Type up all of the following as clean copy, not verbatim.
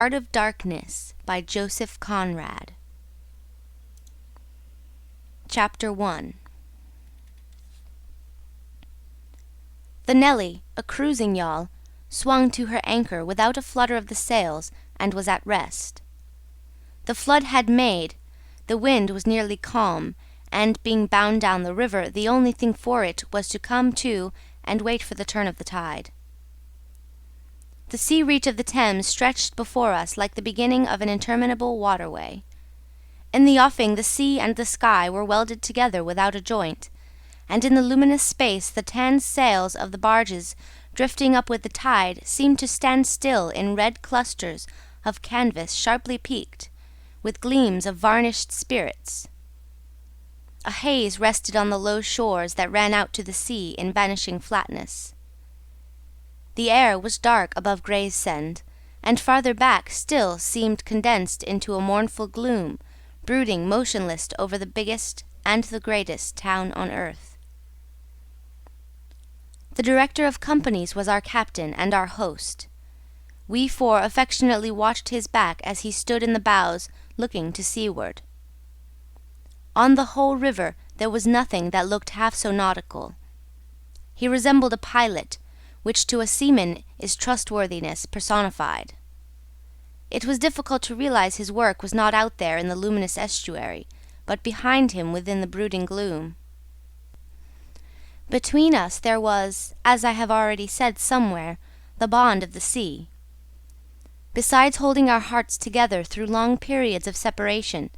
Art of Darkness by Joseph Conrad. Chapter 1. The Nelly, a cruising yawl, swung to her anchor without a flutter of the sails, and was at rest. The flood had made, the wind was nearly calm, and being bound down the river, the only thing for it was to come to and wait for the turn of the tide. The sea reach of the Thames stretched before us like the beginning of an interminable waterway. In the offing the sea and the sky were welded together without a joint, and in the luminous space the tanned sails of the barges drifting up with the tide seemed to stand still in red clusters of canvas sharply peaked, with gleams of varnished spirits. A haze rested on the low shores that ran out to the sea in vanishing flatness. The air was dark above Gravesend, and farther back still seemed condensed into a mournful gloom, brooding motionless over the biggest and the greatest town on earth. The director of companies was our captain and our host. We four affectionately watched his back as he stood in the bows looking to seaward. On the whole river there was nothing that looked half so nautical. He resembled a pilot, which to a seaman is trustworthiness personified. It was difficult to realize his work was not out there in the luminous estuary, but behind him within the brooding gloom. Between us there was, as I have already said somewhere, the bond of the sea. Besides holding our hearts together through long periods of separation,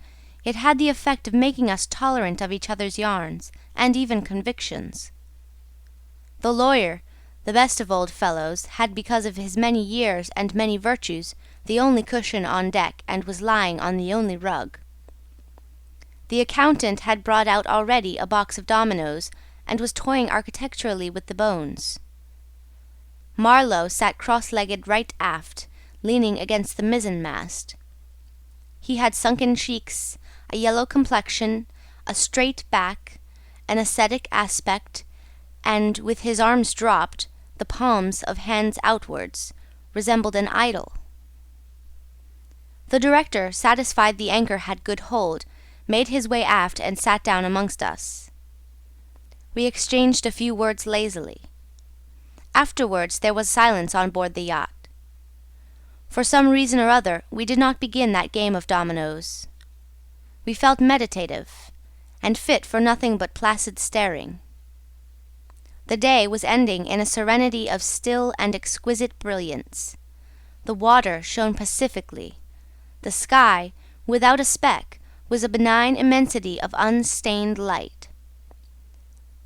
it had the effect of making us tolerant of each other's yarns, and even convictions. The lawyer, the best of old fellows, had, because of his many years and many virtues, the only cushion on deck, and was lying on the only rug. The accountant had brought out already a box of dominoes, and was toying architecturally with the bones. Marlowe sat cross-legged right aft, leaning against the mizzen-mast. He had sunken cheeks, a yellow complexion, a straight back, an ascetic aspect, and, with his arms dropped, the palms of hands outwards, resembled an idol. The director, satisfied the anchor had good hold, made his way aft and sat down amongst us. We exchanged a few words lazily. Afterwards there was silence on board the yacht. For some reason or other, we did not begin that game of dominoes. We felt meditative, and fit for nothing but placid staring. The day was ending in a serenity of still and exquisite brilliance. The water shone pacifically. The sky, without a speck, was a benign immensity of unstained light.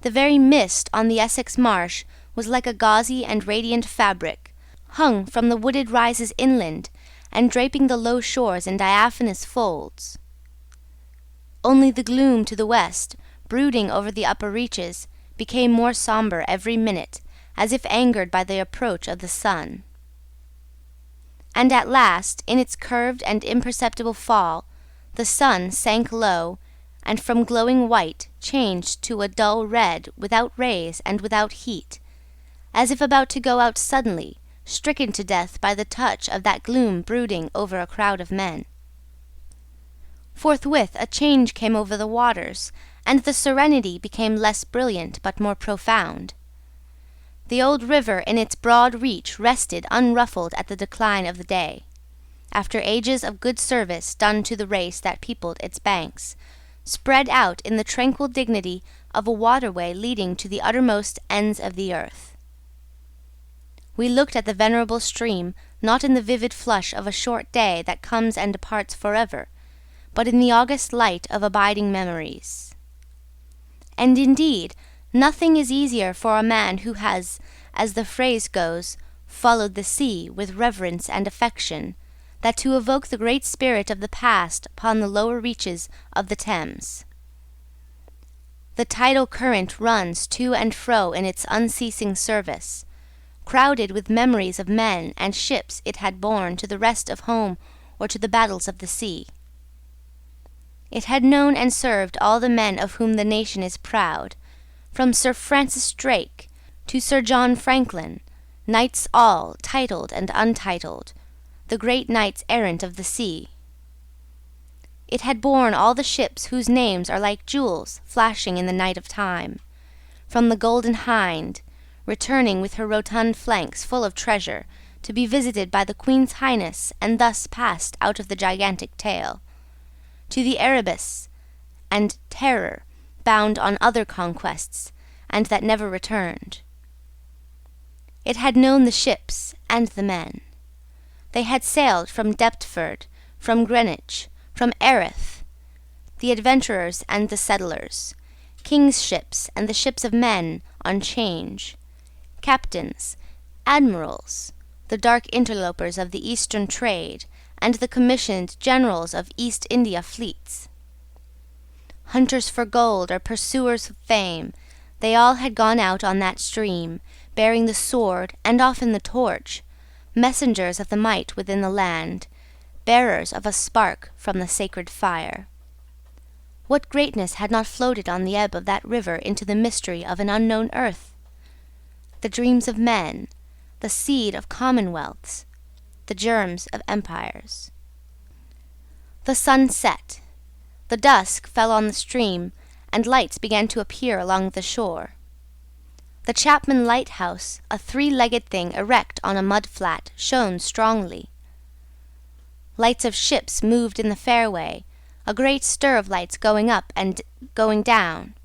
The very mist on the Essex marsh was like a gauzy and radiant fabric, hung from the wooded rises inland, and draping the low shores in diaphanous folds. Only the gloom to the west, brooding over the upper reaches, became more sombre every minute, as if angered by the approach of the sun. And at last, in its curved and imperceptible fall, the sun sank low, and from glowing white changed to a dull red, without rays and without heat, as if about to go out suddenly, stricken to death by the touch of that gloom brooding over a crowd of men. Forthwith a change came over the waters, and the serenity became less brilliant but more profound. The old river in its broad reach rested unruffled at the decline of the day, after ages of good service done to the race that peopled its banks, spread out in the tranquil dignity of a waterway leading to the uttermost ends of the earth. We looked at the venerable stream, not in the vivid flush of a short day that comes and departs forever, but in the august light of abiding memories. And indeed, nothing is easier for a man who has, as the phrase goes, followed the sea with reverence and affection, that to evoke the great spirit of the past upon the lower reaches of the Thames. The tidal current runs to and fro in its unceasing service, crowded with memories of men and ships it had borne to the rest of home or to the battles of the sea. It had known and served all the men of whom the nation is proud, from Sir Francis Drake to Sir John Franklin, knights all, titled and untitled, the great knights errant of the sea. It had borne all the ships whose names are like jewels flashing in the night of time, from the Golden Hind, returning with her rotund flanks full of treasure, to be visited by the Queen's Highness, and thus passed out of the gigantic tale, to the Erebus and Terror, bound on other conquests, and that never returned. It had known the ships and the men. They had sailed from Deptford, from Greenwich, from Erith, the adventurers and the settlers, king's ships and the ships of men on change, captains, admirals, the dark interlopers of the Eastern trade, and the commissioned generals of East India fleets. Hunters for gold or pursuers of fame, they all had gone out on that stream, bearing the sword and often the torch, messengers of the might within the land, bearers of a spark from the sacred fire. What greatness had not floated on the ebb of that river into the mystery of an unknown earth? The dreams of men, the seed of commonwealths, the germs of empires. The sun set. The dusk fell on the stream, and lights began to appear along the shore. The Chapman lighthouse, a three-legged thing erect on a mud flat, shone strongly. Lights of ships moved in the fairway, a great stir of lights going up and going down,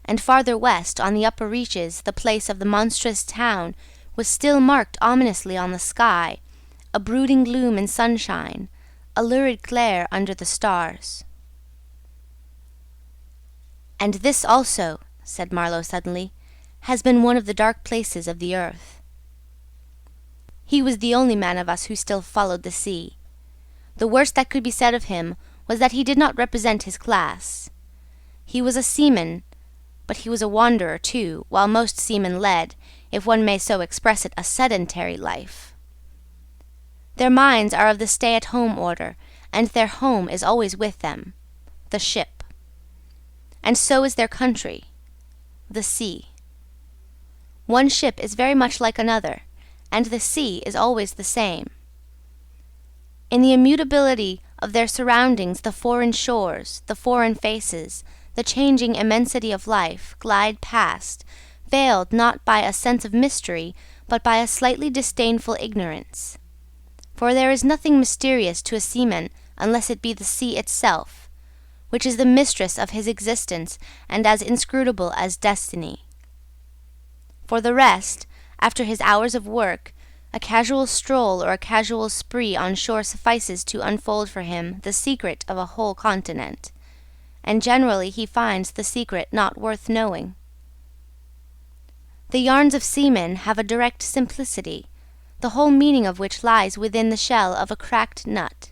and farther west, on the upper reaches, the place of the monstrous town was still marked ominously on the sky, a brooding gloom in sunshine, a lurid glare under the stars. "And this also," said Marlowe suddenly, "has been one of the dark places of the earth." He was the only man of us who still followed the sea. The worst that could be said of him was that he did not represent his class. He was a seaman, but he was a wanderer too, while most seamen led, if one may so express it, a sedentary life. Their minds are of the stay-at-home order, and their home is always with them, the ship. And so is their country, the sea. One ship is very much like another, and the sea is always the same. In the immutability of their surroundings, the foreign shores, the foreign faces, the changing immensity of life, glide past, veiled not by a sense of mystery, but by a slightly disdainful ignorance. For there is nothing mysterious to a seaman unless it be the sea itself, which is the mistress of his existence and as inscrutable as destiny. For the rest, after his hours of work, a casual stroll or a casual spree on shore suffices to unfold for him the secret of a whole continent, and generally he finds the secret not worth knowing. The yarns of seamen have a direct simplicity, the whole meaning of which lies within the shell of a cracked nut.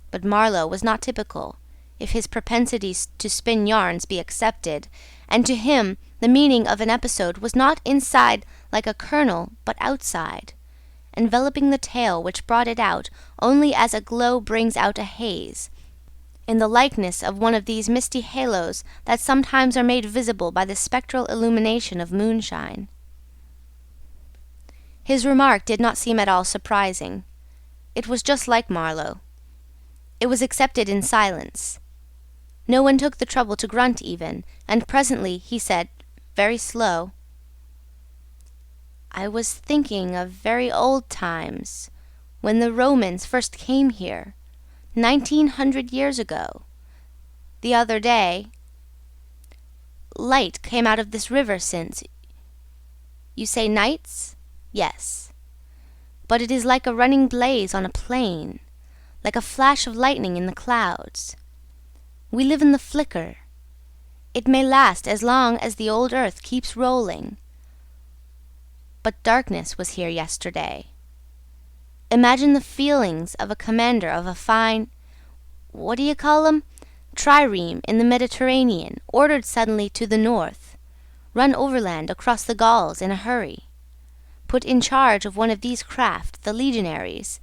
But Marlowe was not typical, if his propensities to spin yarns be accepted, and to him the meaning of an episode was not inside like a kernel, but outside, enveloping the tale which brought it out only as a glow brings out a haze, in the likeness of one of these misty halos that sometimes are made visible by the spectral illumination of moonshine. His remark did not seem at all surprising. It was just like Marlowe. It was accepted in silence. No one took the trouble to grunt even, and presently he said, very slow, "I was thinking of very old times, when the Romans first came here, 1900 years ago. The other day, light came out of this river since. You say nights? Yes. But it is like a running blaze on a plain, like a flash of lightning in the clouds. We live in the flicker. It may last as long as the old earth keeps rolling. But darkness was here yesterday. Imagine the feelings of a commander of a fine, what do you call 'em, trireme in the Mediterranean, ordered suddenly to the north, run overland across the Gauls in a hurry, put in charge of one of these craft, the legionaries,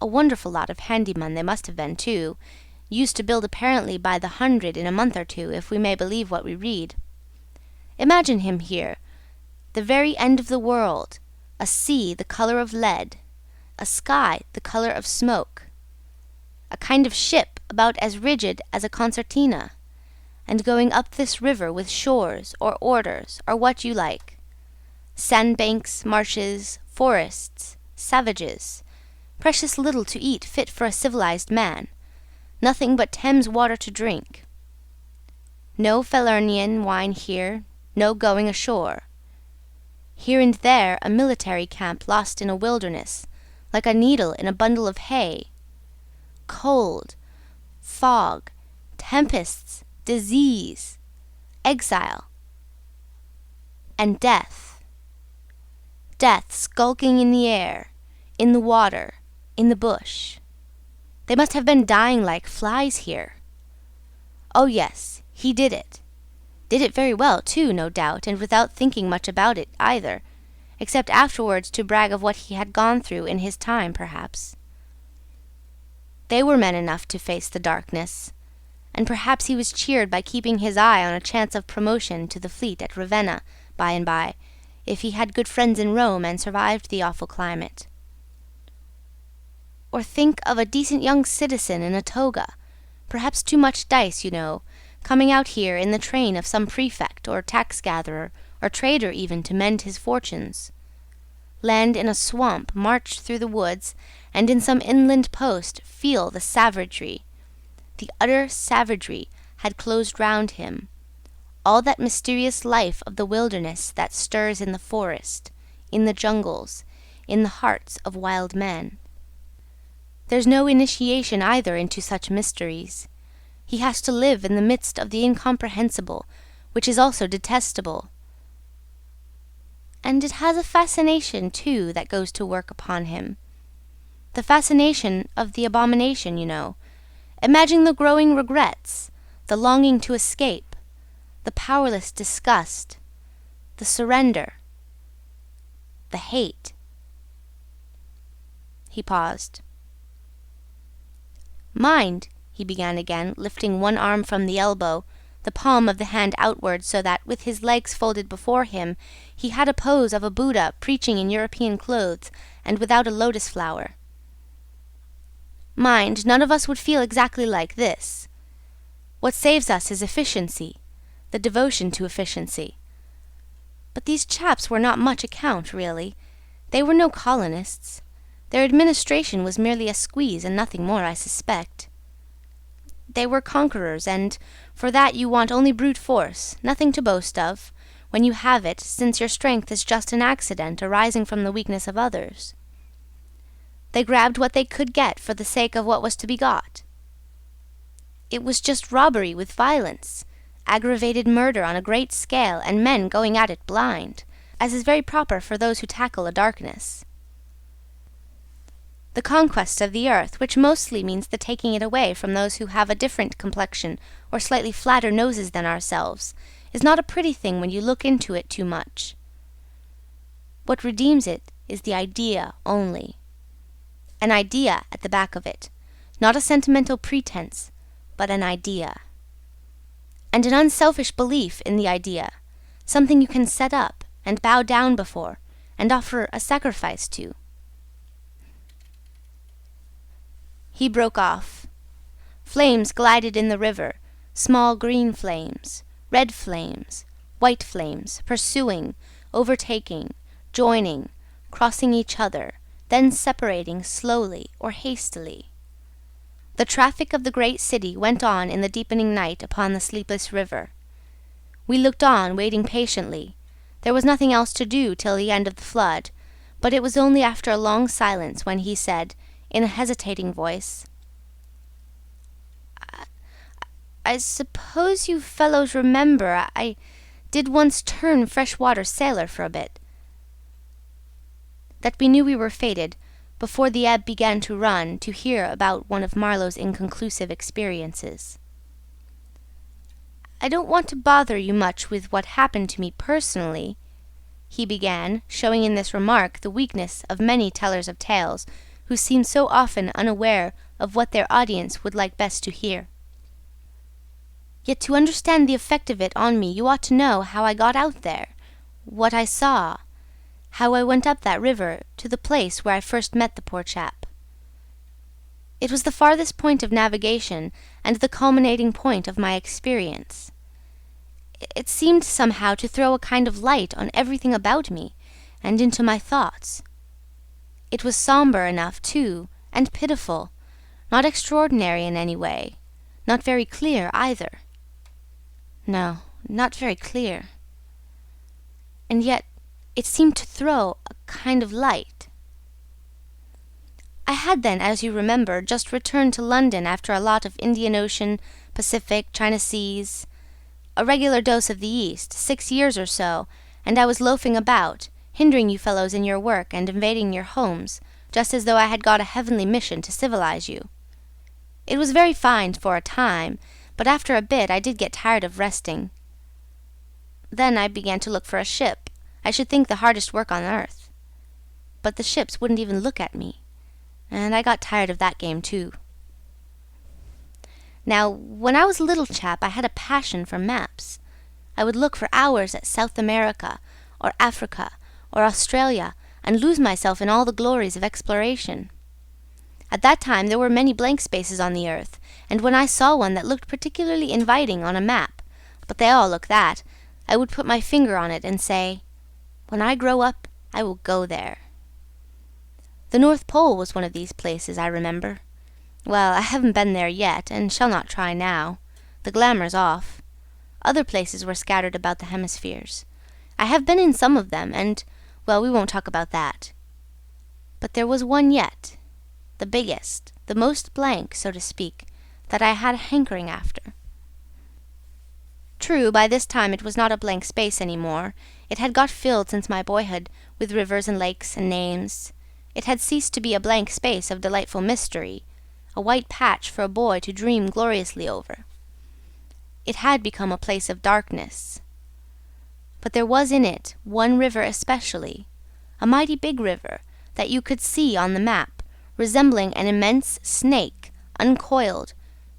a wonderful lot of handymen they must have been too, used to build apparently by the hundred in a month or two, if we may believe what we read. Imagine him here, the very end of the world, a sea the colour of lead, a sky the color of smoke, a kind of ship about as rigid as a concertina, and going up this river with shores or orders or what you like, sandbanks, marshes, forests, savages, precious little to eat fit for a civilized man, nothing but Thames water to drink. No Falernian wine here, no going ashore. Here and there a military camp lost in a wilderness, like a needle in a bundle of hay. Cold, fog, tempests, disease, exile, and death. Death skulking in the air, in the water, in the bush. They must have been dying like flies here. Oh yes, he did it. Did it very well, too, no doubt, and without thinking much about it, either, except afterwards to brag of what he had gone through in his time, perhaps. They were men enough to face the darkness, and perhaps he was cheered by keeping his eye on a chance of promotion to the fleet at Ravenna, by and by, if he had good friends in Rome and survived the awful climate. Or think of a decent young citizen in a toga, perhaps too much dice, you know, coming out here in the train of some prefect or tax-gatherer or trader even to mend his fortunes. Land in a swamp, march through the woods, and in some inland post feel the savagery. The utter savagery had closed round him, all that mysterious life of the wilderness that stirs in the forest, in the jungles, in the hearts of wild men. There's no initiation either into such mysteries. He has to live in the midst of the incomprehensible, which is also detestable. And it has a fascination, too, that goes to work upon him. The fascination of the abomination, you know. Imagine the growing regrets, the longing to escape, the powerless disgust, the surrender, the hate. He paused. Mind, he began again, lifting one arm from the elbow, the palm of the hand outward, so that, with his legs folded before him, he had a pose of a Buddha preaching in European clothes and without a lotus flower. Mind, none of us would feel exactly like this. What saves us is efficiency, the devotion to efficiency. But these chaps were not much account, really. They were no colonists. Their administration was merely a squeeze and nothing more, I suspect. They were conquerors, and for that you want only brute force, nothing to boast of, when you have it, since your strength is just an accident arising from the weakness of others. They grabbed what they could get for the sake of what was to be got. It was just robbery with violence, aggravated murder on a great scale, and men going at it blind, as is very proper for those who tackle a darkness. The conquest of the earth, which mostly means the taking it away from those who have a different complexion or slightly flatter noses than ourselves, is not a pretty thing when you look into it too much. What redeems it is the idea only. An idea at the back of it, not a sentimental pretense, but an idea. And an unselfish belief in the idea, something you can set up and bow down before and offer a sacrifice to. He broke off. Flames glided in the river, small green flames, red flames, white flames, pursuing, overtaking, joining, crossing each other, then separating slowly or hastily. The traffic of the great city went on in the deepening night upon the sleepless river. We looked on, waiting patiently. There was nothing else to do till the end of the flood, but it was only after a long silence when he said, in a hesitating voice, I suppose you fellows remember I did once turn freshwater sailor for a bit. That we knew we were fated, before the ebb began to run, to hear about one of Marlowe's inconclusive experiences. I don't want to bother you much with what happened to me personally, he began, showing in this remark the weakness of many tellers of tales, who seem so often unaware of what their audience would like best to hear. Yet to understand the effect of it on me, you ought to know how I got out there, what I saw, how I went up that river to the place where I first met the poor chap. It was the farthest point of navigation and the culminating point of my experience. It seemed somehow to throw a kind of light on everything about me and into my thoughts. It was sombre enough, too, and pitiful, not extraordinary in any way, not very clear either. No, not very clear. And yet it seemed to throw a kind of light. I had then, as you remember, just returned to London after a lot of Indian Ocean, Pacific, China Seas, a regular dose of the East, 6 years or so, and I was loafing about, hindering you fellows in your work and invading your homes, just as though I had got a heavenly mission to civilize you. It was very fine for a time, but after a bit I did get tired of resting. Then I began to look for a ship. I should think the hardest work on earth. But the ships wouldn't even look at me, and I got tired of that game too. Now, when I was a little chap, I had a passion for maps. I would look for hours at South America, or Africa, or Australia, and lose myself in all the glories of exploration. At that time there were many blank spaces on the earth, and when I saw one that looked particularly inviting on a map, but they all look that, I would put my finger on it and say, "When I grow up, I will go there." The North Pole was one of these places, I remember. Well, I haven't been there yet, and shall not try now. The glamour's off. Other places were scattered about the hemispheres. I have been in some of them, and, well, we won't talk about that. But there was one yet, the biggest, the most blank, so to speak, that I had a hankering after. True, by this time it was not a blank space any more. It had got filled since my boyhood, with rivers and lakes and names. It had ceased to be a blank space of delightful mystery, a white patch for a boy to dream gloriously over. It had become a place of darkness. But there was in it one river especially, a mighty big river, that you could see on the map, resembling an immense snake, uncoiled,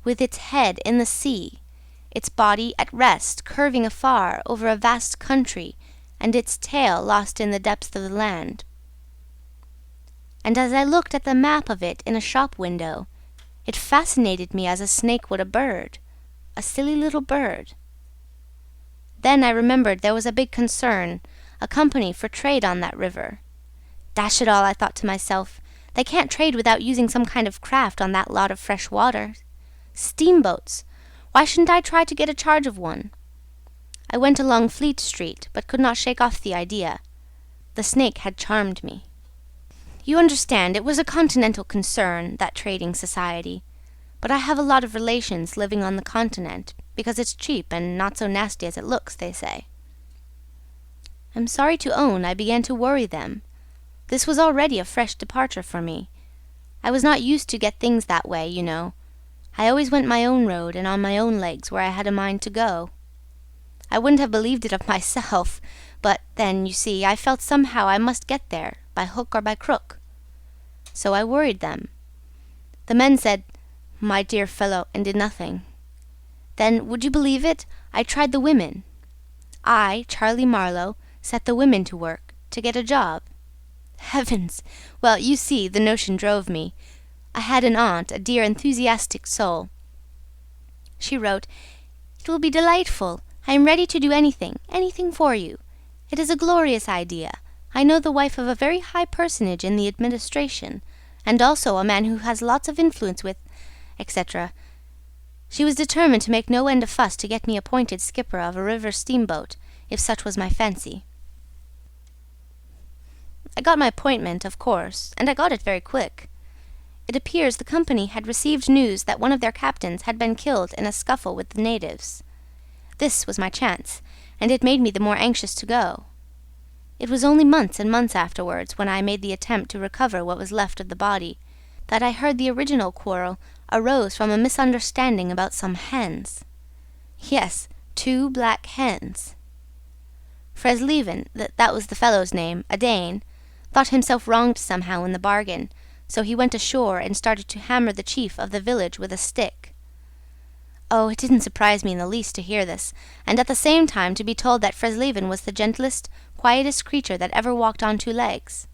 with its head in the sea, its body at rest, curving afar over a vast country, and its tail lost in the depths of the land. And as I looked at the map of it in a shop window, it fascinated me as a snake would a bird, a silly little bird. Then I remembered there was a big concern, a company for trade on that river. Dash it all, I thought to myself, they can't trade without using some kind of craft on that lot of fresh water. Steamboats! Why shouldn't I try to get a charge of one? I went along Fleet Street, but could not shake off the idea. The snake had charmed me. You understand, it was a continental concern, that trading society. But I have a lot of relations living on the continent, because it's cheap and not so nasty as it looks, they say. I'm sorry to own I began to worry them. This was already a fresh departure for me. I was not used to get things that way, you know. I always went my own road and on my own legs where I had a mind to go. I wouldn't have believed it of myself, but then, you see, I felt somehow I must get there, by hook or by crook. So I worried them. The men said, "My dear fellow," and did nothing. Then, would you believe it, I tried the women. I, Charlie Marlowe, set the women to work, to get a job. Heavens! Well, you see, the notion drove me. I had an aunt, a dear enthusiastic soul. She wrote, "It will be delightful. I am ready to do anything for you. It is a glorious idea. I know the wife of a very high personage in the administration, and also a man who has lots of influence with, etc." She was determined to make no end of fuss to get me appointed skipper of a river steamboat, if such was my fancy. I got my appointment, of course, and I got it very quick. It appears the company had received news that one of their captains had been killed in a scuffle with the natives. This was my chance, and it made me the more anxious to go. It was only months and months afterwards, when I made the attempt to recover what was left of the body, that I heard the original quarrel arose from a misunderstanding about some hens. Yes, 2 black hens. Fresleven, that was the fellow's name, a Dane, thought himself wronged somehow in the bargain, so he went ashore and started to hammer the chief of the village with a stick. Oh, it didn't surprise me in the least to hear this, and at the same time to be told that Fresleven was the gentlest, quietest creature that ever walked on two legs.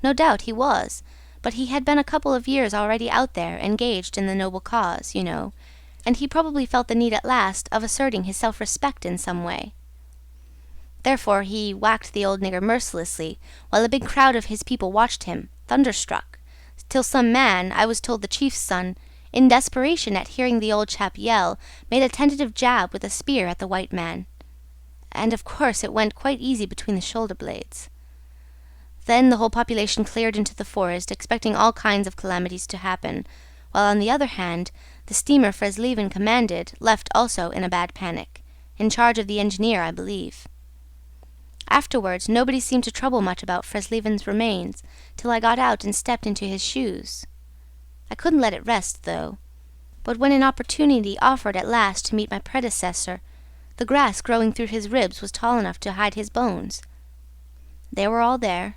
No doubt he was, but he had been a couple of years already out there, engaged in the noble cause, you know, and he probably felt the need at last of asserting his self-respect in some way. Therefore he whacked the old nigger mercilessly, while a big crowd of his people watched him, thunderstruck, till some man, I was told the chief's son, in desperation at hearing the old chap yell, made a tentative jab with a spear at the white man, and of course it went quite easy between the shoulder blades. Then the whole population cleared into the forest, expecting all kinds of calamities to happen, while on the other hand, the steamer Fresleven commanded left also in a bad panic, in charge of the engineer, I believe. Afterwards, nobody seemed to trouble much about Fresleven's remains, till I got out and stepped into his shoes. I couldn't let it rest, though. But when an opportunity offered at last to meet my predecessor, the grass growing through his ribs was tall enough to hide his bones. They were all there.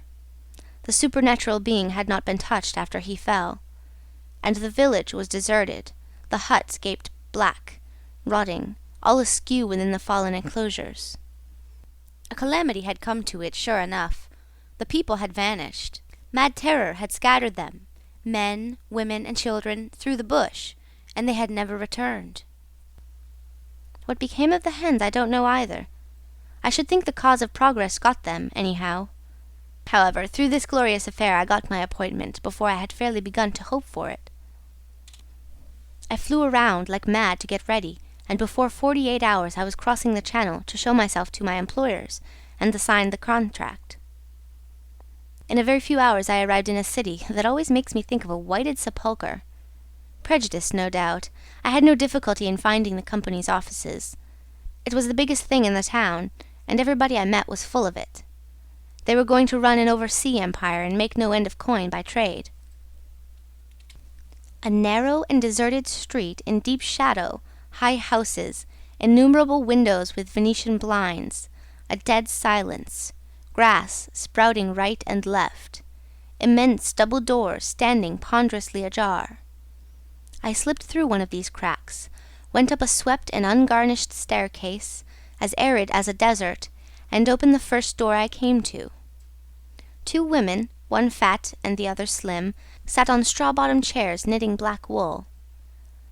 The supernatural being had not been touched after he fell, and the village was deserted, the huts gaped black, rotting, all askew within the fallen enclosures. A calamity had come to it, sure enough. The people had vanished. Mad terror had scattered them, men, women, and children, through the bush, and they had never returned. What became of the hens I don't know either. I should think the cause of progress got them, anyhow. However, through this glorious affair I got my appointment before I had fairly begun to hope for it. I flew around like mad to get ready, and before 48 hours I was crossing the channel to show myself to my employers and sign the contract. In a very few hours I arrived in a city that always makes me think of a whited sepulchre. Prejudice, no doubt. I had no difficulty in finding the company's offices. It was the biggest thing in the town, and everybody I met was full of it. They were going to run an oversea empire and make no end of coin by trade. A narrow and deserted street in deep shadow, high houses, innumerable windows with Venetian blinds, a dead silence, grass sprouting right and left, immense double doors standing ponderously ajar. I slipped through one of these cracks, went up a swept and ungarnished staircase, as arid as a desert, and opened the first door I came to. Two women, one fat and the other slim, sat on straw-bottomed chairs knitting black wool.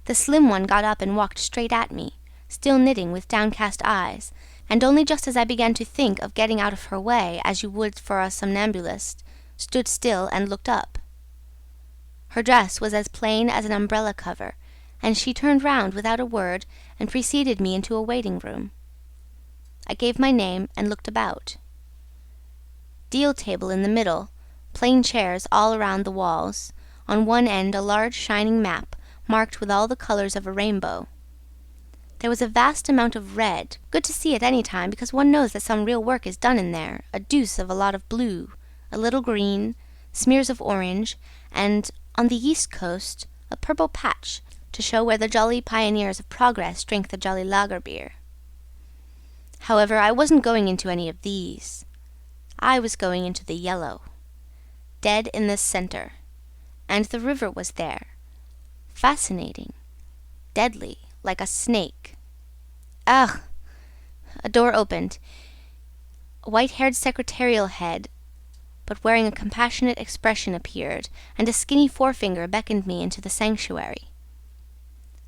The slim one got up and walked straight at me, still knitting with downcast eyes, and only just as I began to think of getting out of her way, as you would for a somnambulist, stood still and looked up. Her dress was as plain as an umbrella cover, and she turned round without a word and preceded me into a waiting-room. I gave my name and looked about. Deal table in the middle, plain chairs all around the walls, on one end a large shining map marked with all the colours of a rainbow. There was a vast amount of red, good to see at any time because one knows that some real work is done in there, a deuce of a lot of blue, a little green, smears of orange, and, on the east coast, a purple patch to show where the jolly pioneers of progress drank the jolly lager beer. However, I wasn't going into any of these. I was going into the yellow, dead in the centre, and the river was there, fascinating, deadly, like a snake. Ugh! A door opened. A white-haired secretarial head, but wearing a compassionate expression, appeared, and a skinny forefinger beckoned me into the sanctuary.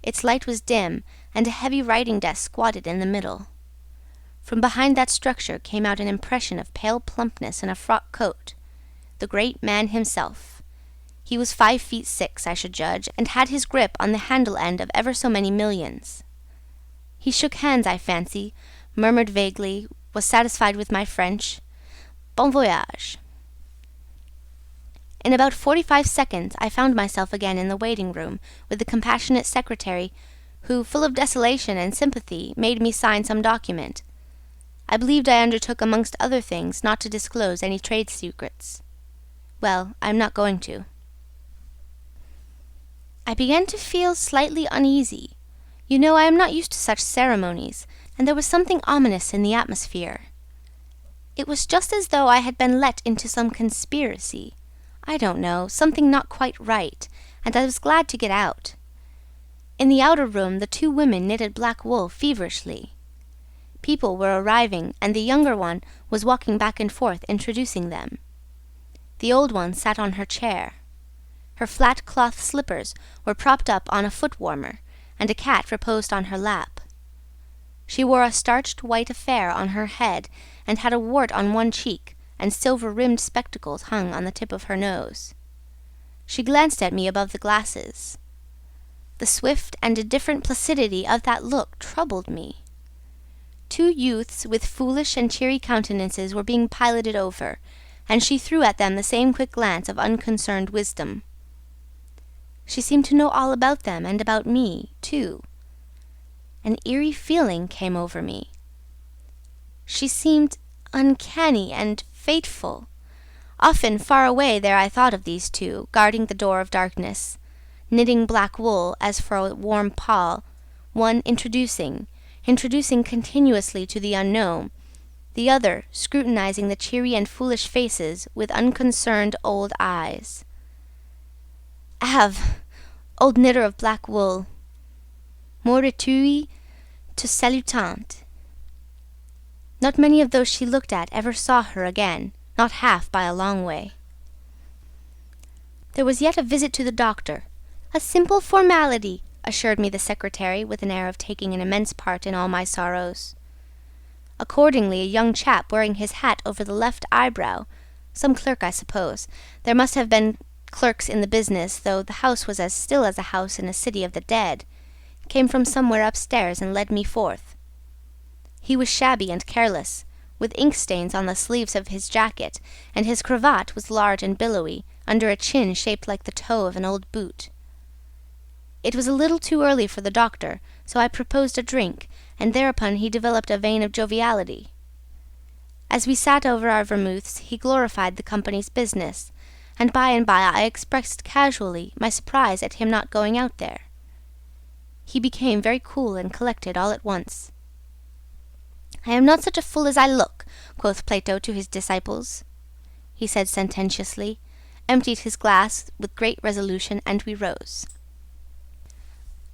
Its light was dim, and a heavy writing desk squatted in the middle. From behind that structure came out an impression of pale plumpness in a frock coat, the great man himself. He was 5'6", I should judge, and had his grip on the handle end of ever so many millions. He shook hands, I fancy, murmured vaguely, was satisfied with my French. Bon voyage. In about 45 seconds I found myself again in the waiting-room with the compassionate secretary, who, full of desolation and sympathy, made me sign some document. I believed I undertook amongst other things not to disclose any trade secrets. Well, I am not going to. I began to feel slightly uneasy. You know, I am not used to such ceremonies, and there was something ominous in the atmosphere. It was just as though I had been let into some conspiracy. I don't know, something not quite right, and I was glad to get out. In the outer room the two women knitted black wool feverishly. People were arriving, and the younger one was walking back and forth introducing them. The old one sat on her chair. Her flat cloth slippers were propped up on a foot-warmer, and a cat reposed on her lap. She wore a starched white affair on her head, and had a wart on one cheek, and silver-rimmed spectacles hung on the tip of her nose. She glanced at me above the glasses. The swift and indifferent placidity of that look troubled me. Two youths with foolish and cheery countenances were being piloted over, and she threw at them the same quick glance of unconcerned wisdom. She seemed to know all about them and about me, too. An eerie feeling came over me. She seemed uncanny and fateful. Often far away there I thought of these two, guarding the door of darkness, knitting black wool as for a warm pall, one introducing continuously to the unknown, the other scrutinizing the cheery and foolish faces with unconcerned old eyes. Ave, old knitter of black wool, morituri te salutant. Not many of those she looked at ever saw her again, not half by a long way. There was yet a visit to the doctor. A simple formality, assured me the secretary, with an air of taking an immense part in all my sorrows. Accordingly, a young chap wearing his hat over the left eyebrow, some clerk, I suppose, there must have been clerks in the business, though the house was as still as a house in a city of the dead, came from somewhere upstairs and led me forth. He was shabby and careless, with ink stains on the sleeves of his jacket, and his cravat was large and billowy, under a chin shaped like the toe of an old boot. It was a little too early for the doctor, so I proposed a drink, and thereupon he developed a vein of joviality. As we sat over our vermouths, he glorified the company's business, and by I expressed casually my surprise at him not going out there. He became very cool and collected all at once. "I am not such a fool as I look," quoth Plato to his disciples, he said sententiously, emptied his glass with great resolution, and we rose.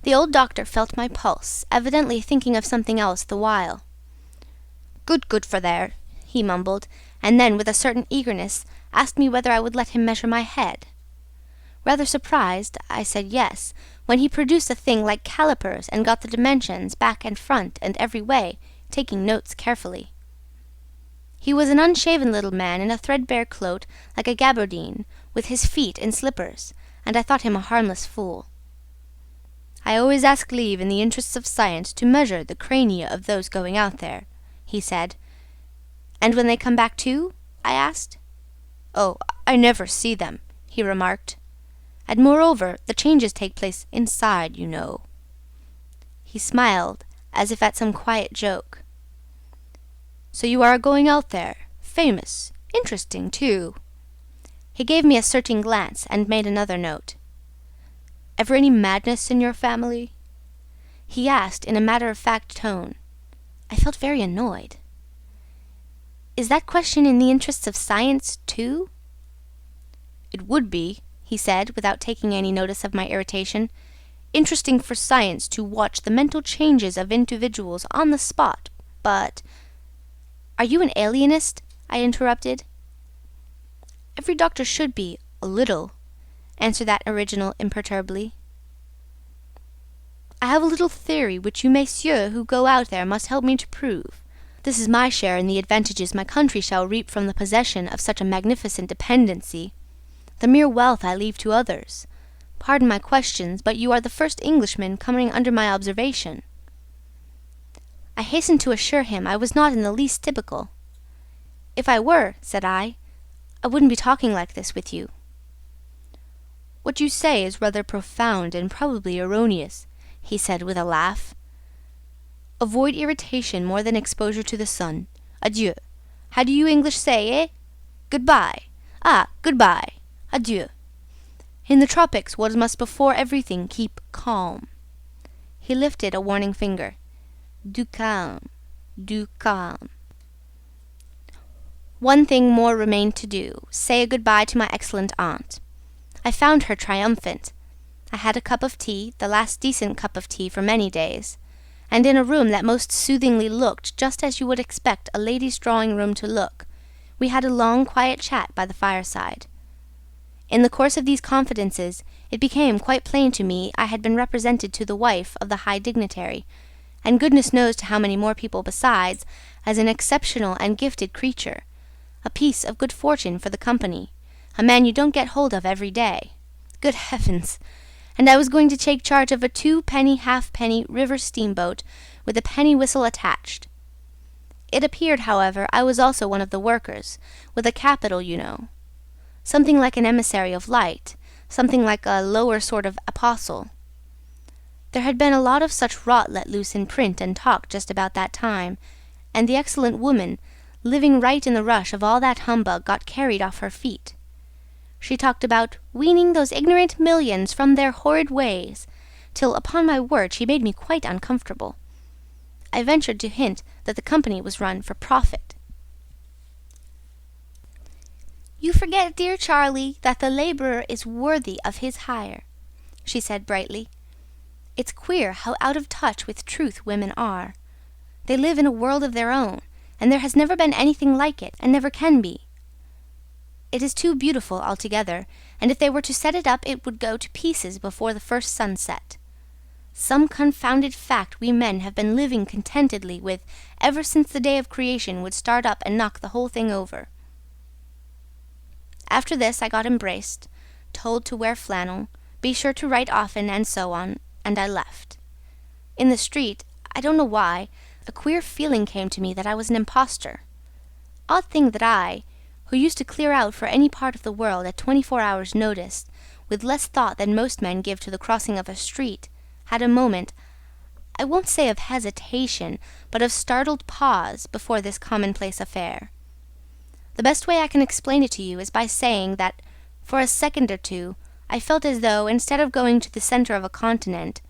The old doctor felt my pulse, evidently thinking of something else the while. Good for there," he mumbled, and then, with a certain eagerness, asked me whether I would let him measure my head. Rather surprised, I said yes, when he produced a thing like calipers and got the dimensions, back and front and every way, taking notes carefully. He was an unshaven little man in a threadbare cloak like a gabardine, with his feet in slippers, and I thought him a harmless fool. "I always ask leave in the interests of science to measure the crania of those going out there," he said. "And when they come back too?" I asked. "Oh, I never see them," he remarked. "And moreover, the changes take place inside, you know." He smiled, as if at some quiet joke. "So you are going out there? Famous. Interesting, too." He gave me a searching glance, and made another note. "Ever any madness in your family?" he asked in a matter-of-fact tone. I felt very annoyed. "Is that question in the interests of science, too?" "It would be," he said, without taking any notice of my irritation, "interesting for science to watch the mental changes of individuals on the spot, but—" "Are you an alienist?" I interrupted. "Every doctor should be, a little," answered that original imperturbably. "I have a little theory which you messieurs who go out there must help me to prove. This is my share in the advantages my country shall reap from the possession of such a magnificent dependency. The mere wealth I leave to others. Pardon my questions, but you are the first Englishman coming under my observation." I hastened to assure him I was not in the least typical. "If I were," said I wouldn't be talking like this with you." "What you say is rather profound and probably erroneous," he said with a laugh. "Avoid irritation more than exposure to the sun. Adieu. How do you English say, eh? Goodbye. Ah, goodbye. Adieu. In the tropics one must before everything keep calm." He lifted a warning finger. "Du calme, du calme." One thing more remained to do, say a goodbye to my excellent aunt. I found her triumphant. I had a cup of tea, the last decent cup of tea for many days, and in a room that most soothingly looked just as you would expect a lady's drawing-room to look, we had a long quiet chat by the fireside. In the course of these confidences, it became quite plain to me I had been represented to the wife of the high dignitary, and goodness knows to how many more people besides, as an exceptional and gifted creature, a piece of good fortune for the company, a man you don't get hold of every day. Good heavens! And I was going to take charge of a 2-penny halfpenny river steamboat with a penny whistle attached. It appeared, however, I was also one of the workers, with a capital, you know. Something like an emissary of light, something like a lower sort of apostle. There had been a lot of such rot let loose in print and talk just about that time, and the excellent woman, living right in the rush of all that humbug, got carried off her feet. She talked about weaning those ignorant millions from their horrid ways, till, upon my word, she made me quite uncomfortable. I ventured to hint that the company was run for profit. "You forget, dear Charlie, that the labourer is worthy of his hire," she said brightly. "It's queer how out of touch with truth women are. They live in a world of their own, and there has never been anything like it, and never can be. It is too beautiful altogether, and if they were to set it up it would go to pieces before the first sunset. Some confounded fact we men have been living contentedly with ever since the day of creation would start up and knock the whole thing over." After this I got embraced, told to wear flannel, be sure to write often, and so on, and I left. In the street, I don't know why, a queer feeling came to me that I was an impostor. Odd thing that I, who used to clear out for any part of the world at 24 hours' notice, with less thought than most men give to the crossing of a street, had a moment, I won't say of hesitation, but of startled pause before this commonplace affair. The best way I can explain it to you is by saying that, for a second or two, I felt as though, instead of going to the centre of a continent,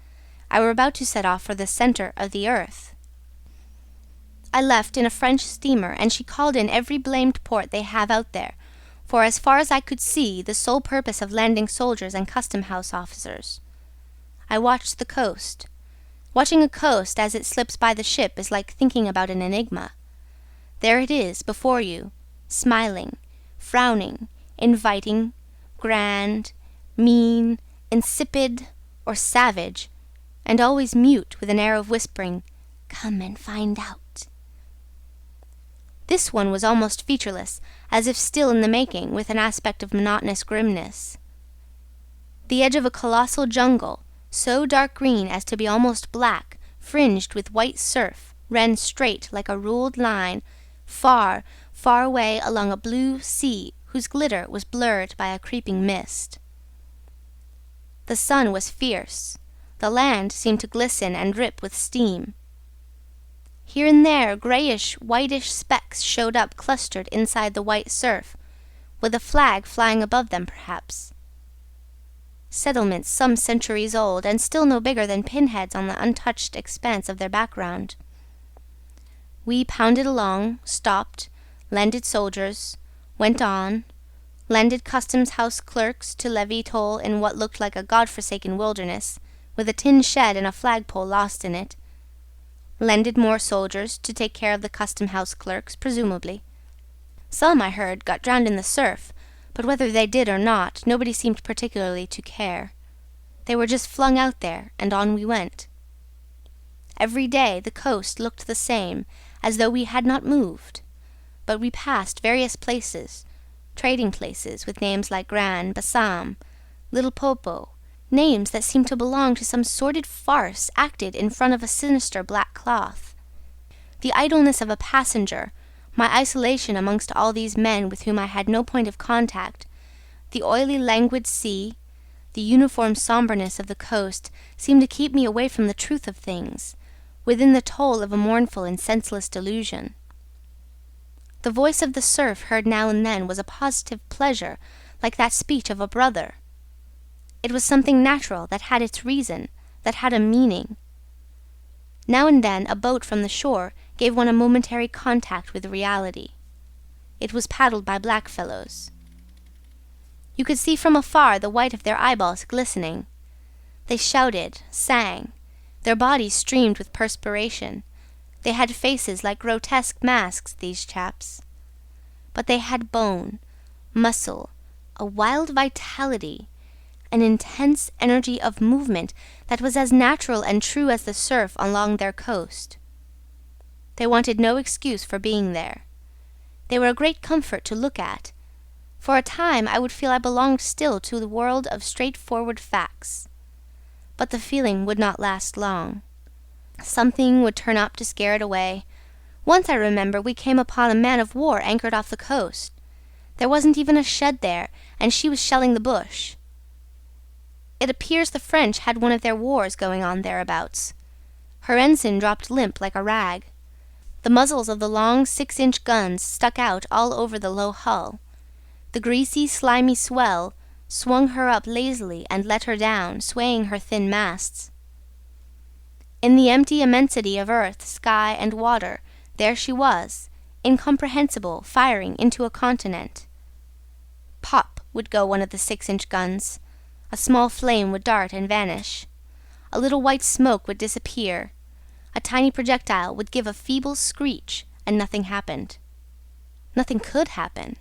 I were about to set off for the centre of the earth. I left in a French steamer, and she called in every blamed port they have out there, for as far as I could see, the sole purpose of landing soldiers and custom-house officers. I watched the coast. Watching a coast as it slips by the ship is like thinking about an enigma. There it is, before you, smiling, frowning, inviting, grand, mean, insipid, or savage, and always mute with an air of whispering, "Come and find out." This one was almost featureless, as if still in the making, with an aspect of monotonous grimness. The edge of a colossal jungle, so dark green as to be almost black, fringed with white surf, ran straight like a ruled line, far, far away along a blue sea whose glitter was blurred by a creeping mist. The sun was fierce. The land seemed to glisten and drip with steam. Here and there greyish, whitish specks showed up clustered inside the white surf, with a flag flying above them perhaps. Settlements some centuries old, and still no bigger than pinheads on the untouched expanse of their background. We pounded along, stopped, landed soldiers, went on, landed customs-house clerks to levy toll in what looked like a god-forsaken wilderness, with a tin shed and a flagpole lost in it, landed more soldiers to take care of the custom-house clerks, presumably. Some, I heard, got drowned in the surf, but whether they did or not, nobody seemed particularly to care. They were just flung out there, and on we went. Every day the coast looked the same, as though we had not moved, but we passed various places, trading places with names like Gran, Bassam, Little Popo, names that seemed to belong to some sordid farce acted in front of a sinister black cloth. The idleness of a passenger, my isolation amongst all these men with whom I had no point of contact, the oily languid sea, the uniform sombreness of the coast seemed to keep me away from the truth of things, within the toll of a mournful and senseless delusion. The voice of the surf heard now and then was a positive pleasure, like that speech of a brother. It was something natural, that had its reason, that had a meaning. Now and then a boat from the shore gave one a momentary contact with reality. It was paddled by blackfellows. You could see from afar the white of their eyeballs glistening. They shouted, sang. Their bodies streamed with perspiration. They had faces like grotesque masks, these chaps. But they had bone, muscle, a wild vitality, an intense energy of movement that was as natural and true as the surf along their coast. They wanted no excuse for being there. They were a great comfort to look at. For a time I would feel I belonged still to the world of straightforward facts. But the feeling would not last long. Something would turn up to scare it away. Once, I remember, we came upon a man-of-war anchored off the coast. There wasn't even a shed there, and she was shelling the bush. It appears the French had one of their wars going on thereabouts. Her ensign dropped limp like a rag. The muzzles of the long 6-inch guns stuck out all over the low hull. The greasy, slimy swell swung her up lazily and let her down, swaying her thin masts. In the empty immensity of earth, sky, and water, there she was, incomprehensible, firing into a continent. Pop would go one of the 6-inch guns. A small flame would dart and vanish. A little white smoke would disappear. A tiny projectile would give a feeble screech, and nothing happened. Nothing could happen.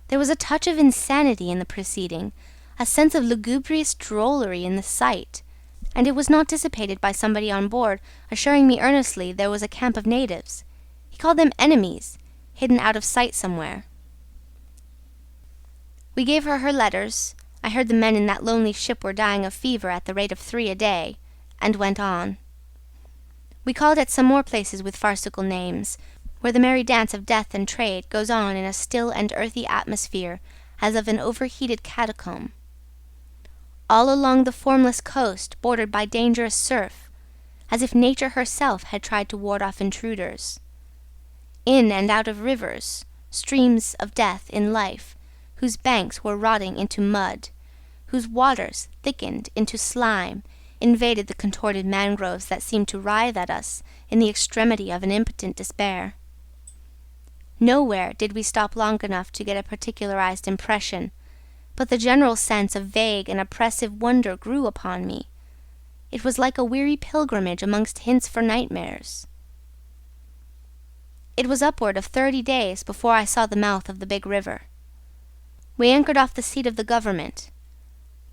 There was a touch of insanity in the proceeding, a sense of lugubrious drollery in the sight, and it was not dissipated by somebody on board assuring me earnestly there was a camp of natives. He called them enemies, hidden out of sight somewhere. We gave her her letters. I heard the men in that lonely ship were dying of fever at the rate of 3 a day, and went on. We called at some more places with farcical names, where the merry dance of death and trade goes on in a still and earthy atmosphere as of an overheated catacomb. All along the formless coast, bordered by dangerous surf, as if nature herself had tried to ward off intruders. In and out of rivers, streams of death in life, whose banks were rotting into mud, whose waters, thickened into slime, invaded the contorted mangroves that seemed to writhe at us in the extremity of an impotent despair. Nowhere did we stop long enough to get a particularized impression, but the general sense of vague and oppressive wonder grew upon me. It was like a weary pilgrimage amongst hints for nightmares. It was upward of 30 days before I saw the mouth of the big river. We anchored off the seat of the government,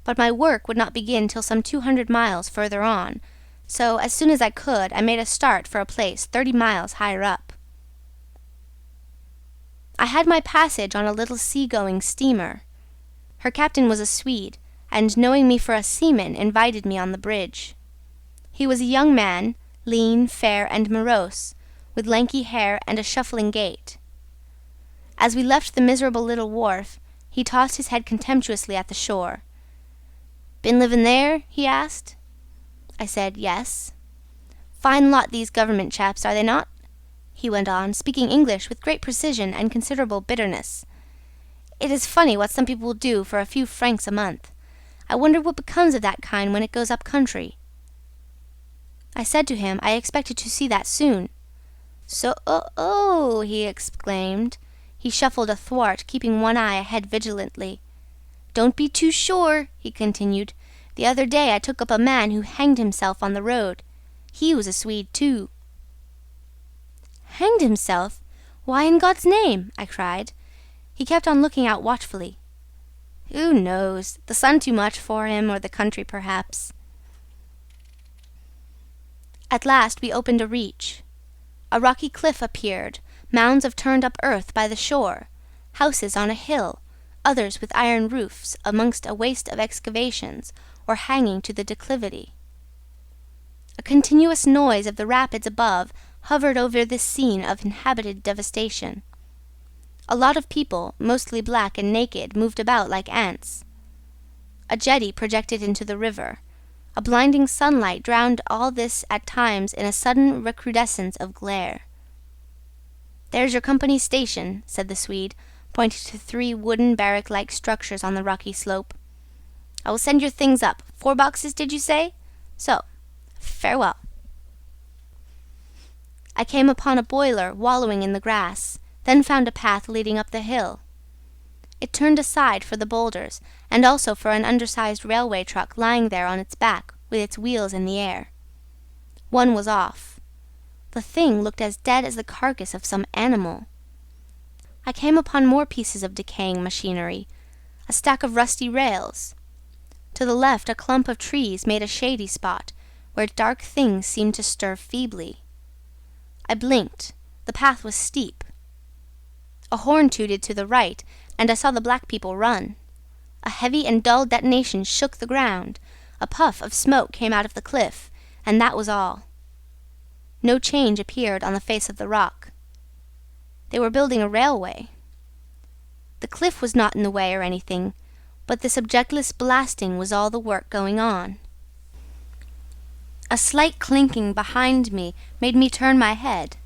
but my work would not begin till some 200 miles further on, so as soon as I could, I made a start for a place 30 miles higher up. I had my passage on a little sea-going steamer. Her captain was a Swede, and knowing me for a seaman, invited me on the bridge. He was a young man, lean, fair, and morose, with lanky hair and a shuffling gait. As we left the miserable little wharf, he tossed his head contemptuously at the shore. "Been living there?" he asked. I said, "Yes." "Fine lot these government chaps, are they not?" he went on, speaking English with great precision and considerable bitterness. "It is funny what some people will do for a few francs a month. I wonder what becomes of that kind when it goes up country." I said to him I expected to see that soon. "So, he exclaimed. He shuffled athwart, keeping one eye ahead vigilantly. "Don't be too sure," he continued. "The other day I took up a man who hanged himself on the road. He was a Swede too." "Hanged himself? Why, in God's name?" I cried. He kept on looking out watchfully. "Who knows? The sun too much for him, or the country perhaps." At last we opened a reach. A rocky cliff appeared, mounds of turned-up earth by the shore, houses on a hill, others with iron roofs amongst a waste of excavations, or hanging to the declivity. A continuous noise of the rapids above hovered over this scene of inhabited devastation. A lot of people, mostly black and naked, moved about like ants. A jetty projected into the river. A blinding sunlight drowned all this at times in a sudden recrudescence of glare. "There's your company's station," said the Swede, pointing to 3 wooden barrack-like structures on the rocky slope. "I will send your things up. 4 boxes, did you say? So, farewell." I came upon a boiler wallowing in the grass, then found a path leading up the hill. It turned aside for the boulders, and also for an undersized railway truck lying there on its back with its wheels in the air. One was off. The thing looked as dead as the carcass of some animal. I came upon more pieces of decaying machinery, a stack of rusty rails. To the left, a clump of trees made a shady spot, where dark things seemed to stir feebly. I blinked. The path was steep. A horn tooted to the right, and I saw the black people run. A heavy and dull detonation shook the ground. A puff of smoke came out of the cliff, and that was all. No change appeared on the face of the rock. They were building a railway. The cliff was not in the way or anything, but this objectless blasting was all the work going on. A slight clinking behind me made me turn my head.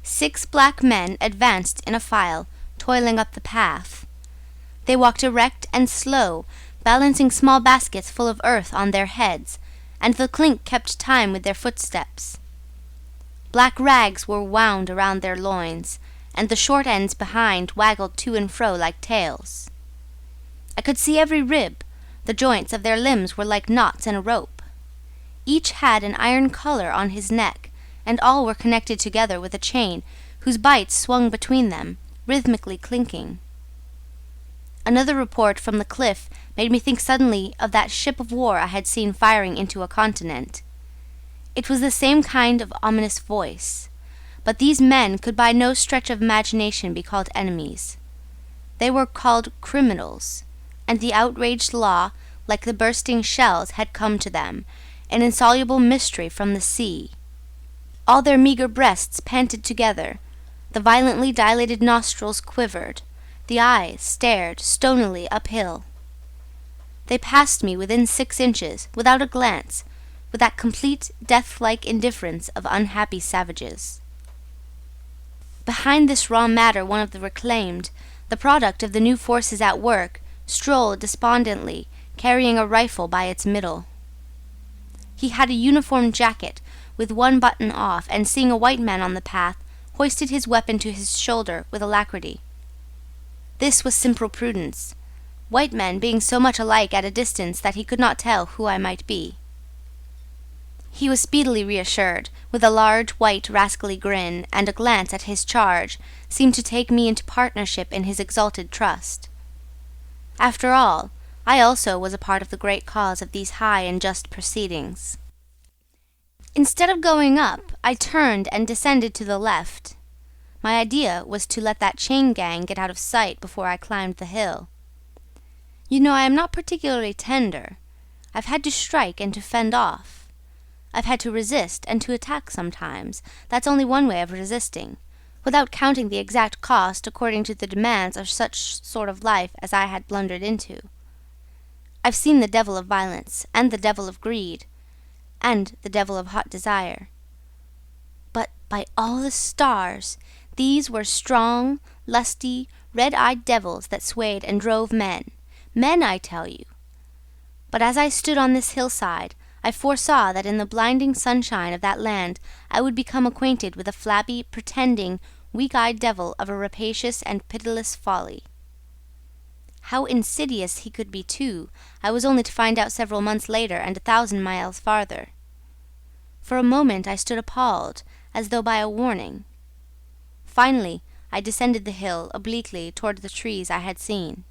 6 black men advanced in a file, toiling up the path. They walked erect and slow, balancing small baskets full of earth on their heads, and the clink kept time with their footsteps. Black rags were wound around their loins, and the short ends behind waggled to and fro like tails. I could see every rib. The joints of their limbs were like knots in a rope. Each had an iron collar on his neck, and all were connected together with a chain whose bights swung between them, rhythmically clinking. Another report from the cliff made me think suddenly of that ship of war I had seen firing into a continent. It was the same kind of ominous voice, but these men could by no stretch of imagination be called enemies. They were called criminals, and the outraged law, like the bursting shells, had come to them, an insoluble mystery from the sea. All their meagre breasts panted together, the violently dilated nostrils quivered, the eyes stared stonily uphill. They passed me within 6 inches, without a glance, with that complete, death-like indifference of unhappy savages. Behind this raw matter one of the reclaimed, the product of the new forces at work, strolled despondently, carrying a rifle by its middle. He had a uniform jacket, with one button off, and seeing a white man on the path, hoisted his weapon to his shoulder with alacrity. This was simple prudence, white men being so much alike at a distance that he could not tell who I might be. He was speedily reassured, with a large, white, rascally grin, and a glance at his charge seemed to take me into partnership in his exalted trust. After all, I also was a part of the great cause of these high and just proceedings. Instead of going up, I turned and descended to the left. My idea was to let that chain gang get out of sight before I climbed the hill. You know, I am not particularly tender. I've had to strike and to fend off. I've had to resist and to attack sometimes. That's only one way of resisting, without counting the exact cost according to the demands of such sort of life as I had blundered into. I've seen the devil of violence, and the devil of greed, and the devil of hot desire. But by all the stars, these were strong, lusty, red-eyed devils that swayed and drove men. Men, I tell you. But as I stood on this hillside, I foresaw that in the blinding sunshine of that land I would become acquainted with a flabby, pretending, weak-eyed devil of a rapacious and pitiless folly. How insidious he could be, too, I was only to find out several months later and 1,000 miles farther. For a moment I stood appalled, as though by a warning. Finally, I descended the hill obliquely toward the trees I had seen.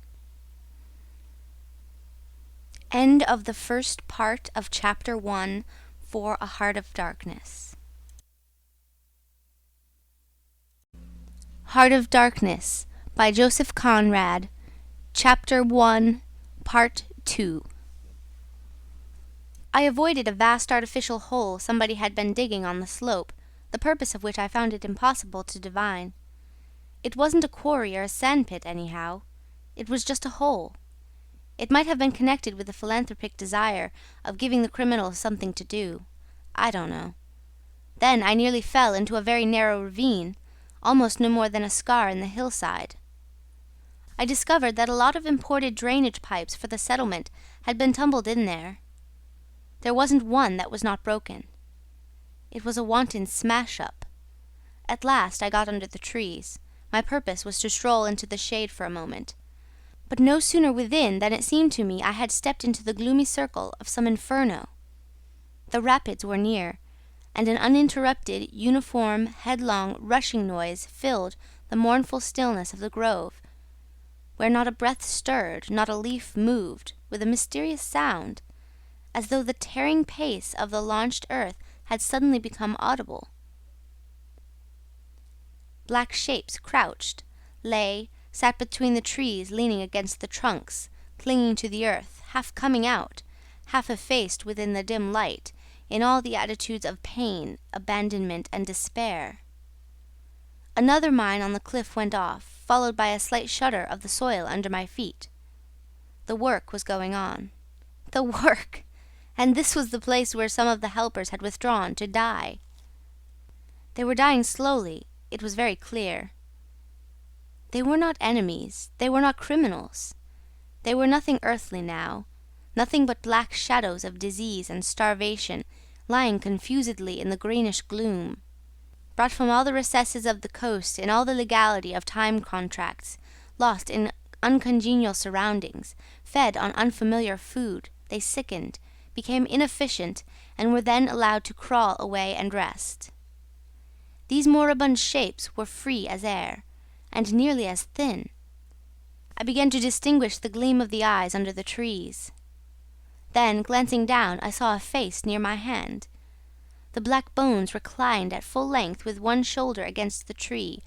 End of the first part of Chapter 1 for A Heart of Darkness. Heart of Darkness by Joseph Conrad, Chapter 1, Part 2. I avoided a vast artificial hole somebody had been digging on the slope, the purpose of which I found it impossible to divine. It wasn't a quarry or a sandpit, anyhow. It was just a hole. It might have been connected with the philanthropic desire of giving the criminals something to do. I don't know. Then I nearly fell into a very narrow ravine, almost no more than a scar in the hillside. I discovered that a lot of imported drainage pipes for the settlement had been tumbled in there. There wasn't one that was not broken. It was a wanton smash-up. At last I got under the trees. My purpose was to stroll into the shade for a moment. but no sooner within than it seemed to me I had stepped into the gloomy circle of some inferno. The rapids were near, and an uninterrupted, uniform, headlong, rushing noise filled the mournful stillness of the grove, where not a breath stirred, not a leaf moved, with a mysterious sound, as though the tearing pace of the launched earth had suddenly become audible. Black shapes crouched, lay, sat between the trees, leaning against the trunks, clinging to the earth, half coming out, half effaced within the dim light, in all the attitudes of pain, abandonment, and despair. Another mine on the cliff went off, followed by a slight shudder of the soil under my feet. The work was going on. The work! And this was the place where some of the helpers had withdrawn to die. They were dying slowly, it was very clear. They were not enemies, they were not criminals. They were nothing earthly now, nothing but black shadows of disease and starvation lying confusedly in the greenish gloom, brought from all the recesses of the coast in all the legality of time contracts, lost in uncongenial surroundings, fed on unfamiliar food. They sickened, became inefficient, and were then allowed to crawl away and rest. These moribund shapes were free as air, and nearly as thin. I began to distinguish the gleam of the eyes under the trees. Then, glancing down, I saw a face near my hand. The black bones reclined at full length with one shoulder against the tree,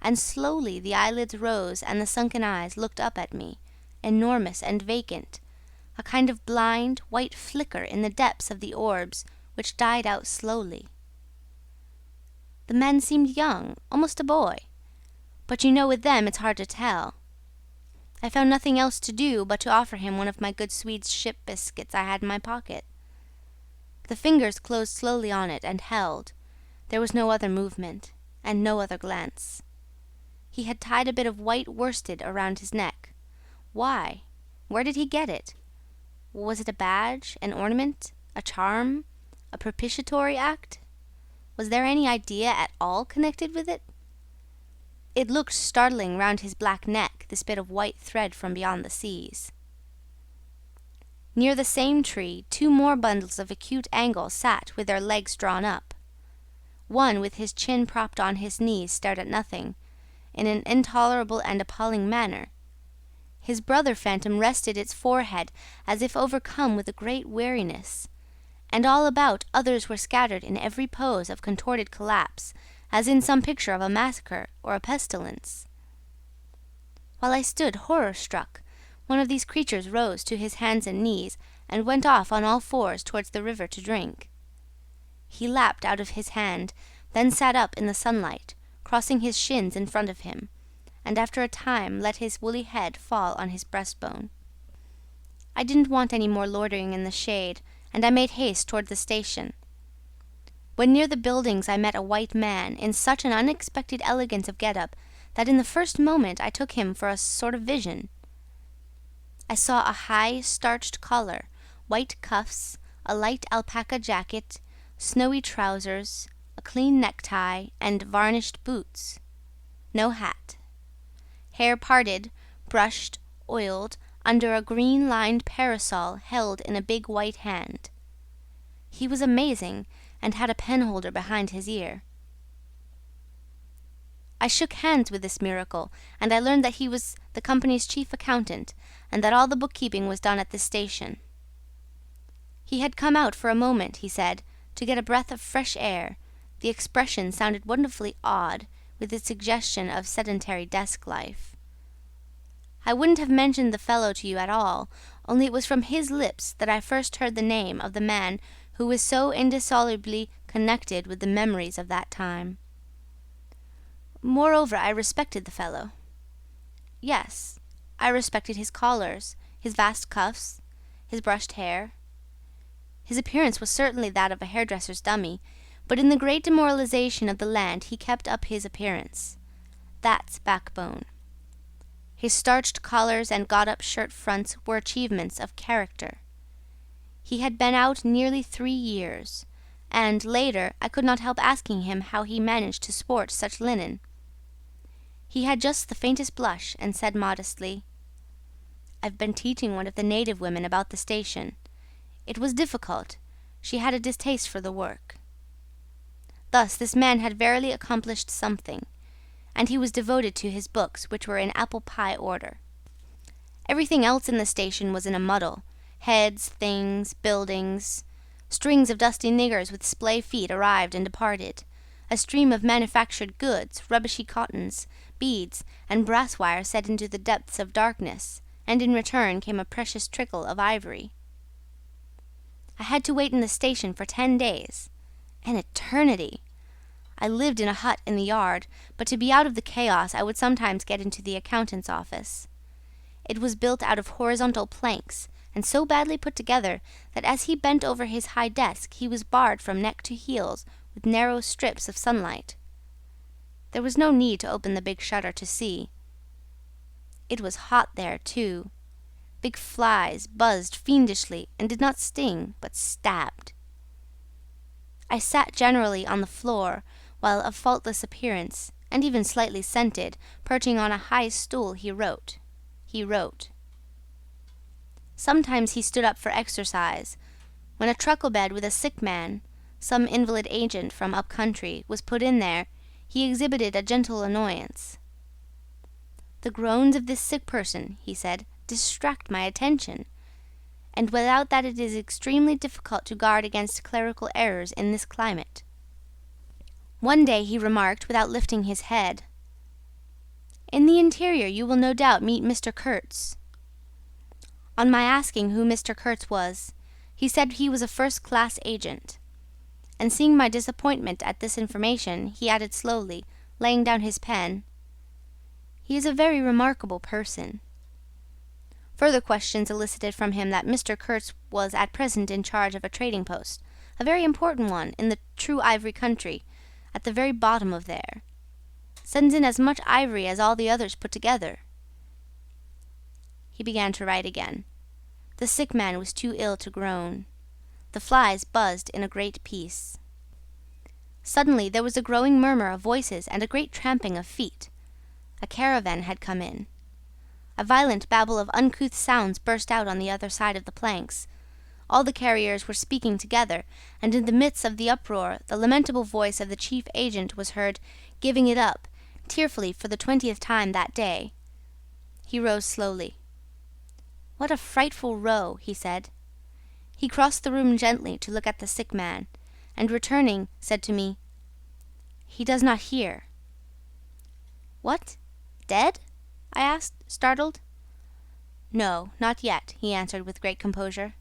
and slowly the eyelids rose and the sunken eyes looked up at me, enormous and vacant, a kind of blind, white flicker in the depths of the orbs, which died out slowly. The man seemed young, almost a boy, but you know with them it's hard to tell. I found nothing else to do but to offer him one of my good Swede's ship biscuits I had in my pocket. The fingers closed slowly on it and held. There was no other movement, and no other glance. He had tied a bit of white worsted around his neck. Why? Where did he get it? Was it a badge, an ornament, a charm, a propitiatory act? Was there any idea at all connected with it? It looked startling round his black neck, this bit of white thread from beyond the seas. Near the same tree, 2 more bundles of acute angle sat with their legs drawn up. One, with his chin propped on his knees, stared at nothing, in an intolerable and appalling manner. His brother phantom rested its forehead as if overcome with a great weariness, and all about others were scattered in every pose of contorted collapse, as in some picture of a massacre or a pestilence. While I stood horror-struck, one of these creatures rose to his hands and knees and went off on all fours towards the river to drink. He lapped out of his hand, then sat up in the sunlight, crossing his shins in front of him, and after a time let his woolly head fall on his breastbone. I didn't want any more loitering in the shade, and I made haste toward the station. When near the buildings I met a white man, in such an unexpected elegance of get-up that in the first moment I took him for a sort of vision. I saw a high, starched collar, white cuffs, a light alpaca jacket, snowy trousers, a clean necktie, and varnished boots. No hat. Hair parted, brushed, oiled, under a green-lined parasol held in a big white hand. He was amazing, and had a penholder behind his ear. I shook hands with this miracle, and I learned that he was the company's chief accountant, and that all the bookkeeping was done at this station. He had come out for a moment, he said, to get a breath of fresh air. The expression sounded wonderfully odd, with its suggestion of sedentary desk life. I wouldn't have mentioned the fellow to you at all, only it was from his lips that I first heard the name of the man who was so indissolubly connected with the memories of that time. Moreover, I respected the fellow. Yes, I respected his collars, his vast cuffs, his brushed hair. His appearance was certainly that of a hairdresser's dummy, but in the great demoralization of the land he kept up his appearance. That's backbone. His starched collars and got-up shirt fronts were achievements of character. He had been out nearly 3 years, and, later, I could not help asking him how he managed to sport such linen. He had just the faintest blush, and said modestly, I've been teaching one of the native women about the station. It was difficult. She had a distaste for the work." Thus this man had verily accomplished something, and he was devoted to his books, which were in apple pie order. Everything else in the station was in a muddle: heads, things, buildings. Strings of dusty niggers with splay feet arrived and departed. A stream of manufactured goods, rubbishy cottons, beads, and brass wire set into the depths of darkness, and in return came a precious trickle of ivory. I had to wait in the station for 10 days. An eternity! I lived in a hut in the yard, but to be out of the chaos I would sometimes get into the accountant's office. It was built out of horizontal planks, and so badly put together that as he bent over his high desk he was barred from neck to heels with narrow strips of sunlight. There was no need to open the big shutter to see. It was hot there, too. Big flies buzzed fiendishly and did not sting, but stabbed. I sat generally on the floor, while of faultless appearance, and even slightly scented, perching on a high stool, he wrote. Sometimes he stood up for exercise. When a truckle bed with a sick man, some invalid agent from up country, was put in there, he exhibited a gentle annoyance. "The groans of this sick person," he said, "distract my attention, and without that it is extremely difficult to guard against clerical errors in this climate." One day he remarked, without lifting his head, "In the interior you will no doubt meet Mr. Kurtz." On my asking who Mr. Kurtz was, he said he was a first-class agent; and seeing my disappointment at this information, he added slowly, laying down his pen, "He is a very remarkable person." Further questions elicited from him that Mr. Kurtz was at present in charge of a trading post, a very important one, in the true ivory country, at the very bottom of there. Sends in as much ivory as all the others put together. He began to write again. The sick man was too ill to groan. The flies buzzed in a great peace. Suddenly there was a growing murmur of voices and a great tramping of feet. A caravan had come in. A violent babble of uncouth sounds burst out on the other side of the planks. All the carriers were speaking together, and in the midst of the uproar the lamentable voice of the chief agent was heard giving it up, tearfully for the 20th time that day. He rose slowly. "What a frightful row," he said. He crossed the room gently to look at the sick man, and returning, said to me, "He does not hear." "What? Dead?" I asked, startled. "No, not yet," he answered with great composure.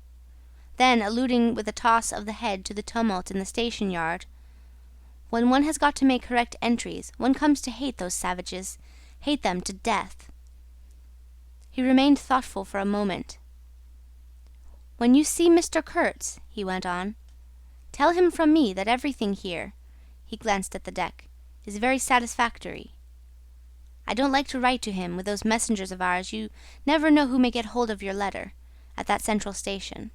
Then, alluding with a toss of the head to the tumult in the station yard, "When one has got to make correct entries, one comes to hate those savages, hate them to death." He remained thoughtful for a moment. "When you see Mr. Kurtz," he went on, "tell him from me that everything here," he glanced at the deck, "is very satisfactory. I don't like to write to him with those messengers of ours, you never know who may get hold of your letter, at that central station."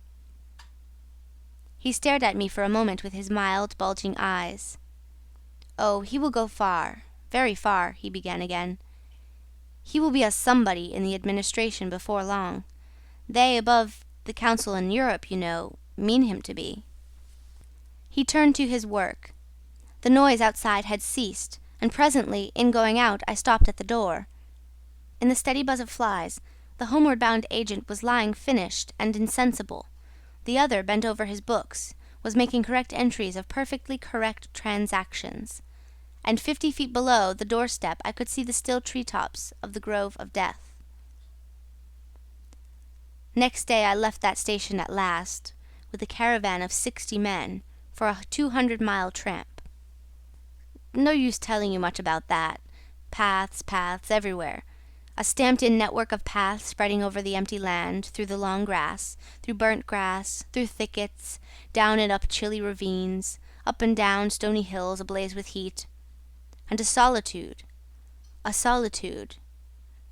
He stared at me for a moment with his mild, bulging eyes. "Oh, he will go far, very far," he began again. "He will be a somebody in the administration before long. They, above the council in Europe, you know, mean him to be." He turned to his work. The noise outside had ceased, and presently, in going out, I stopped at the door. In the steady buzz of flies, the homeward-bound agent was lying finished and insensible. The other, bent over his books, was making correct entries of perfectly correct transactions. And 50 feet below the doorstep I could see the still tree-tops of the Grove of Death. Next day I left that station at last, with a caravan of 60 men, for a 200-mile tramp. No use telling you much about that. Paths everywhere. A stamped-in network of paths spreading over the empty land, through the long grass, through burnt grass, through thickets, down and up chilly ravines, up and down stony hills ablaze with heat. And a solitude.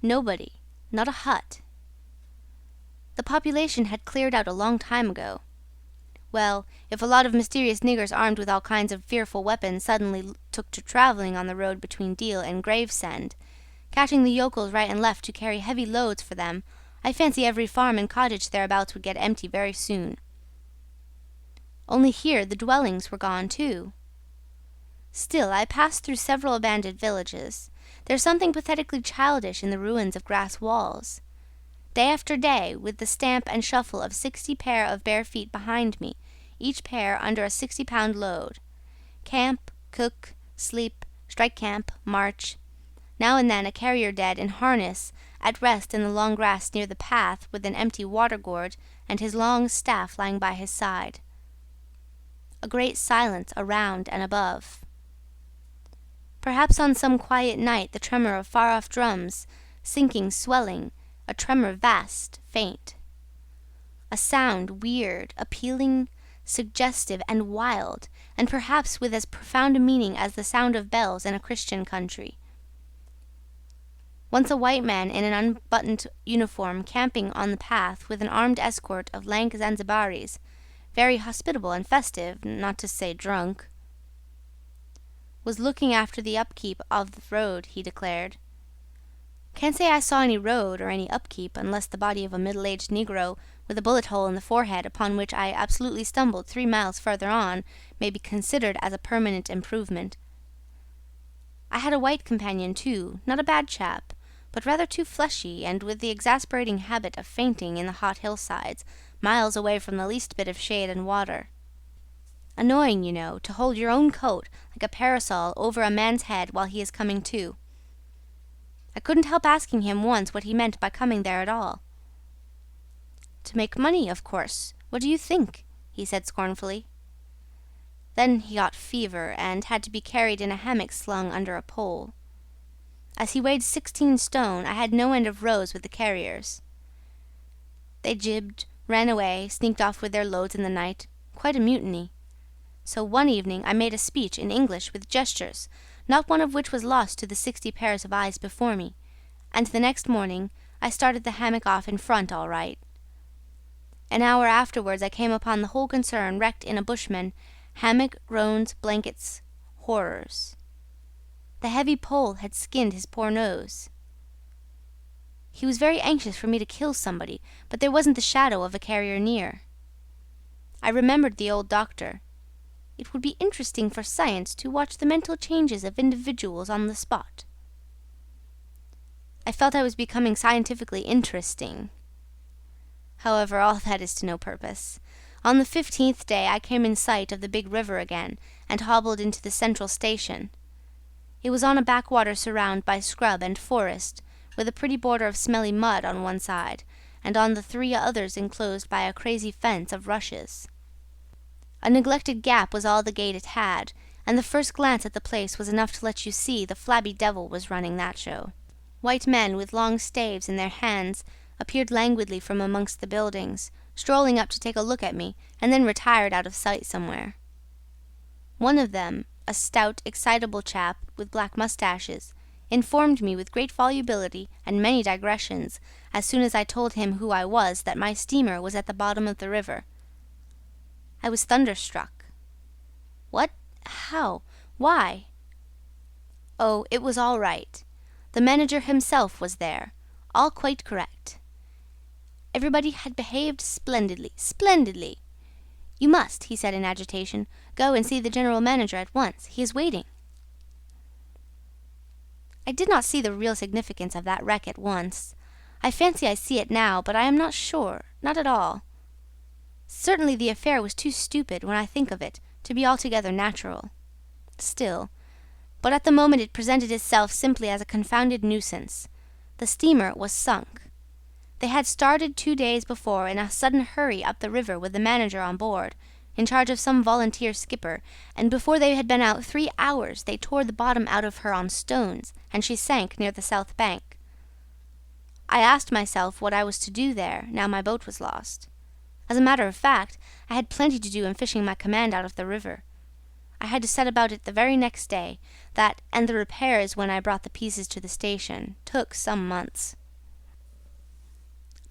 Nobody, not a hut. The population had cleared out a long time ago. Well, if a lot of mysterious niggers armed with all kinds of fearful weapons suddenly took to travelling on the road between Deal and Gravesend, catching the yokels right and left to carry heavy loads for them, I fancy every farm and cottage thereabouts would get empty very soon. Only here the dwellings were gone too. Still, I passed through several abandoned villages. There's something pathetically childish in the ruins of grass walls. Day after day, with the stamp and shuffle of 60 pair of bare feet behind me, each pair under a 60-pound load. Camp, cook, sleep, strike camp, march. Now and then a carrier dead in harness, at rest in the long grass near the path with an empty water-gourd and his long staff lying by his side. A great silence around and above. Perhaps on some quiet night the tremor of far-off drums, sinking, swelling, a tremor vast, faint. A sound weird, appealing, suggestive, and wild, and perhaps with as profound a meaning as the sound of bells in a Christian country. Once a white man in an unbuttoned uniform camping on the path with an armed escort of lank Zanzibaris, very hospitable and festive, not to say drunk, was looking after the upkeep of the road, he declared. Can't say I saw any road or any upkeep, unless the body of a middle-aged Negro with a bullet hole in the forehead, upon which I absolutely stumbled 3 miles farther on, may be considered as a permanent improvement. I had a white companion too, not a bad chap, but rather too fleshy, and with the exasperating habit of fainting in the hot hillsides, miles away from the least bit of shade and water. Annoying, you know, to hold your own coat like a parasol over a man's head while he is coming to. I couldn't help asking him once what he meant by coming there at all. To make money, of course. What do you think? He said scornfully. Then he got fever and had to be carried in a hammock slung under a pole. As he weighed 16 stone, I had no end of rows with the carriers. They jibbed, ran away, sneaked off with their loads in the night. Quite a mutiny. So one evening I made a speech in English with gestures, not one of which was lost to the 60 pairs of eyes before me, and the next morning I started the hammock off in front all right. An hour afterwards I came upon the whole concern wrecked in a bushman, hammock, roans, blankets, horrors. The heavy pole had skinned his poor nose. He was very anxious for me to kill somebody, but there wasn't the shadow of a carrier near. I remembered the old doctor. It would be interesting for science to watch the mental changes of individuals on the spot. I felt I was becoming scientifically interesting. However, all that is to no purpose. On the 15th day I came in sight of the big river again, and hobbled into the central station. It was on a backwater surrounded by scrub and forest, with a pretty border of smelly mud on one side, and on the 3 others enclosed by a crazy fence of rushes. A neglected gap was all the gate it had, and the first glance at the place was enough to let you see the flabby devil was running that show. White men with long staves in their hands appeared languidly from amongst the buildings, strolling up to take a look at me, and then retired out of sight somewhere. One of them, a stout, excitable chap with black moustaches, informed me with great volubility and many digressions, as soon as I told him who I was, that my steamer was at the bottom of the river. I was thunderstruck. What? How? Why? Oh, it was all right. The manager himself was there, all quite correct. Everybody had behaved splendidly, splendidly. You must, he said in agitation, go and see the general manager at once. He is waiting. I did not see the real significance of that wreck at once. I fancy I see it now, but I am not sure, not at all. Certainly the affair was too stupid, when I think of it, to be altogether natural. Still, but at the moment it presented itself simply as a confounded nuisance. The steamer was sunk. They had started 2 days before in a sudden hurry up the river with the manager on board, in charge of some volunteer skipper, and before they had been out 3 hours they tore the bottom out of her on stones, and she sank near the south bank. I asked myself what I was to do there, now my boat was lost. As a matter of fact, I had plenty to do in fishing my command out of the river. I had to set about it the very next day. That, and the repairs when I brought the pieces to the station, took some months.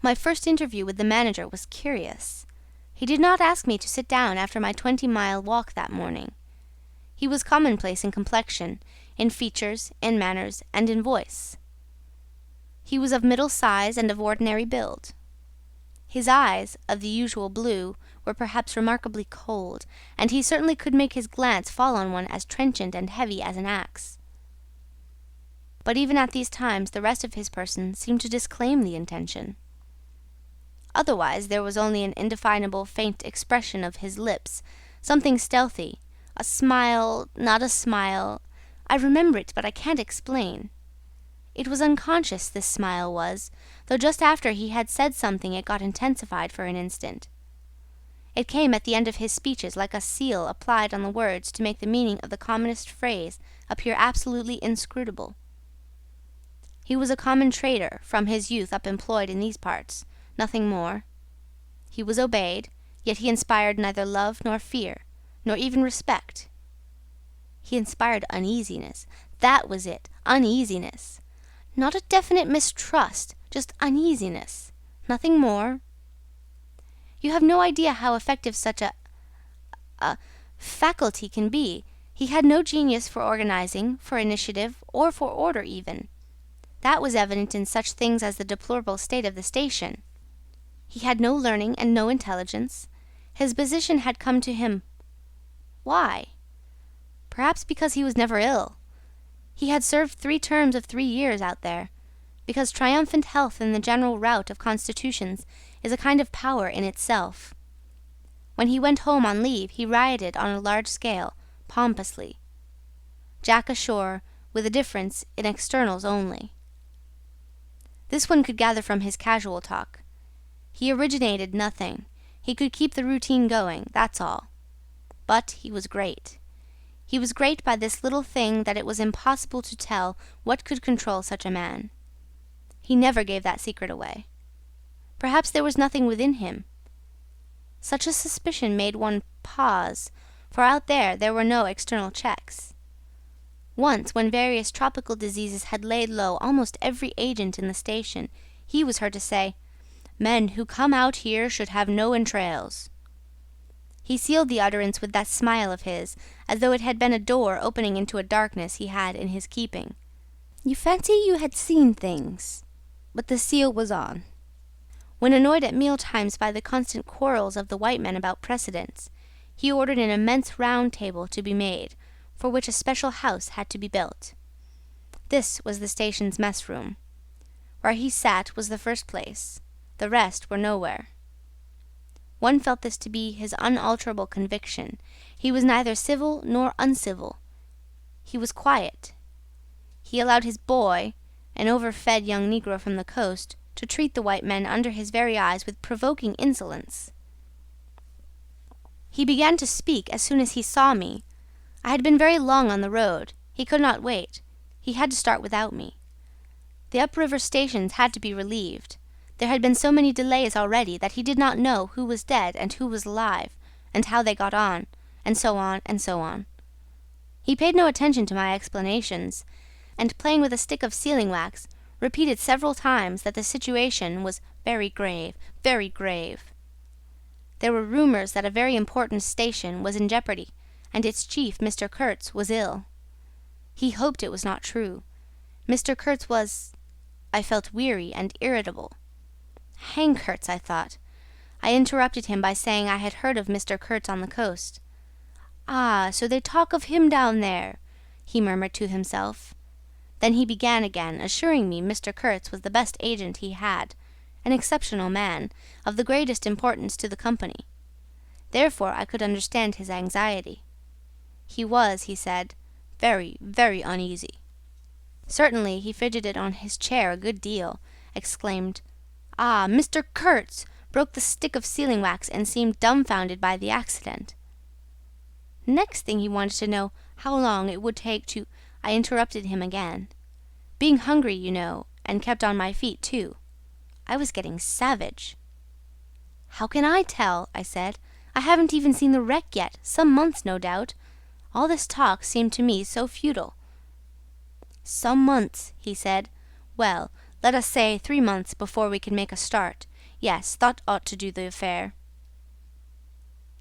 My first interview with the manager was curious. He did not ask me to sit down after my 20-mile walk that morning. He was commonplace in complexion, in features, in manners, and in voice. He was of middle size and of ordinary build. His eyes, of the usual blue, were perhaps remarkably cold, and he certainly could make his glance fall on one as trenchant and heavy as an axe. But even at these times the rest of his person seemed to disclaim the intention. Otherwise there was only an indefinable faint expression of his lips, something stealthy, a smile, not a smile. I remember it, but I can't explain. It was unconscious, this smile was, though just after he had said something it got intensified for an instant. It came at the end of his speeches like a seal applied on the words to make the meaning of the commonest phrase appear absolutely inscrutable. He was a common trader, from his youth up employed in these parts, nothing more. He was obeyed, yet he inspired neither love nor fear, nor even respect. He inspired uneasiness. That was it, uneasiness. Not a definite mistrust, just uneasiness, nothing more. You have no idea how effective such a faculty can be. He had no genius for organizing, for initiative, or for order even. That was evident in such things as the deplorable state of the station. He had no learning and no intelligence. His position had come to him. Why? Perhaps because he was never ill. He had served 3 terms of 3 years out there, because triumphant health in the general rout of constitutions is a kind of power in itself. When he went home on leave he rioted on a large scale, pompously. Jack ashore, with a difference in externals only. This one could gather from his casual talk. He originated nothing. He could keep the routine going, that's all. But he was great. He was great by this little thing that it was impossible to tell what could control such a man. He never gave that secret away. Perhaps there was nothing within him. Such a suspicion made one pause, for out there were no external checks. Once, when various tropical diseases had laid low almost every agent in the station, he was heard to say, "Men who come out here should have no entrails." He sealed the utterance with that smile of his, as though it had been a door opening into a darkness he had in his keeping. You fancy you had seen things, but the seal was on. When annoyed at meal-times by the constant quarrels of the white men about precedence, he ordered an immense round table to be made, for which a special house had to be built. This was the station's mess-room. Where he sat was the first place. The rest were nowhere. One felt this to be his unalterable conviction. He was neither civil nor uncivil. He was quiet. He allowed his boy, an overfed young negro from the coast, to treat the white men under his very eyes with provoking insolence. He began to speak as soon as he saw me. I had been very long on the road. He could not wait. He had to start without me. The upriver stations had to be relieved. There had been so many delays already that he did not know who was dead and who was alive, and how they got on, and so on, and so on. He paid no attention to my explanations, and playing with a stick of sealing-wax, repeated several times that the situation was very grave, very grave. There were rumours that a very important station was in jeopardy, and its chief, Mr. Kurtz, was ill. He hoped it was not true. Mr. Kurtz was... I felt weary and irritable. Hang Kurtz, I thought. I interrupted him by saying I had heard of Mr. Kurtz on the coast. Ah, so they talk of him down there, he murmured to himself. Then he began again, assuring me Mr. Kurtz was the best agent he had, an exceptional man, of the greatest importance to the company. Therefore I could understand his anxiety. He was, he said, very, very uneasy. Certainly he fidgeted on his chair a good deal, exclaimed, "Ah, Mr. Kurtz!" broke the stick of sealing-wax and seemed dumbfounded by the accident. Next thing he wanted to know how long it would take to... I interrupted him again. Being hungry, you know, and kept on my feet too. I was getting savage. "How can I tell?" I said. "I haven't even seen the wreck yet, some months no doubt. All this talk seemed to me so futile." "Some months," he said. "Well, let us say 3 months before we can make a start. Yes, that ought to do the affair."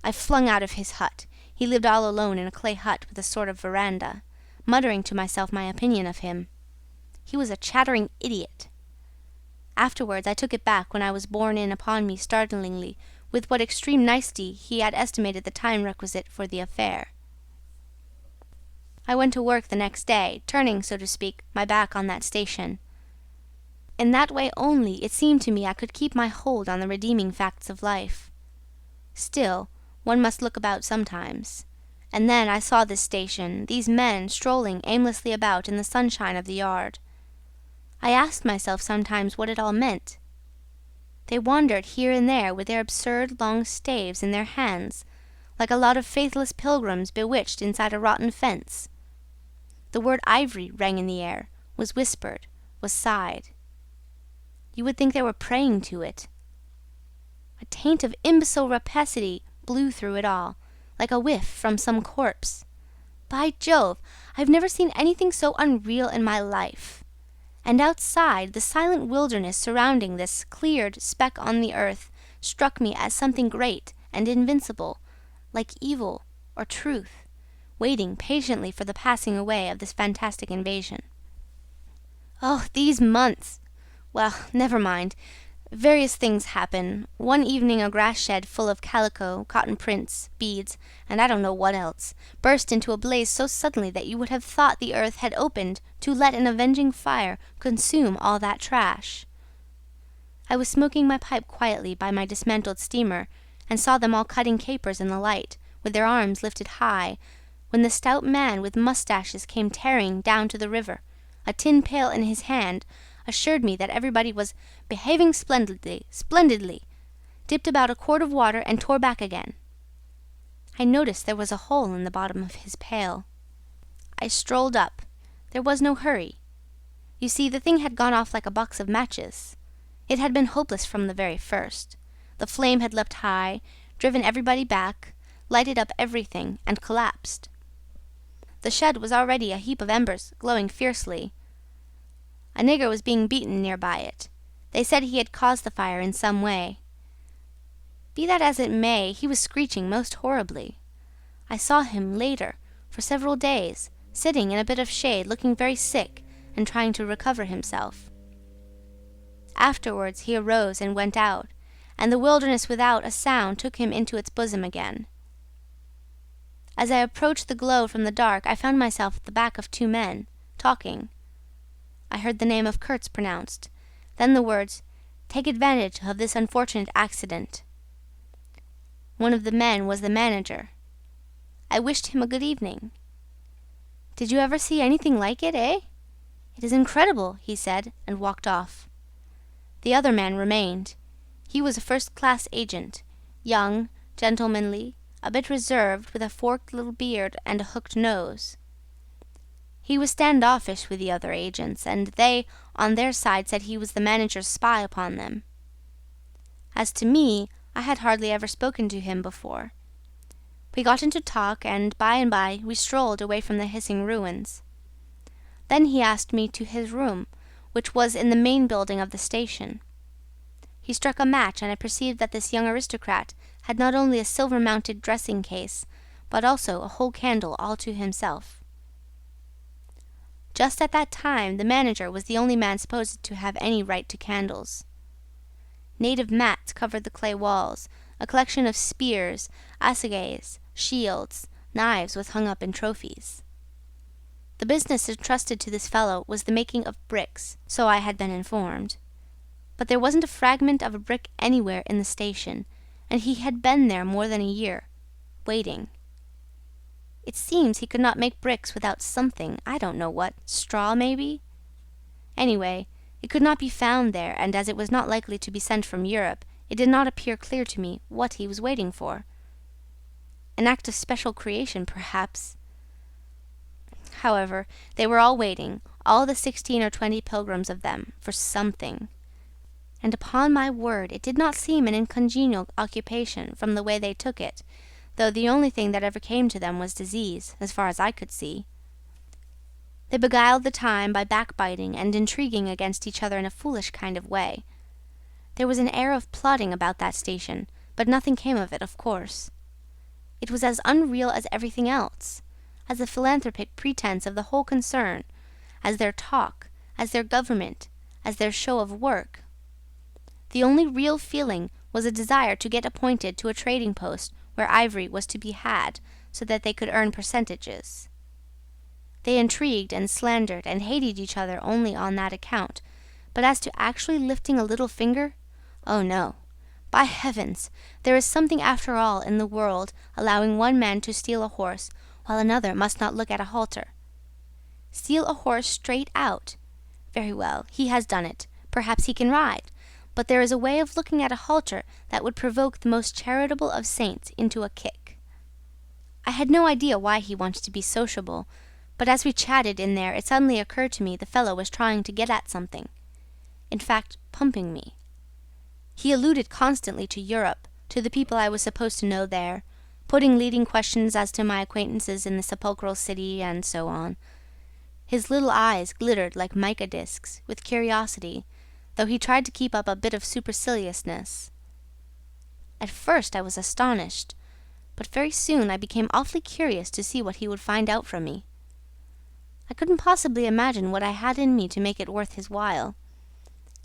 I flung out of his hut. He lived all alone in a clay hut with a sort of veranda, muttering to myself my opinion of him. He was a chattering idiot. Afterwards I took it back when I was borne in upon me startlingly with what extreme nicety he had estimated the time requisite for the affair. I went to work the next day, turning, so to speak, my back on that station. In that way only it seemed to me I could keep my hold on the redeeming facts of life. Still, one must look about sometimes. And then I saw this station, these men strolling aimlessly about in the sunshine of the yard. I asked myself sometimes what it all meant. They wandered here and there with their absurd long staves in their hands, like a lot of faithless pilgrims bewitched inside a rotten fence. The word ivory rang in the air, was whispered, was sighed. You would think they were praying to it. A taint of imbecile rapacity blew through it all, like a whiff from some corpse. By Jove, I've never seen anything so unreal in my life. And outside, the silent wilderness surrounding this cleared speck on the earth struck me as something great and invincible, like evil or truth, waiting patiently for the passing away of this fantastic invasion. Oh, these months! Well, never mind. Various things happen. One evening a grass shed full of calico, cotton prints, beads, and I don't know what else, burst into a blaze so suddenly that you would have thought the earth had opened to let an avenging fire consume all that trash. I was smoking my pipe quietly by my dismantled steamer, and saw them all cutting capers in the light, with their arms lifted high, when the stout man with moustaches came tearing down to the river, a tin pail in his hand, assured me that everybody was behaving splendidly, dipped about a quart of water and tore back again. I noticed there was a hole in the bottom of his pail. I strolled up. There was no hurry. You see, the thing had gone off like a box of matches. It had been hopeless from the very first. The flame had leapt high, driven everybody back, lighted up everything, and collapsed. The shed was already a heap of embers, glowing fiercely. A nigger was being beaten near by it. They said he had caused the fire in some way. Be that as it may, he was screeching most horribly. I saw him later, for several days, sitting in a bit of shade, looking very sick and trying to recover himself. Afterwards he arose and went out, and the wilderness without a sound took him into its bosom again. As I approached the glow from the dark, I found myself at the back of two men, talking. I heard the name of Kurtz pronounced, then the words, "Take advantage of this unfortunate accident." One of the men was the manager. I wished him a good evening. "Did you ever see anything like it, eh? It is incredible," he said, and walked off. The other man remained. He was a first-class agent, young, gentlemanly, a bit reserved, with a forked little beard and a hooked nose. He was standoffish with the other agents, and they, on their side, said he was the manager's spy upon them. As to me, I had hardly ever spoken to him before. We got into talk, and by we strolled away from the hissing ruins. Then he asked me to his room, which was in the main building of the station. He struck a match, and I perceived that this young aristocrat had not only a silver-mounted dressing-case, but also a whole candle all to himself. Just at that time, the manager was the only man supposed to have any right to candles. Native mats covered the clay walls, a collection of spears, assegais, shields, knives was hung up in trophies. The business entrusted to this fellow was the making of bricks, so I had been informed. But there wasn't a fragment of a brick anywhere in the station, and he had been there more than a year, waiting. It seems he could not make bricks without something, I don't know what, straw maybe? Anyway, it could not be found there, and as it was not likely to be sent from Europe, it did not appear clear to me what he was waiting for. An act of special creation, perhaps. However, they were all waiting, all the 16 or 20 pilgrims of them, for something. And upon my word, it did not seem an uncongenial occupation from the way they took it, though the only thing that ever came to them was disease, as far as I could see. They beguiled the time by backbiting and intriguing against each other in a foolish kind of way. There was an air of plotting about that station, but nothing came of it, of course. It was as unreal as everything else, as the philanthropic pretense of the whole concern, as their talk, as their government, as their show of work. The only real feeling was a desire to get appointed to a trading post where ivory was to be had, so that they could earn percentages. They intrigued and slandered and hated each other only on that account, but as to actually lifting a little finger, oh no! By heavens, there is something after all in the world allowing one man to steal a horse while another must not look at a halter. Steal a horse straight out. Very well, he has done it. Perhaps he can ride. But there is a way of looking at a halter that would provoke the most charitable of saints into a kick. I had no idea why he wanted to be sociable, but as we chatted in there it suddenly occurred to me the fellow was trying to get at something. In fact, pumping me. He alluded constantly to Europe, to the people I was supposed to know there, putting leading questions as to my acquaintances in the sepulchral city, and so on. His little eyes glittered like mica discs with curiosity, though he tried to keep up a bit of superciliousness. At first I was astonished, but very soon I became awfully curious to see what he would find out from me. I couldn't possibly imagine what I had in me to make it worth his while.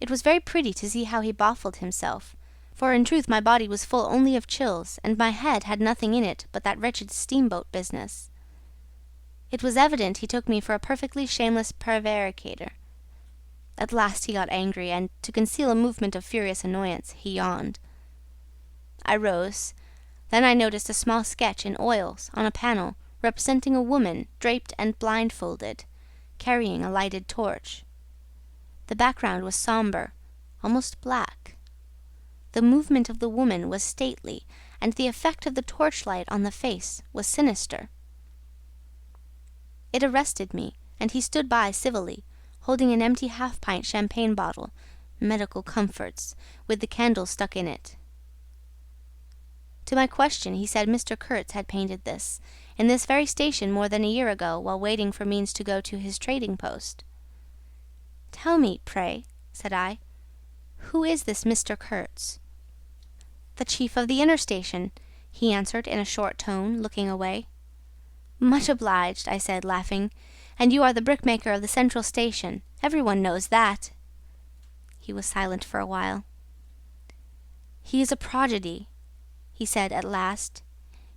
It was very pretty to see how he baffled himself, for in truth my body was full only of chills, and my head had nothing in it but that wretched steamboat business. It was evident he took me for a perfectly shameless prevaricator. At last he got angry, and, to conceal a movement of furious annoyance, he yawned. I rose. Then I noticed a small sketch in oils on a panel representing a woman draped and blindfolded, carrying a lighted torch. The background was sombre, almost black. The movement of the woman was stately, and the effect of the torchlight on the face was sinister. It arrested me, and he stood by civilly, holding an empty half-pint champagne bottle, medical comforts, with the candle stuck in it. To my question he said Mr. Kurtz had painted this, in this very station more than a year ago, while waiting for means to go to his trading post. "Tell me, pray," said I, "who is this Mr. Kurtz?" "The chief of the inner station," he answered in a short tone, looking away. "Much obliged," I said, laughing. "And you are the brickmaker of the central station. Everyone knows that." He was silent for a while. "He is a prodigy," he said at last.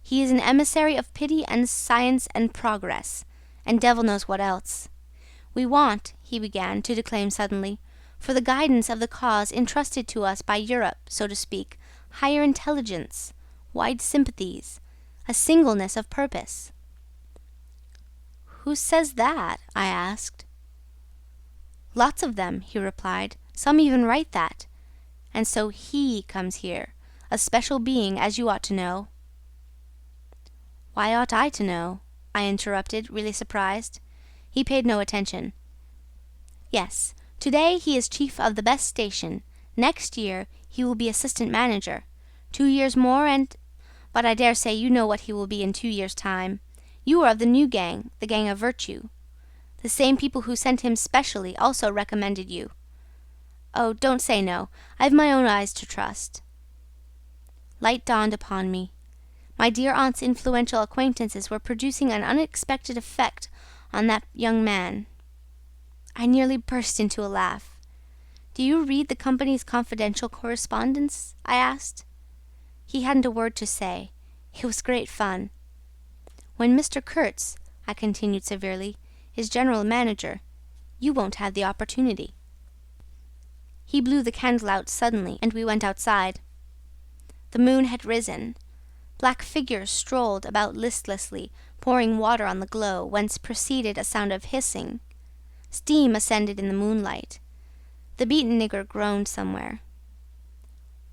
"He is an emissary of pity and science and progress, and devil knows what else. We want," he began to declaim suddenly, "for the guidance of the cause entrusted to us by Europe, so to speak, higher intelligence, wide sympathies, a singleness of purpose." "Who says that?" I asked. "Lots of them," he replied. "Some even write that. And so he comes here, a special being, as you ought to know." "Why ought I to know?" I interrupted, really surprised. He paid no attention. "Yes, today he is chief of the best station. Next year he will be assistant manager. 2 years more and... But I dare say you know what he will be in 2 years' time. You are of the new gang, the gang of virtue. The same people who sent him specially also recommended you. Oh, don't say no. I've my own eyes to trust." Light dawned upon me. My dear aunt's influential acquaintances were producing an unexpected effect on that young man. I nearly burst into a laugh. "Do you read the company's confidential correspondence?" I asked. He hadn't a word to say. It was great fun. "When Mr. Kurtz," I continued severely, "is general manager, you won't have the opportunity." He blew the candle out suddenly, and we went outside. The moon had risen. Black figures strolled about listlessly, pouring water on the glow, whence proceeded a sound of hissing. Steam ascended in the moonlight. The beaten nigger groaned somewhere.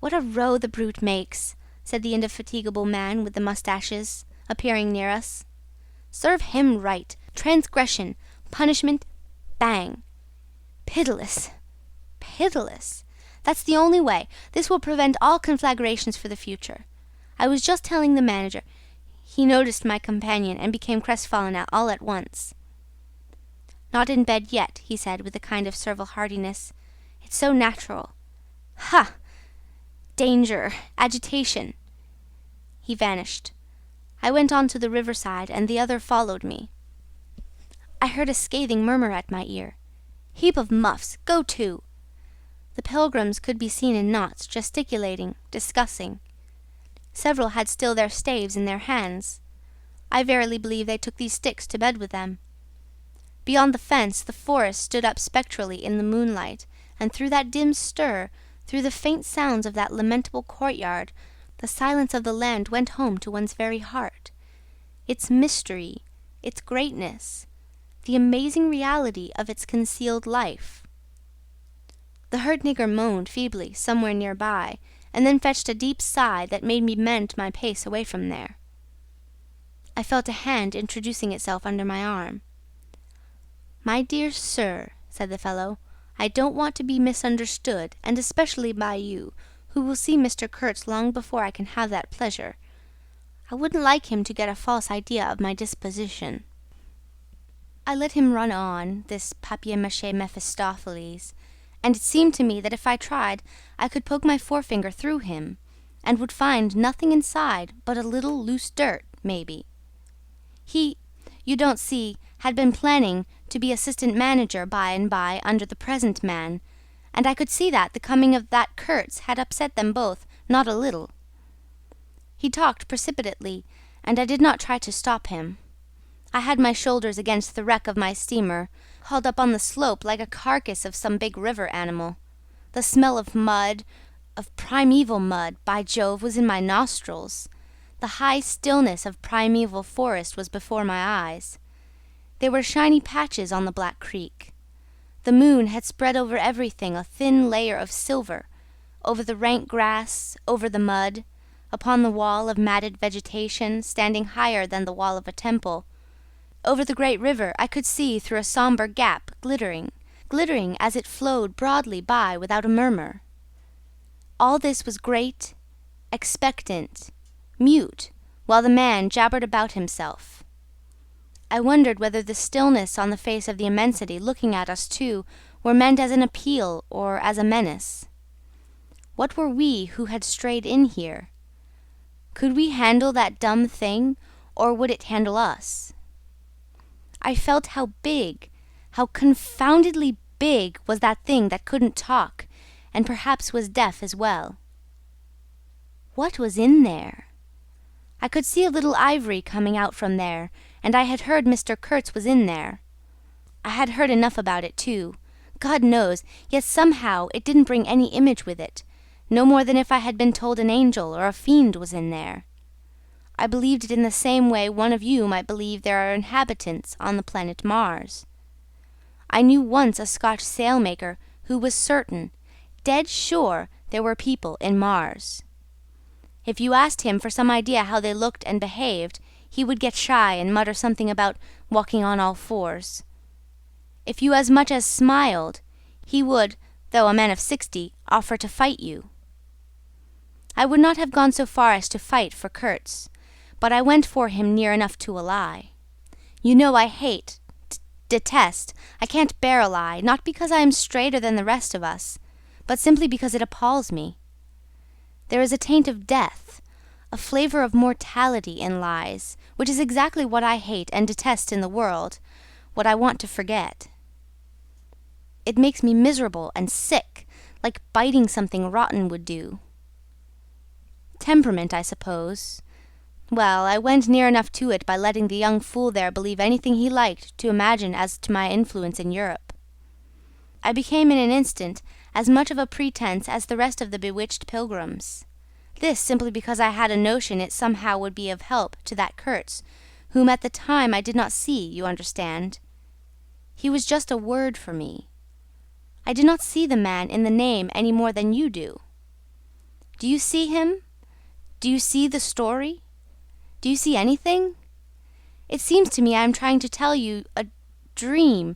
"What a row the brute makes!" said the indefatigable man with the moustaches, appearing near us. "Serve him right. Transgression, punishment, bang. Pitiless, pitiless. That's the only way. This will prevent all conflagrations for the future. I was just telling the manager..." He noticed my companion and became crestfallen all at once. "Not in bed yet," he said with a kind of servile heartiness. "It's so natural. Ha! Danger, agitation." He vanished. I went on to the riverside, and the other followed me. I heard a scathing murmur at my ear. "Heap of muffs! Go to!" The pilgrims could be seen in knots, gesticulating, discussing. Several had still their staves in their hands. I verily believe they took these sticks to bed with them. Beyond the fence the forest stood up spectrally in the moonlight, and through that dim stir, through the faint sounds of that lamentable courtyard, the silence of the land went home to one's very heart. Its mystery, its greatness, the amazing reality of its concealed life. The hurt nigger moaned feebly somewhere near by, and then fetched a deep sigh that made me mend my pace away from there. I felt a hand introducing itself under my arm. "My dear sir," said the fellow, "I don't want to be misunderstood, and especially by you, who will see Mr. Kurtz long before I can have that pleasure. I wouldn't like him to get a false idea of my disposition." I let him run on, this papier-mâché Mephistopheles, and it seemed to me that if I tried I could poke my forefinger through him, and would find nothing inside but a little loose dirt, maybe. He, you don't see, had been planning to be assistant manager by and by under the present man, and I could see that the coming of that Kurtz had upset them both not a little. He talked precipitately, and I did not try to stop him. I had my shoulders against the wreck of my steamer, hauled up on the slope like a carcass of some big river animal. The smell of mud, of primeval mud, by Jove, was in my nostrils. The high stillness of primeval forest was before my eyes. There were shiny patches on the black creek. The moon had spread over everything a thin layer of silver, over the rank grass, over the mud, upon the wall of matted vegetation standing higher than the wall of a temple. Over the great river I could see through a sombre gap, glittering as it flowed broadly by without a murmur. All this was great, expectant, mute, while the man jabbered about himself. I wondered whether the stillness on the face of the immensity looking at us two were meant as an appeal or as a menace. What were we who had strayed in here? Could we handle that dumb thing, or would it handle us? I felt how big, how confoundedly big was that thing that couldn't talk, and perhaps was deaf as well. What was in there? I could see a little ivory coming out from there, and I had heard Mr. Kurtz was in there. I had heard enough about it too, God knows, yet somehow it didn't bring any image with it, no more than if I had been told an angel or a fiend was in there. I believed it in the same way one of you might believe there are inhabitants on the planet Mars. I knew once a Scotch sailmaker who was certain, dead sure, there were people in Mars. If you asked him for some idea how they looked and behaved, he would get shy and mutter something about walking on all fours. If you as much as smiled, he would, though a man of 60, offer to fight you. I would not have gone so far as to fight for Kurtz, but I went for him near enough to a lie. You know I hate, detest, I can't bear a lie, not because I am straighter than the rest of us, but simply because it appalls me. There is a taint of death, a flavour of mortality in lies, which is exactly what I hate and detest in the world, what I want to forget. It makes me miserable and sick, like biting something rotten would do. Temperament, I suppose. Well, I went near enough to it by letting the young fool there believe anything he liked to imagine as to my influence in Europe. I became in an instant as much of a pretence as the rest of the bewitched pilgrims. This simply because I had a notion it somehow would be of help to that Kurtz, whom at the time I did not see, you understand. He was just a word for me. I did not see the man in the name any more than you do. Do you see him? Do you see the story? Do you see anything? It seems to me I am trying to tell you a dream,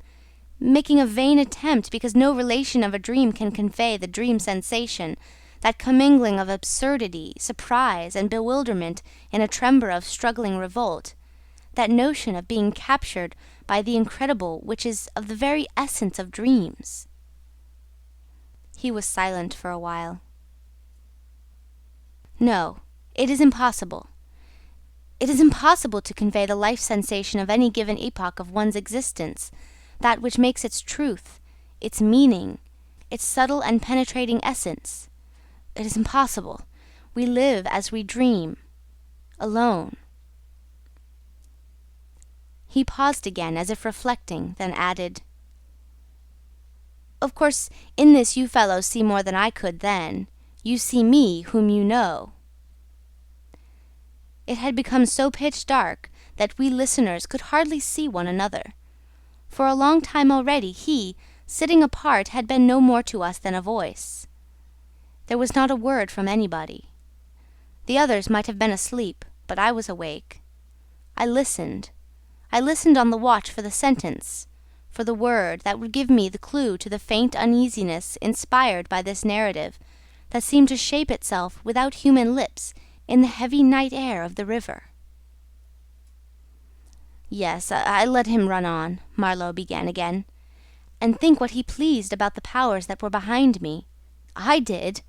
making a vain attempt because no relation of a dream can convey the dream sensation, that commingling of absurdity, surprise, and bewilderment in a tremor of struggling revolt, that notion of being captured by the incredible which is of the very essence of dreams. He was silent for a while. No, it is impossible. It is impossible to convey the life sensation of any given epoch of one's existence, that which makes its truth, its meaning, its subtle and penetrating essence. It is impossible. We live as we dream, alone." He paused again, as if reflecting, then added, "Of course, in this you fellows see more than I could then. You see me, whom you know." It had become so pitch dark that we listeners could hardly see one another. For a long time already he, sitting apart, had been no more to us than a voice. There was not a word from anybody. The others might have been asleep, but I was awake. I listened on the watch for the sentence, for the word that would give me the clue to the faint uneasiness inspired by this narrative that seemed to shape itself without human lips in the heavy night air of the river. "Yes, I let him run on," Marlowe began again, "and think what he pleased about the powers that were behind me. I did,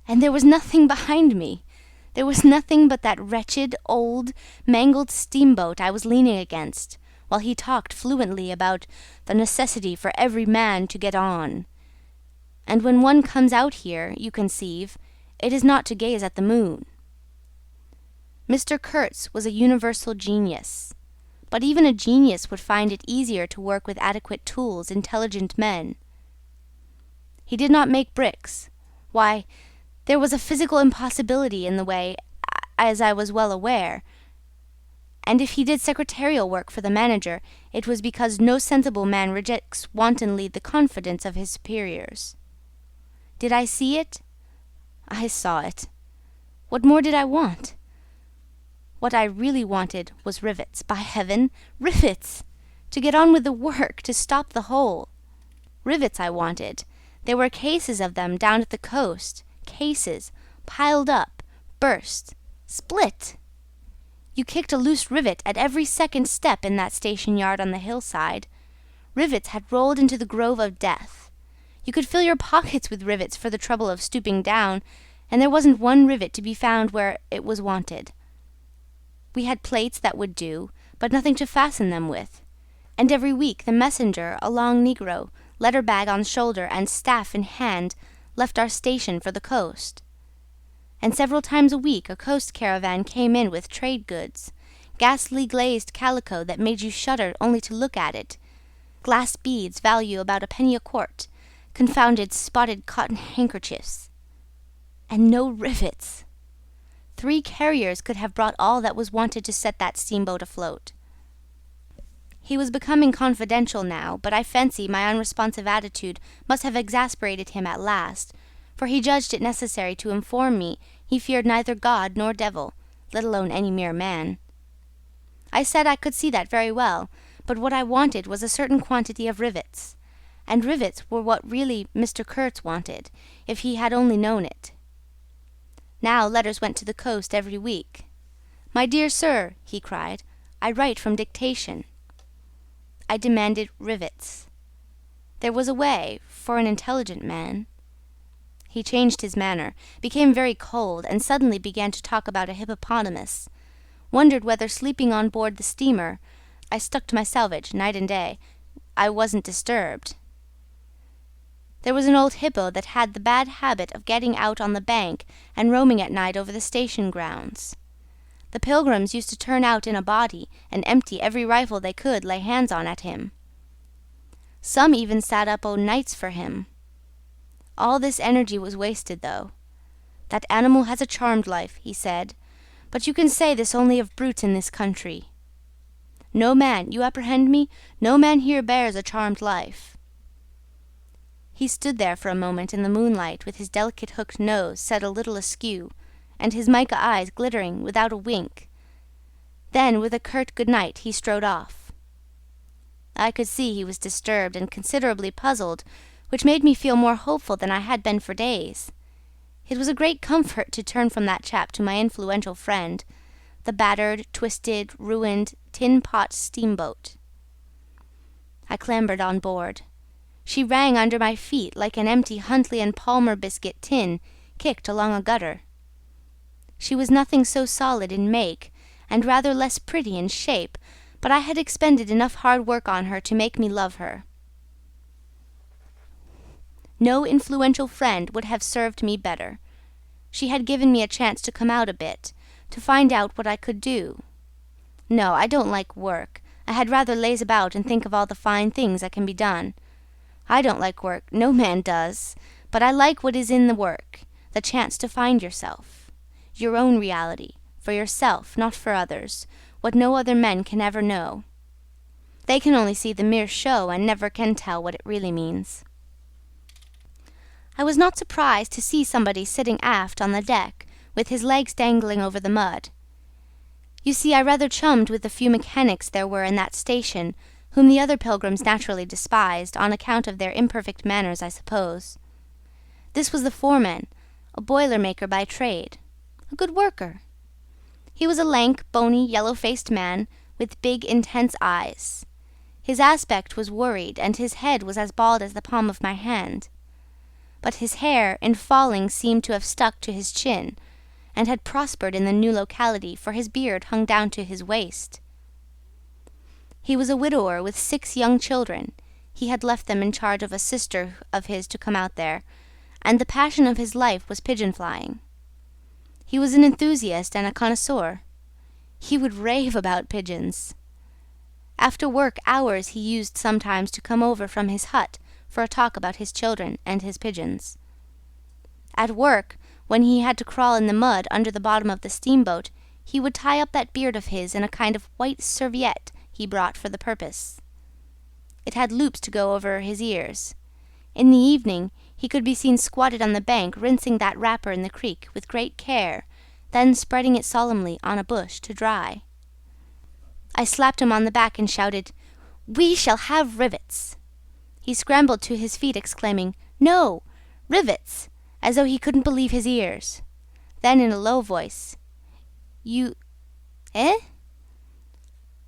and there was nothing behind me. There was nothing but that wretched, old, mangled steamboat I was leaning against, while he talked fluently about the necessity for every man to get on. And when one comes out here, you conceive, it is not to gaze at the moon." Mr. Kurtz was a universal genius, but even a genius would find it easier to work with adequate tools intelligent men. He did not make bricks. Why, there was a physical impossibility in the way, as I was well aware, and if he did secretarial work for the manager, it was because no sensible man rejects wantonly the confidence of his superiors. Did I see it? I saw it. What more did I want? What I really wanted was rivets, by heaven, rivets! To get on with the work, to stop the hole. Rivets I wanted. There were cases of them down at the coast, cases, piled up, burst, split. You kicked a loose rivet at every second step in that station yard on the hillside. Rivets had rolled into the grove of death. You could fill your pockets with rivets for the trouble of stooping down, and there wasn't one rivet to be found where it was wanted. We had plates that would do, but nothing to fasten them with. And every week the messenger, a long negro, letter bag on shoulder and staff in hand, left our station for the coast. And several times a week a coast caravan came in with trade goods, ghastly glazed calico that made you shudder only to look at it, glass beads value about a penny a quart, confounded spotted cotton handkerchiefs. And no rivets! 3 carriers could have brought all that was wanted to set that steamboat afloat. He was becoming confidential now, but I fancy my unresponsive attitude must have exasperated him at last, for he judged it necessary to inform me he feared neither God nor devil, let alone any mere man. I said I could see that very well, but what I wanted was a certain quantity of rivets, and rivets were what really Mr. Kurtz wanted, if he had only known it. Now letters went to the coast every week. "My dear sir," he cried, "I write from dictation." I demanded rivets. There was a way, for an intelligent man. He changed his manner, became very cold, and suddenly began to talk about a hippopotamus. Wondered whether sleeping on board the steamer, I stuck to my salvage night and day, I wasn't disturbed. There was an old hippo that had the bad habit of getting out on the bank and roaming at night over the station grounds. The pilgrims used to turn out in a body and empty every rifle they could lay hands on at him. Some even sat up o' nights for him. All this energy was wasted, though. "That animal has a charmed life," he said, "but you can say this only of brutes in this country. No man, you apprehend me, no man here bears a charmed life." He stood there for a moment in the moonlight with his delicate hooked nose set a little askew, and his mica eyes glittering without a wink. Then, with a curt good night, he strode off. I could see he was disturbed and considerably puzzled, which made me feel more hopeful than I had been for days. It was a great comfort to turn from that chap to my influential friend, the battered, twisted, ruined, tin-pot steamboat. I clambered on board. She rang under my feet like an empty Huntley and Palmer biscuit tin kicked along a gutter. She was nothing so solid in make, and rather less pretty in shape, but I had expended enough hard work on her to make me love her. No influential friend would have served me better. She had given me a chance to come out a bit, to find out what I could do. No, I don't like work. I had rather laze about and think of all the fine things that can be done. I don't like work, no man does, but I like what is in the work, the chance to find yourself, your own reality, for yourself, not for others, what no other men can ever know. They can only see the mere show and never can tell what it really means. I was not surprised to see somebody sitting aft on the deck, with his legs dangling over the mud. You see, I rather chummed with the few mechanics there were in that station, whom the other pilgrims naturally despised, on account of their imperfect manners, I suppose. This was the foreman, a boiler-maker by trade, a good worker. He was a lank, bony, yellow-faced man, with big, intense eyes. His aspect was worried, and his head was as bald as the palm of my hand. But his hair, in falling, seemed to have stuck to his chin, and had prospered in the new locality, for his beard hung down to his waist. He was a widower with 6 young children. He had left them in charge of a sister of his to come out there, and the passion of his life was pigeon-flying. He was an enthusiast and a connoisseur. He would rave about pigeons. After work hours he used sometimes to come over from his hut for a talk about his children and his pigeons. At work, when he had to crawl in the mud under the bottom of the steamboat, he would tie up that beard of his in a kind of white serviette he brought for the purpose. It had loops to go over his ears. In the evening he could be seen squatted on the bank rinsing that wrapper in the creek with great care, then spreading it solemnly on a bush to dry. I slapped him on the back and shouted, "We shall have rivets!" He scrambled to his feet, exclaiming, "No, rivets!" as though he couldn't believe his ears. Then in a low voice, "You... eh?"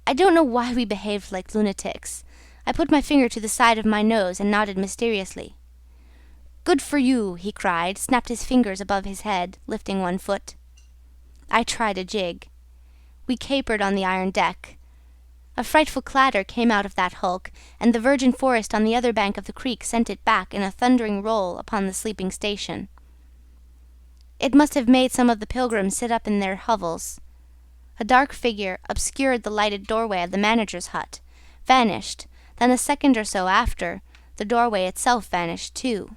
I don't know why we behaved like lunatics. I put my finger to the side of my nose and nodded mysteriously. "Good for you!" he cried, snapped his fingers above his head, lifting one foot. I tried a jig. We capered on the iron deck. A frightful clatter came out of that hulk, and the virgin forest on the other bank of the creek sent it back in a thundering roll upon the sleeping station. It must have made some of the pilgrims sit up in their hovels. A dark figure obscured the lighted doorway of the manager's hut, vanished, then a second or so after, the doorway itself vanished too.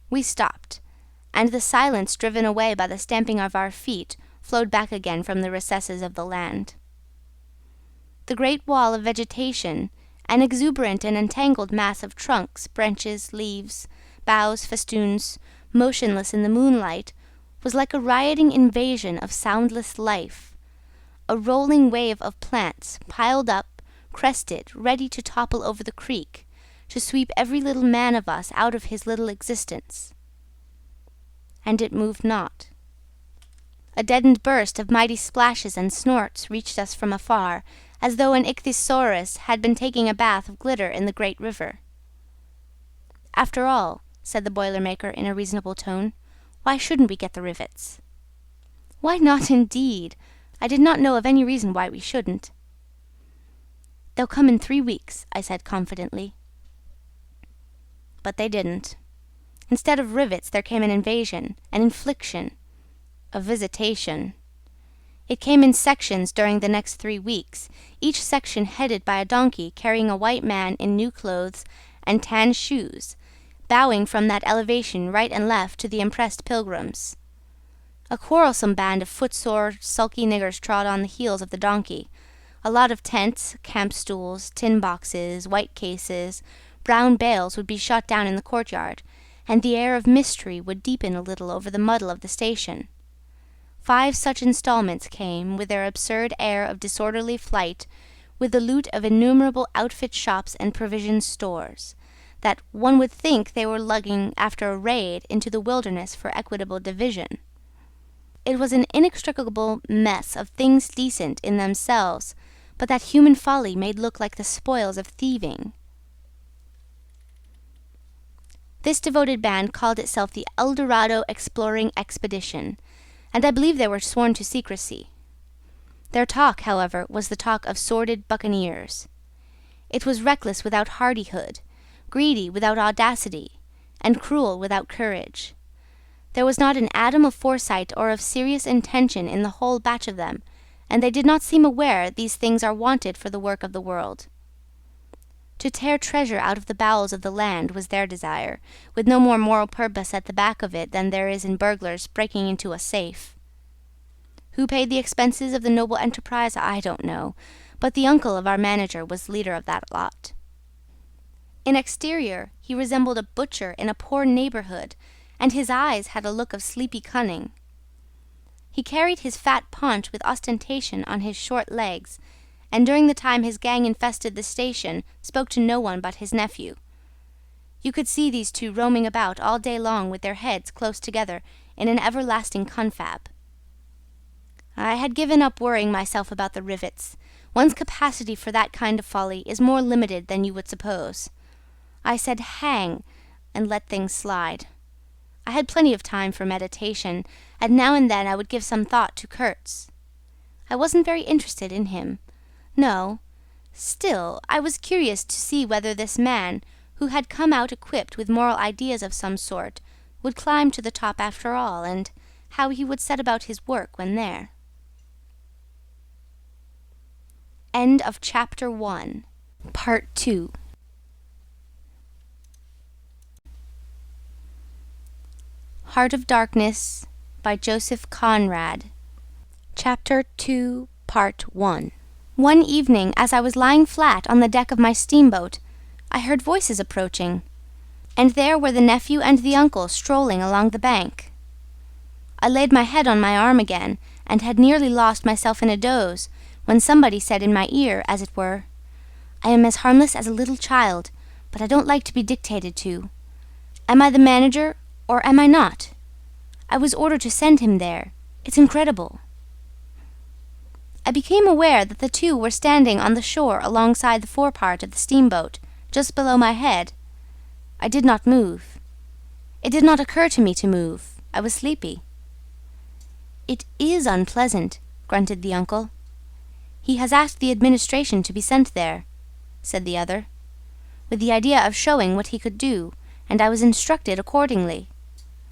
We stopped, and the silence driven away by the stamping of our feet flowed back again from the recesses of the land. The great wall of vegetation, an exuberant and entangled mass of trunks, branches, leaves, boughs, festoons, motionless in the moonlight, was like a rioting invasion of soundless life, a rolling wave of plants, piled up, crested, ready to topple over the creek, to sweep every little man of us out of his little existence. And it moved not. A deadened burst of mighty splashes and snorts reached us from afar, as though an ichthyosaurus had been taking a bath of glitter in the great river. "After all," said the boiler-maker in a reasonable tone, "why shouldn't we get the rivets?" "Why not, indeed? I did not know of any reason why we shouldn't." "They'll come in 3 weeks," I said confidently. But they didn't. Instead of rivets, there came an invasion, an infliction, a visitation. It came in sections during the next 3 weeks, each section headed by a donkey carrying a white man in new clothes and tan shoes, bowing from that elevation right and left to the impressed pilgrims. A quarrelsome band of footsore, sulky niggers trod on the heels of the donkey. A lot of tents, camp stools, tin boxes, white cases, brown bales would be shot down in the courtyard, and the air of mystery would deepen a little over the muddle of the station. 5 such installments came, with their absurd air of disorderly flight, with the loot of innumerable outfit shops and provision stores, that one would think they were lugging after a raid into the wilderness for equitable division. It was an inextricable mess of things decent in themselves, but that human folly made look like the spoils of thieving. This devoted band called itself the El Dorado Exploring Expedition, and I believe they were sworn to secrecy. Their talk, however, was the talk of sordid buccaneers. It was reckless without hardihood, greedy without audacity, and cruel without courage. There was not an atom of foresight or of serious intention in the whole batch of them, and they did not seem aware these things are wanted for the work of the world. To tear treasure out of the bowels of the land was their desire, with no more moral purpose at the back of it than there is in burglars breaking into a safe. Who paid the expenses of the noble enterprise, I don't know, but the uncle of our manager was leader of that lot. In exterior he resembled a butcher in a poor neighborhood, and his eyes had a look of sleepy cunning. He carried his fat paunch with ostentation on his short legs, and during the time his gang infested the station spoke to no one but his nephew. You could see these two roaming about all day long with their heads close together in an everlasting confab. I had given up worrying myself about the rivets. One's capacity for that kind of folly is more limited than you would suppose. I said hang, and let things slide. I had plenty of time for meditation, and now and then I would give some thought to Kurtz. I wasn't very interested in him. No. Still, I was curious to see whether this man, who had come out equipped with moral ideas of some sort, would climb to the top after all, and how he would set about his work when there. End of Chapter 1. Part 2. Heart of Darkness by Joseph Conrad. Chapter 2, Part 1. One evening, as I was lying flat on the deck of my steamboat, I heard voices approaching, and there were the nephew and the uncle strolling along the bank. I laid my head on my arm again, and had nearly lost myself in a doze, when somebody said in my ear, as it were, "I am as harmless as a little child, but I don't like to be dictated to. Am I the manager, or am I not? I was ordered to send him there. It's incredible." I became aware that the two were standing on the shore alongside the forepart of the steamboat, just below my head. I did not move. It did not occur to me to move. I was sleepy. "It is unpleasant," grunted the uncle. "He has asked the administration to be sent there," said the other, with the idea of showing what he could do, and I was instructed accordingly.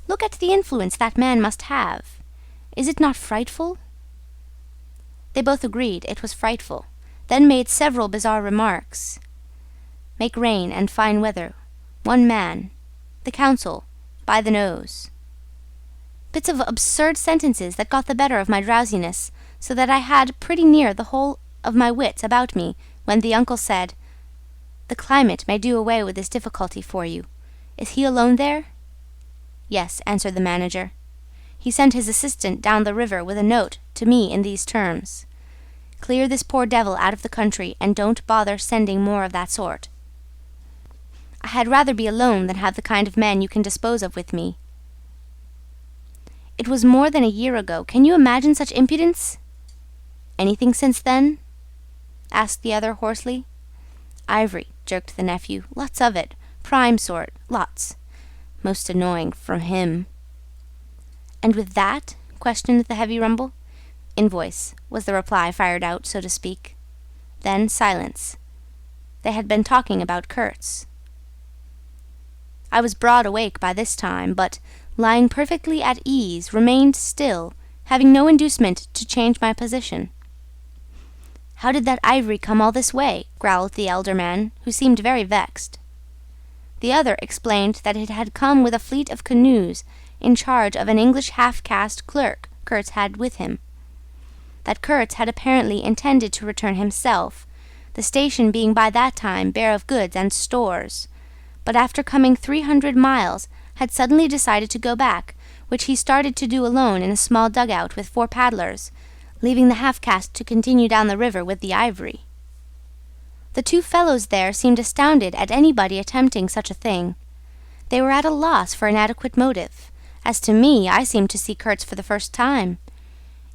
Look at the influence that man must have. Is it not frightful? They both agreed it was frightful, then made several bizarre remarks. Make rain and fine weather. One man. The council. By the nose. Bits of absurd sentences that got the better of my drowsiness, so that I had pretty near the whole of my wits about me when the uncle said, "The climate may do away with this difficulty for you. Is he alone there?" "Yes," answered the manager. "He sent his assistant down the river with a note to me in these terms: 'Clear this poor devil out of the country, and don't bother sending more of that sort.' I had rather be alone than have the kind of men you can dispose of with me." "It was more than a year ago. Can you imagine such impudence?" "Anything since then?" asked the other hoarsely. "Ivory," jerked the nephew. "Lots of it. Prime sort. Lots. Most annoying from him." "And with that?" questioned the heavy rumble. "Invoice," was the reply, fired out, so to speak. Then silence. They had been talking about Kurtz. I was broad awake by this time, but, lying perfectly at ease, remained still, having no inducement to change my position. "How did that ivory come all this way?" growled the elder man, who seemed very vexed. The other explained that it had come with a fleet of canoes in charge of an English half-caste clerk Kurtz had with him. That Kurtz had apparently intended to return himself, the station being by that time bare of goods and stores, but after coming 300 miles had suddenly decided to go back, which he started to do alone in a small dugout with 4 paddlers, leaving the half-caste to continue down the river with the ivory. The two fellows there seemed astounded at anybody attempting such a thing. They were at a loss for an adequate motive. As to me, I seemed to see Kurtz for the first time.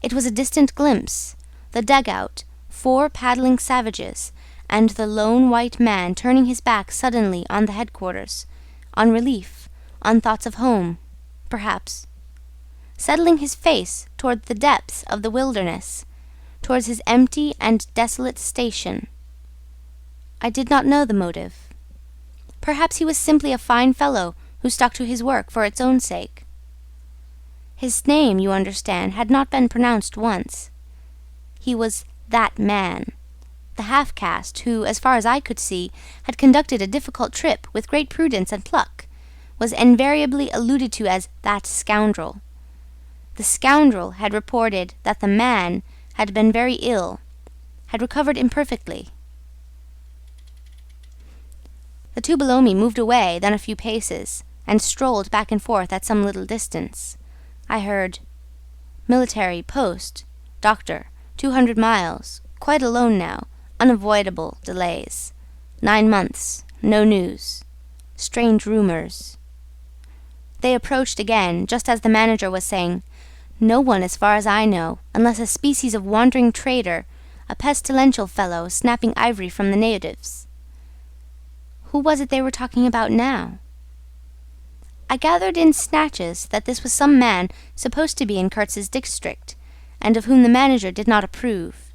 It was a distant glimpse, the dugout, 4 paddling savages, and the lone white man turning his back suddenly on the headquarters, on relief, on thoughts of home, perhaps, settling his face toward the depths of the wilderness, towards his empty and desolate station. I did not know the motive. Perhaps he was simply a fine fellow who stuck to his work for its own sake. His name, you understand, had not been pronounced once. He was that man, the half-caste who, as far as I could see, had conducted a difficult trip with great prudence and pluck, was invariably alluded to as that scoundrel. The scoundrel had reported that the man had been very ill, had recovered imperfectly. The two below me moved away, then a few paces, and strolled back and forth at some little distance. I heard, "Military, post, doctor, 200 miles, quite alone now, unavoidable delays, 9 months, no news, strange rumours." They approached again, just as the manager was saying, "No one, as far as I know, unless a species of wandering trader, a pestilential fellow snapping ivory from the natives." Who was it they were talking about now? I gathered in snatches that this was some man supposed to be in Kurtz's district, and of whom the manager did not approve.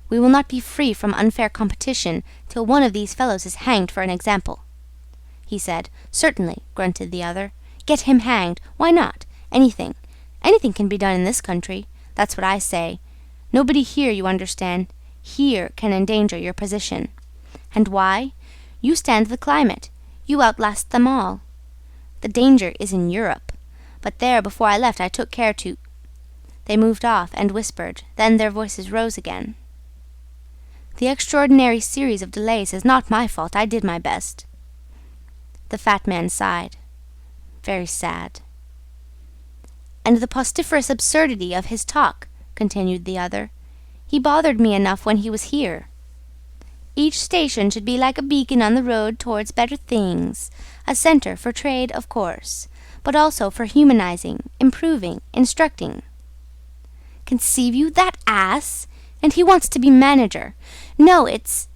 "We will not be free from unfair competition till one of these fellows is hanged for an example," he said. "Certainly," grunted the other. "Get him hanged. Why not? Anything can be done in this country. That's what I say. Nobody here, you understand, here can endanger your position. And why? You stand the climate. You outlast them all. The danger is in Europe. But there, before I left, I took care to..." They moved off and whispered. Then their voices rose again. "The extraordinary series of delays is not my fault. I did my best." The fat man sighed. "Very sad." "And the pestiferous absurdity of his talk," continued the other. "He bothered me enough when he was here. Each station should be like a beacon on the road towards better things, a centre for trade, of course, but also for humanizing, improving, instructing. Conceive you, that ass! And he wants to be manager. No, it's..."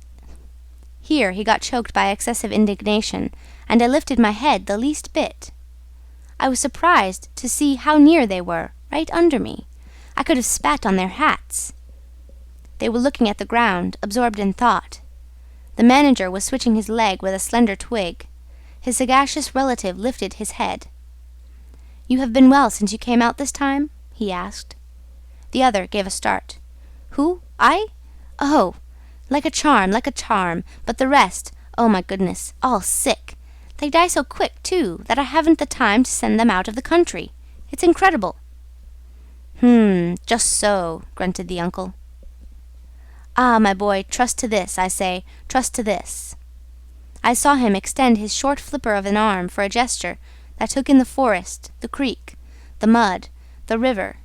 Here he got choked by excessive indignation, and I lifted my head the least bit. I was surprised to see how near they were, right under me. I could have spat on their hats. They were looking at the ground, absorbed in thought. The manager was switching his leg with a slender twig. His sagacious relative lifted his head. "You have been well since you came out this time?" he asked. The other gave a start. "Who? I? Oh, like a charm, but the rest, oh my goodness, all sick. They die so quick, too, that I haven't the time to send them out of the country. It's incredible." Just so," grunted the uncle. "Ah, my boy, trust to this, I say, trust to this." I saw him extend his short flipper of an arm for a gesture that took in the forest, the creek, the mud, the river,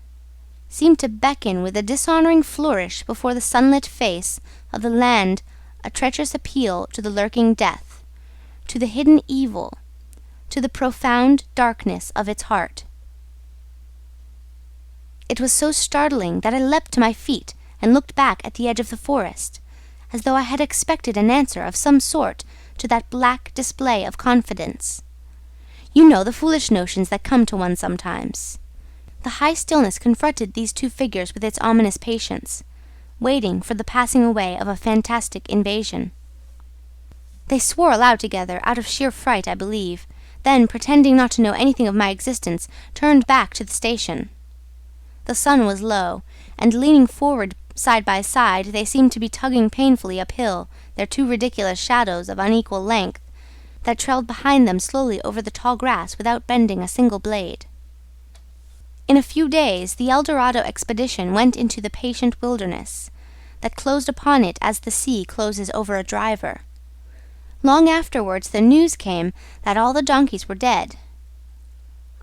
seemed to beckon with a dishonouring flourish before the sunlit face of the land, a treacherous appeal to the lurking death, to the hidden evil, to the profound darkness of its heart. It was so startling that I leapt to my feet and looked back at the edge of the forest, as though I had expected an answer of some sort to that black display of confidence. You know the foolish notions that come to one sometimes. The high stillness confronted these two figures with its ominous patience, waiting for the passing away of a fantastic invasion. They swore aloud together, out of sheer fright, I believe, then, pretending not to know anything of my existence, turned back to the station. The sun was low, and leaning forward side by side, they seemed to be tugging painfully uphill, their two ridiculous shadows of unequal length, that trailed behind them slowly over the tall grass without bending a single blade. In a few days, the El Dorado expedition went into the patient wilderness, that closed upon it as the sea closes over a driver. Long afterwards the news came that all the donkeys were dead.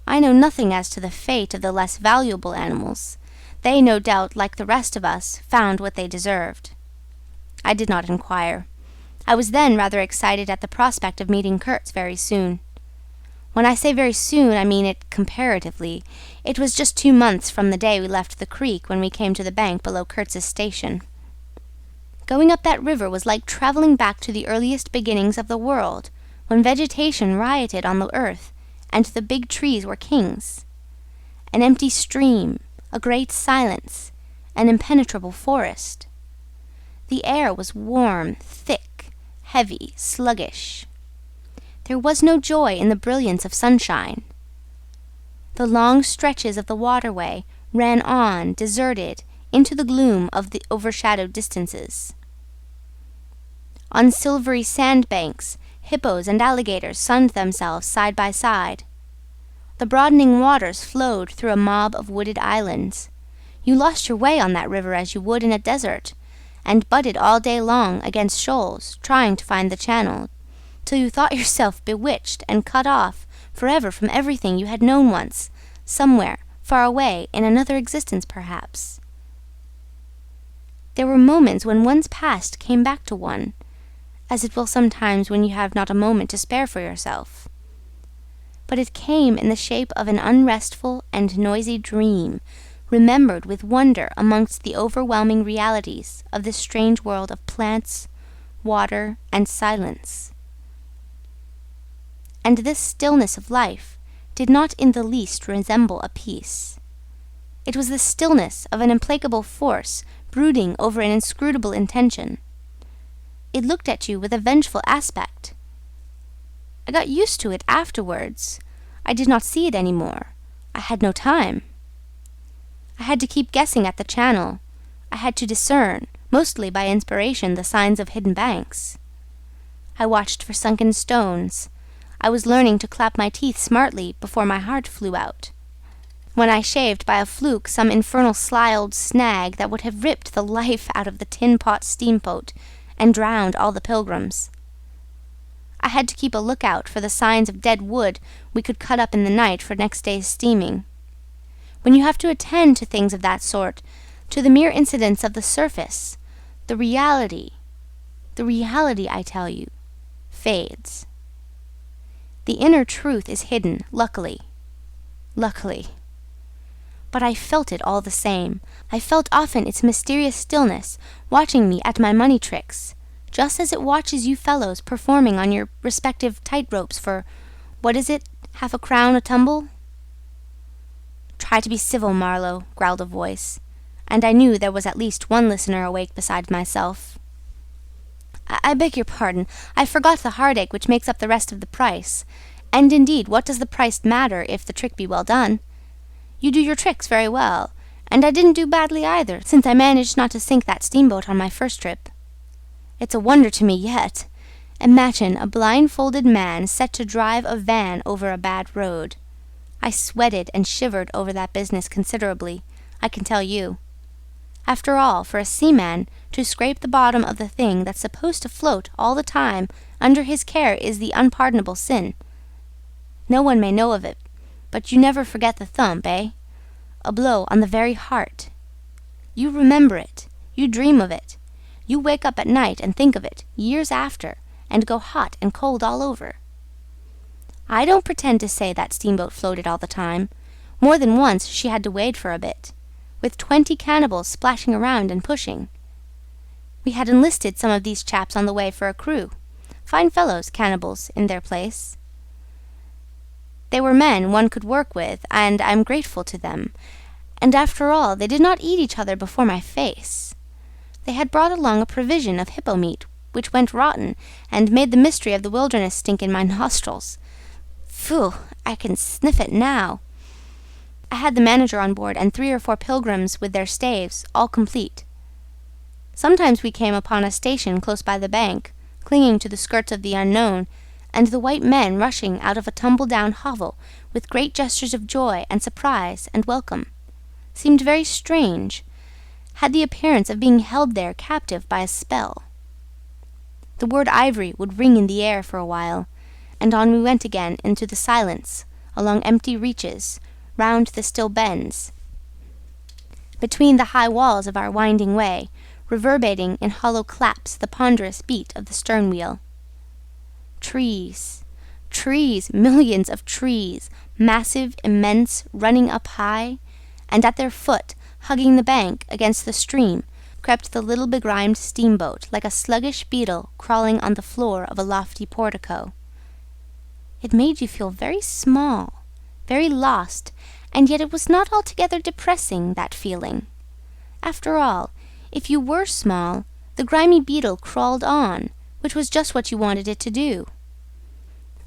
I know nothing as to the fate of the less valuable animals. They, no doubt, like the rest of us, found what they deserved. I did not inquire. I was then rather excited at the prospect of meeting Kurtz very soon. When I say very soon, I mean it comparatively. It was just 2 months from the day we left the creek when we came to the bank below Kurtz's station. Going up that river was like travelling back to the earliest beginnings of the world, when vegetation rioted on the earth, and the big trees were kings. An empty stream, a great silence, an impenetrable forest. The air was warm, thick, heavy, sluggish. There was no joy in the brilliance of sunshine. The long stretches of the waterway ran on, deserted, into the gloom of the overshadowed distances. On silvery sandbanks, hippos and alligators sunned themselves side by side. The broadening waters flowed through a mob of wooded islands. You lost your way on that river as you would in a desert, and butted all day long against shoals, trying to find the channel, till you thought yourself bewitched and cut off forever from everything you had known once, somewhere far away in another existence perhaps. There were moments when one's past came back to one, as it will sometimes when you have not a moment to spare for yourself. But it came in the shape of an unrestful and noisy dream, remembered with wonder amongst the overwhelming realities of this strange world of plants, water, and silence. And this stillness of life did not in the least resemble a peace. It was the stillness of an implacable force brooding over an inscrutable intention. It looked at you with a vengeful aspect. I got used to it afterwards. I did not see it any more. I had no time. I had to keep guessing at the channel. I had to discern, mostly by inspiration, the signs of hidden banks. I watched for sunken stones. I was learning to clap my teeth smartly before my heart flew out. When I shaved by a fluke some infernal sly old snag that would have ripped the life out of the tin-pot steamboat and drowned all the pilgrims. I had to keep a lookout for the signs of dead wood we could cut up in the night for next day's steaming. When you have to attend to things of that sort, to the mere incidents of the surface, the reality, I tell you, fades. The inner truth is hidden, luckily. But I felt it all the same. I felt often its mysterious stillness watching me at my money tricks, just as it watches you fellows performing on your respective tight-ropes for, what is it, half a crown a tumble? "Try to be civil, Marlowe," growled a voice, and I knew there was at least one listener awake besides myself. I beg your pardon, I forgot the heartache which makes up the rest of the price. And indeed, what does the price matter if the trick be well done? You do your tricks very well, and I didn't do badly either, since I managed not to sink that steamboat on my first trip. It's a wonder to me yet. Imagine a blindfolded man set to drive a van over a bad road. I sweated and shivered over that business considerably, I can tell you. After all, for a seaman, to scrape the bottom of the thing that's supposed to float all the time under his care is the unpardonable sin. No one may know of it, but you never forget the thump, eh? A blow on the very heart. You remember it, you dream of it, you wake up at night and think of it, years after, and go hot and cold all over. I don't pretend to say that steamboat floated all the time. More than once she had to wade for a bit, with 20 cannibals splashing around and pushing. We had enlisted some of these chaps on the way for a crew. Fine fellows, cannibals, in their place. They were men one could work with, and I'm grateful to them. And after all, they did not eat each other before my face. They had brought along a provision of hippo meat, which went rotten, and made the mystery of the wilderness stink in my nostrils. Phew, I can sniff it now. I had the manager on board and 3 or 4 pilgrims with their staves, all complete. Sometimes we came upon a station close by the bank, clinging to the skirts of the unknown, and the white men rushing out of a tumble-down hovel with great gestures of joy and surprise and welcome. Seemed very strange, had the appearance of being held there captive by a spell. The word ivory would ring in the air for a while, and on we went again into the silence, along empty reaches, round the still bends, between the high walls of our winding way, reverberating in hollow claps the ponderous beat of the stern wheel. Trees, millions of trees, massive, immense, running up high, and at their foot, hugging the bank against the stream, crept the little begrimed steamboat like a sluggish beetle crawling on the floor of a lofty portico. It made you feel very small, very lost, and yet it was not altogether depressing, that feeling. After all, if you were small, the grimy beetle crawled on, which was just what you wanted it to do.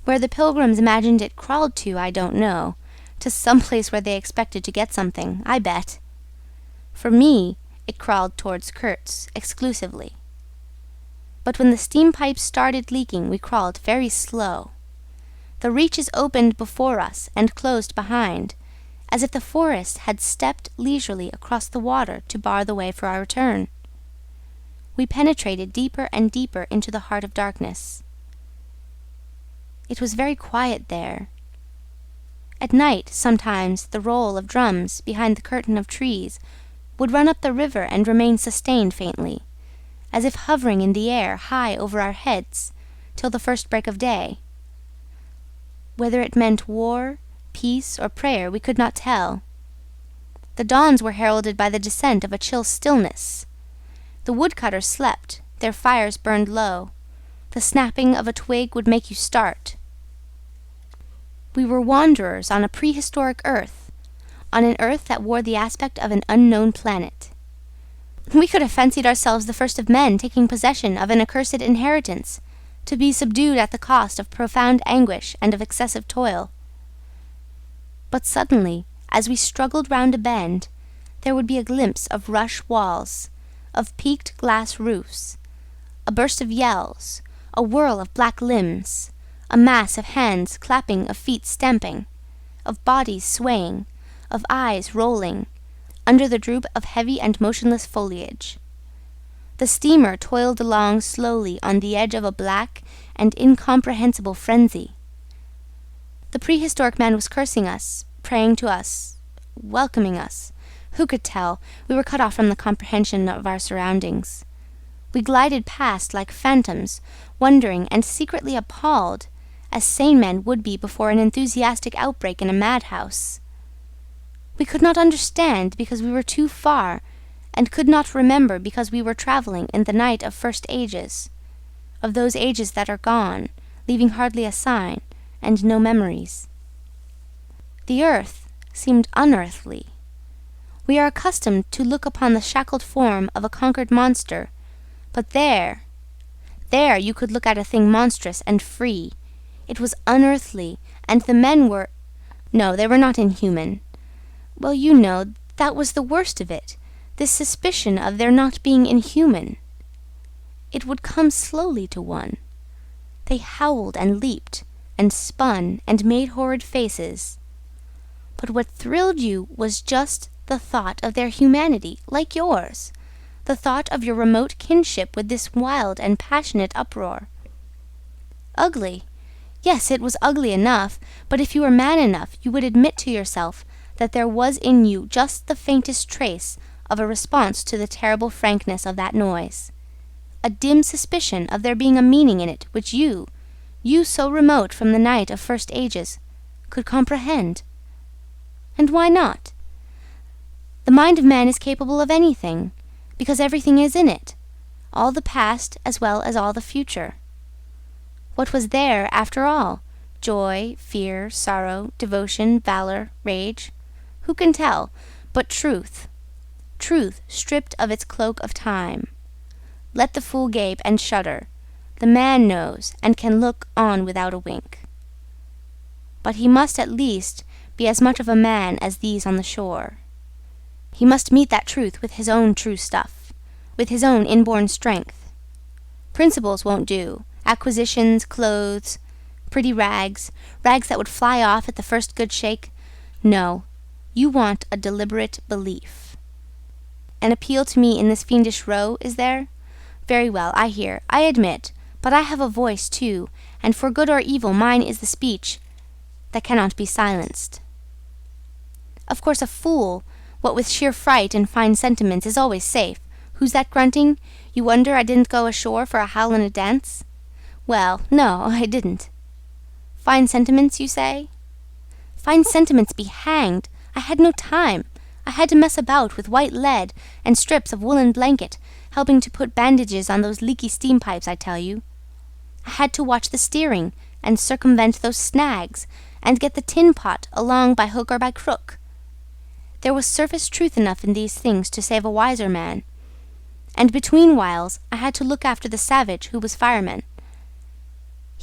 Where the pilgrims imagined it crawled to, I don't know. To some place where they expected to get something, I bet. For me, it crawled towards Kurtz, exclusively. But when the steam pipes started leaking, we crawled very slow. The reaches opened before us and closed behind, as if the forest had stepped leisurely across the water to bar the way for our return. We penetrated deeper and deeper into the heart of darkness. It was very quiet there. At night, sometimes, the roll of drums behind the curtain of trees would run up the river and remain sustained faintly, as if hovering in the air high over our heads, till the first break of day. Whether it meant war, peace, or prayer, we could not tell. The dawns were heralded by the descent of a chill stillness. The woodcutters slept, their fires burned low. The snapping of a twig would make you start. We were wanderers on a prehistoric Earth, on an Earth that wore the aspect of an unknown planet. We could have fancied ourselves the first of men taking possession of an accursed inheritance, to be subdued at the cost of profound anguish and of excessive toil. But suddenly, as we struggled round a bend, there would be a glimpse of rush walls, of peaked glass roofs, a burst of yells, a whirl of black limbs, a mass of hands clapping, of feet stamping, of bodies swaying, of eyes rolling, under the droop of heavy and motionless foliage. The steamer toiled along slowly on the edge of a black and incomprehensible frenzy. The prehistoric man was cursing us, praying to us, welcoming us. Who could tell? We were cut off from the comprehension of our surroundings. We glided past like phantoms, wondering and secretly appalled, as sane men would be before an enthusiastic outbreak in a madhouse. We could not understand because we were too far, and could not remember because we were travelling in the night of first ages, of those ages that are gone, leaving hardly a sign, and no memories. The earth seemed unearthly. We are accustomed to look upon the shackled form of a conquered monster, but there you could look at a thing monstrous and free. It was unearthly, and the men were... No, they were not inhuman. Well, you know, that was the worst of it, this suspicion of their not being inhuman. It would come slowly to one. They howled and leaped, and spun, and made horrid faces. But what thrilled you was just the thought of their humanity, like yours, the thought of your remote kinship with this wild and passionate uproar. Ugly. Yes, it was ugly enough, but if you were man enough, you would admit to yourself that there was in you just the faintest trace of a response to the terrible frankness of that noise, a dim suspicion of there being a meaning in it which you so remote from the night of first ages, could comprehend. And why not? The mind of man is capable of anything, because everything is in it, all the past as well as all the future. What was there, after all? Joy, fear, sorrow, devotion, valor, rage? Who can tell? But truth. Truth stripped of its cloak of time. Let the fool gape and shudder. The man knows, and can look on without a wink. But he must at least be as much of a man as these on the shore. He must meet that truth with his own true stuff, with his own inborn strength. Principles won't do. Acquisitions, clothes, pretty rags that would fly off at the first good shake. No, you want a deliberate belief. An appeal to me in this fiendish row, is there? Very well, I hear, I admit, but I have a voice too, and for good or evil mine is the speech that cannot be silenced. Of course a fool, what with sheer fright and fine sentiments, is always safe. Who's that grunting? You wonder I didn't go ashore for a howl and a dance? Well, no, I didn't. Fine sentiments, you say? Fine sentiments be hanged! I had no time. I had to mess about with white lead and strips of woolen blanket, helping to put bandages on those leaky steam pipes, I tell you. I had to watch the steering, and circumvent those snags, and get the tin pot along by hook or by crook. There was surface truth enough in these things to save a wiser man. And between whiles I had to look after the savage who was fireman.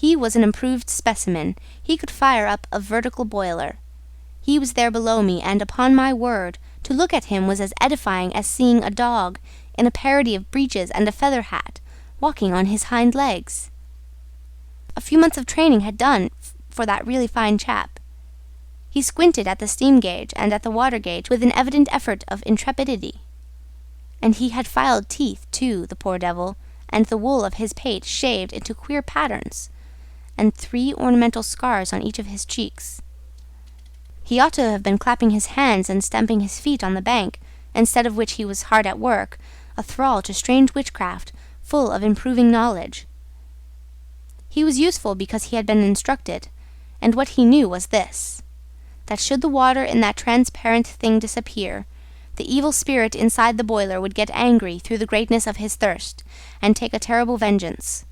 He was an improved specimen. He could fire up a vertical boiler. He was there below me, and, upon my word, to look at him was as edifying as seeing a dog, in a parody of breeches and a feather hat, walking on his hind legs. A few months of training had done for that really fine chap. He squinted at the steam gauge and at the water gauge with an evident effort of intrepidity. And he had filed teeth, too, the poor devil, and the wool of his pate shaved into queer patterns, and 3 ornamental scars on each of his cheeks. He ought to have been clapping his hands and stamping his feet on the bank, instead of which he was hard at work, a thrall to strange witchcraft, full of improving knowledge. He was useful because he had been instructed, and what he knew was this, that should the water in that transparent thing disappear, the evil spirit inside the boiler would get angry through the greatness of his thirst, and take a terrible vengeance.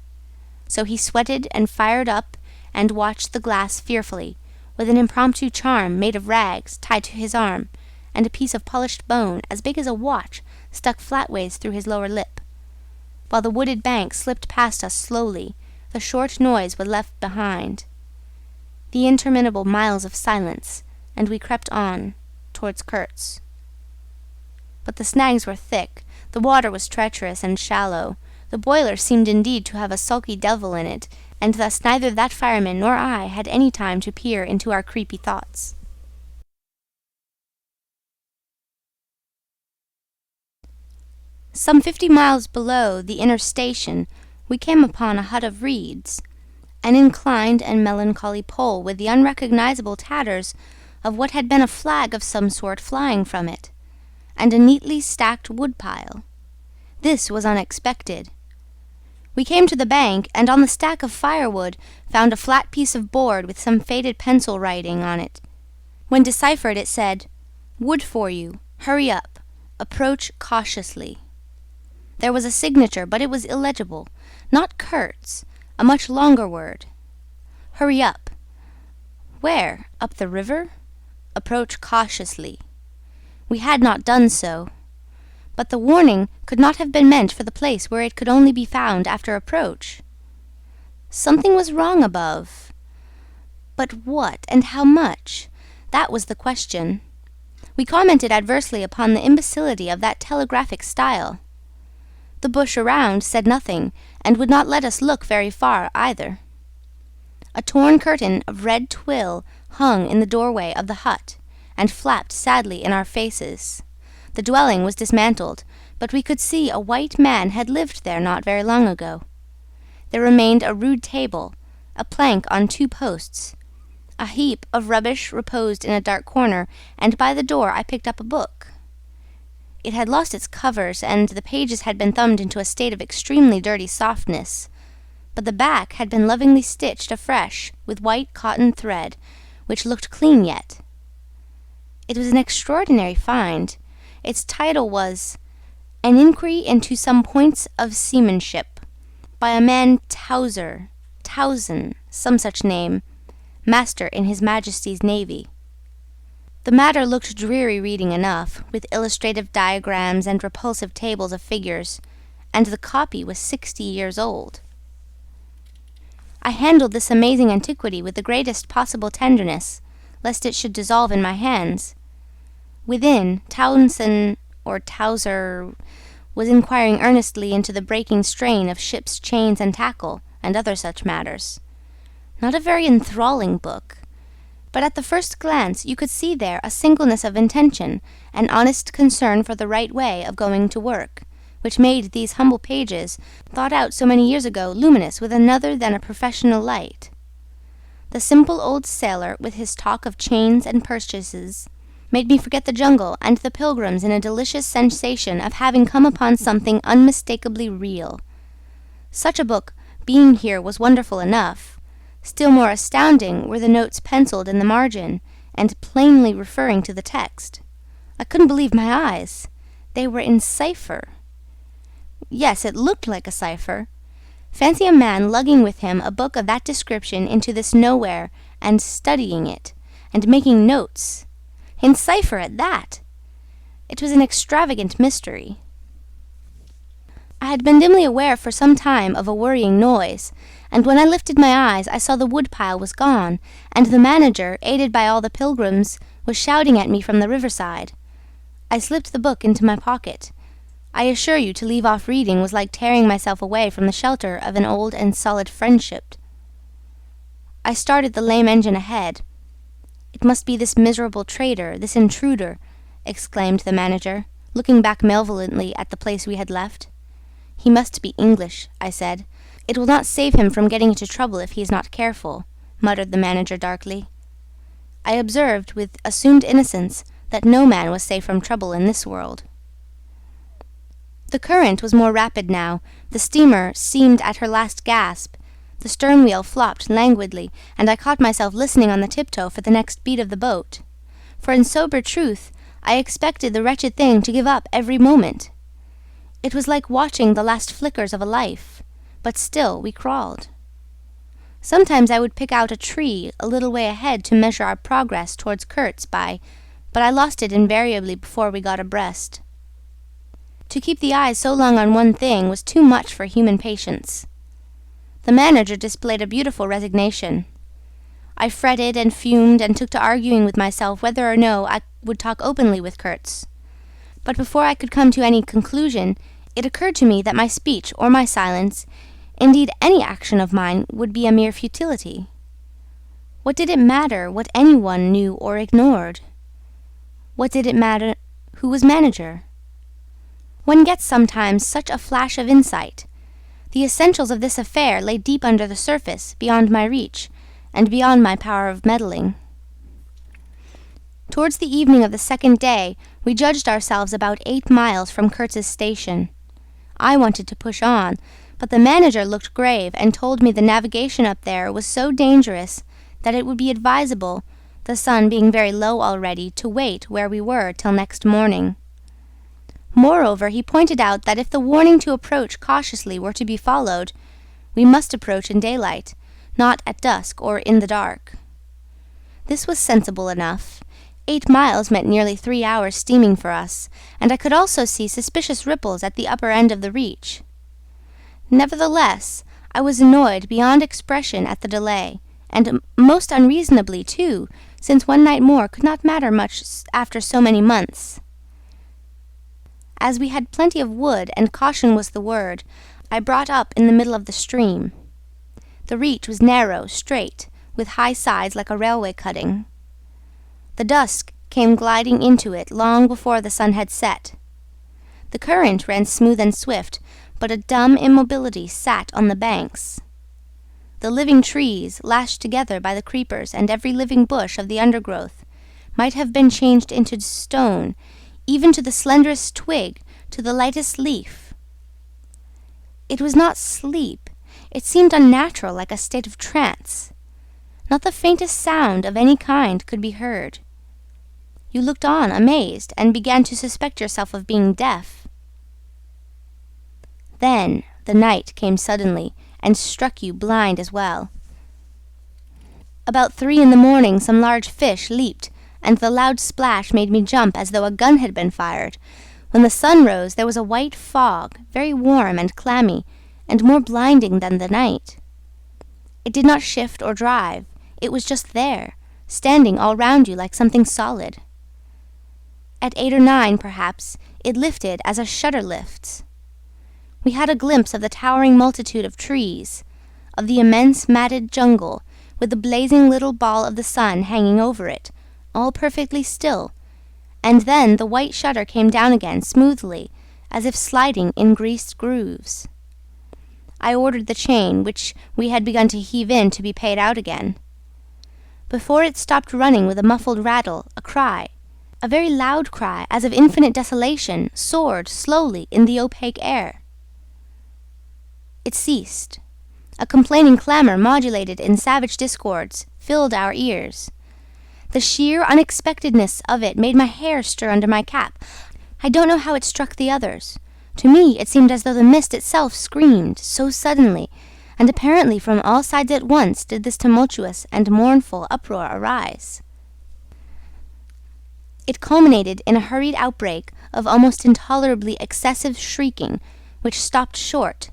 So he sweated and fired up and watched the glass fearfully, with an impromptu charm made of rags tied to his arm, and a piece of polished bone as big as a watch stuck flatways through his lower lip. While the wooded bank slipped past us slowly, the short noise was left behind, the interminable miles of silence, and we crept on towards Kurtz. But the snags were thick, the water was treacherous and shallow, the boiler seemed indeed to have a sulky devil in it, and thus neither that fireman nor I had any time to peer into our creepy thoughts. Some 50 miles below the inner station, we came upon a hut of reeds, an inclined and melancholy pole with the unrecognizable tatters of what had been a flag of some sort flying from it, and a neatly stacked woodpile. This was unexpected. We came to the bank, and on the stack of firewood found a flat piece of board with some faded pencil writing on it. When deciphered, it said, "Wood for you. Hurry up. Approach cautiously." There was a signature, but it was illegible. Not Kurtz, a much longer word. Hurry up. Where? Up the river? Approach cautiously. We had not done so. But the warning could not have been meant for the place where it could only be found after approach. Something was wrong above. But what, and how much? That was the question. We commented adversely upon the imbecility of that telegraphic style. The bush around said nothing, and would not let us look very far either. A torn curtain of red twill hung in the doorway of the hut, and flapped sadly in our faces. The dwelling was dismantled, but we could see a white man had lived there not very long ago. There remained a rude table, a plank on 2 posts. A heap of rubbish reposed in a dark corner, and by the door I picked up a book. It had lost its covers, and the pages had been thumbed into a state of extremely dirty softness, but the back had been lovingly stitched afresh with white cotton thread, which looked clean yet. It was an extraordinary find. Its title was An Inquiry into Some Points of Seamanship, by a man Towson, some such name, master in His Majesty's Navy. The matter looked dreary reading enough, with illustrative diagrams and repulsive tables of figures, and the copy was 60 years old. I handled this amazing antiquity with the greatest possible tenderness, lest it should dissolve in my hands. Within, Towser was inquiring earnestly into the breaking strain of ships' chains and tackle, and other such matters. Not a very enthralling book, but at the first glance you could see there a singleness of intention, an honest concern for the right way of going to work, which made these humble pages, thought out so many years ago, luminous with another than a professional light. The simple old sailor, with his talk of chains and purchases, made me forget the jungle and the pilgrims in a delicious sensation of having come upon something unmistakably real. Such a book, being here, was wonderful enough. Still more astounding were the notes penciled in the margin, and plainly referring to the text. I couldn't believe my eyes. They were in cipher. Yes, it looked like a cipher. Fancy a man lugging with him a book of that description into this nowhere, and studying it, and making notes. In cipher at that! It was an extravagant mystery. I had been dimly aware for some time of a worrying noise, and when I lifted my eyes I saw the woodpile was gone, and the manager, aided by all the pilgrims, was shouting at me from the riverside. I slipped the book into my pocket. I assure you, to leave off reading was like tearing myself away from the shelter of an old and solid friendship. I started the lame engine ahead. "It must be this miserable traitor, this intruder," exclaimed the manager, looking back malevolently at the place we had left. "He must be English," I said. "It will not save him from getting into trouble if he is not careful," muttered the manager darkly. I observed, with assumed innocence, that no man was safe from trouble in this world. The current was more rapid now. The steamer seemed at her last gasp. The stern wheel flopped languidly, and I caught myself listening on the tiptoe for the next beat of the boat. For in sober truth, I expected the wretched thing to give up every moment. It was like watching the last flickers of a life, but still we crawled. Sometimes I would pick out a tree a little way ahead to measure our progress towards Kurtz by, but I lost it invariably before we got abreast. To keep the eyes so long on one thing was too much for human patience. The manager displayed a beautiful resignation. I fretted and fumed and took to arguing with myself whether or no I would talk openly with Kurtz. But before I could come to any conclusion, it occurred to me that my speech or my silence, indeed any action of mine, would be a mere futility. What did it matter what anyone knew or ignored? What did it matter who was manager? One gets sometimes such a flash of insight. The essentials of this affair lay deep under the surface, beyond my reach, and beyond my power of meddling. Towards the evening of the second day, we judged ourselves about 8 miles from Kurtz's station. I wanted to push on, but the manager looked grave and told me the navigation up there was so dangerous that it would be advisable, the sun being very low already, to wait where we were till next morning. Moreover, he pointed out that if the warning to approach cautiously were to be followed, we must approach in daylight, not at dusk or in the dark. This was sensible enough. 8 miles meant nearly 3 hours steaming for us, and I could also see suspicious ripples at the upper end of the reach. Nevertheless, I was annoyed beyond expression at the delay, and most unreasonably too, since one night more could not matter much after so many months. As we had plenty of wood, and caution was the word, I brought up in the middle of the stream. The reach was narrow, straight, with high sides like a railway cutting. The dusk came gliding into it long before the sun had set. The current ran smooth and swift, but a dumb immobility sat on the banks. The living trees, lashed together by the creepers and every living bush of the undergrowth, might have been changed into stone, even to the slenderest twig, to the lightest leaf. It was not sleep. It seemed unnatural, like a state of trance. Not the faintest sound of any kind could be heard. You looked on, amazed, and began to suspect yourself of being deaf. Then the night came suddenly, and struck you blind as well. About 3 in the morning some large fish leaped, and the loud splash made me jump as though a gun had been fired. When the sun rose, there was a white fog, very warm and clammy, and more blinding than the night. It did not shift or drive. It was just there, standing all round you like something solid. At 8 or 9, perhaps, it lifted as a shutter lifts. We had a glimpse of the towering multitude of trees, of the immense matted jungle, with the blazing little ball of the sun hanging over it, all perfectly still, and then the white shutter came down again smoothly, as if sliding in greased grooves. I ordered the chain, which we had begun to heave in, to be paid out again. Before it stopped running with a muffled rattle, a cry, a very loud cry, as of infinite desolation, soared slowly in the opaque air. It ceased. A complaining clamour, modulated in savage discords, filled our ears. The sheer unexpectedness of it made my hair stir under my cap. I don't know how it struck the others. To me it seemed as though the mist itself screamed, so suddenly, and apparently from all sides at once did this tumultuous and mournful uproar arise. It culminated in a hurried outbreak of almost intolerably excessive shrieking, which stopped short,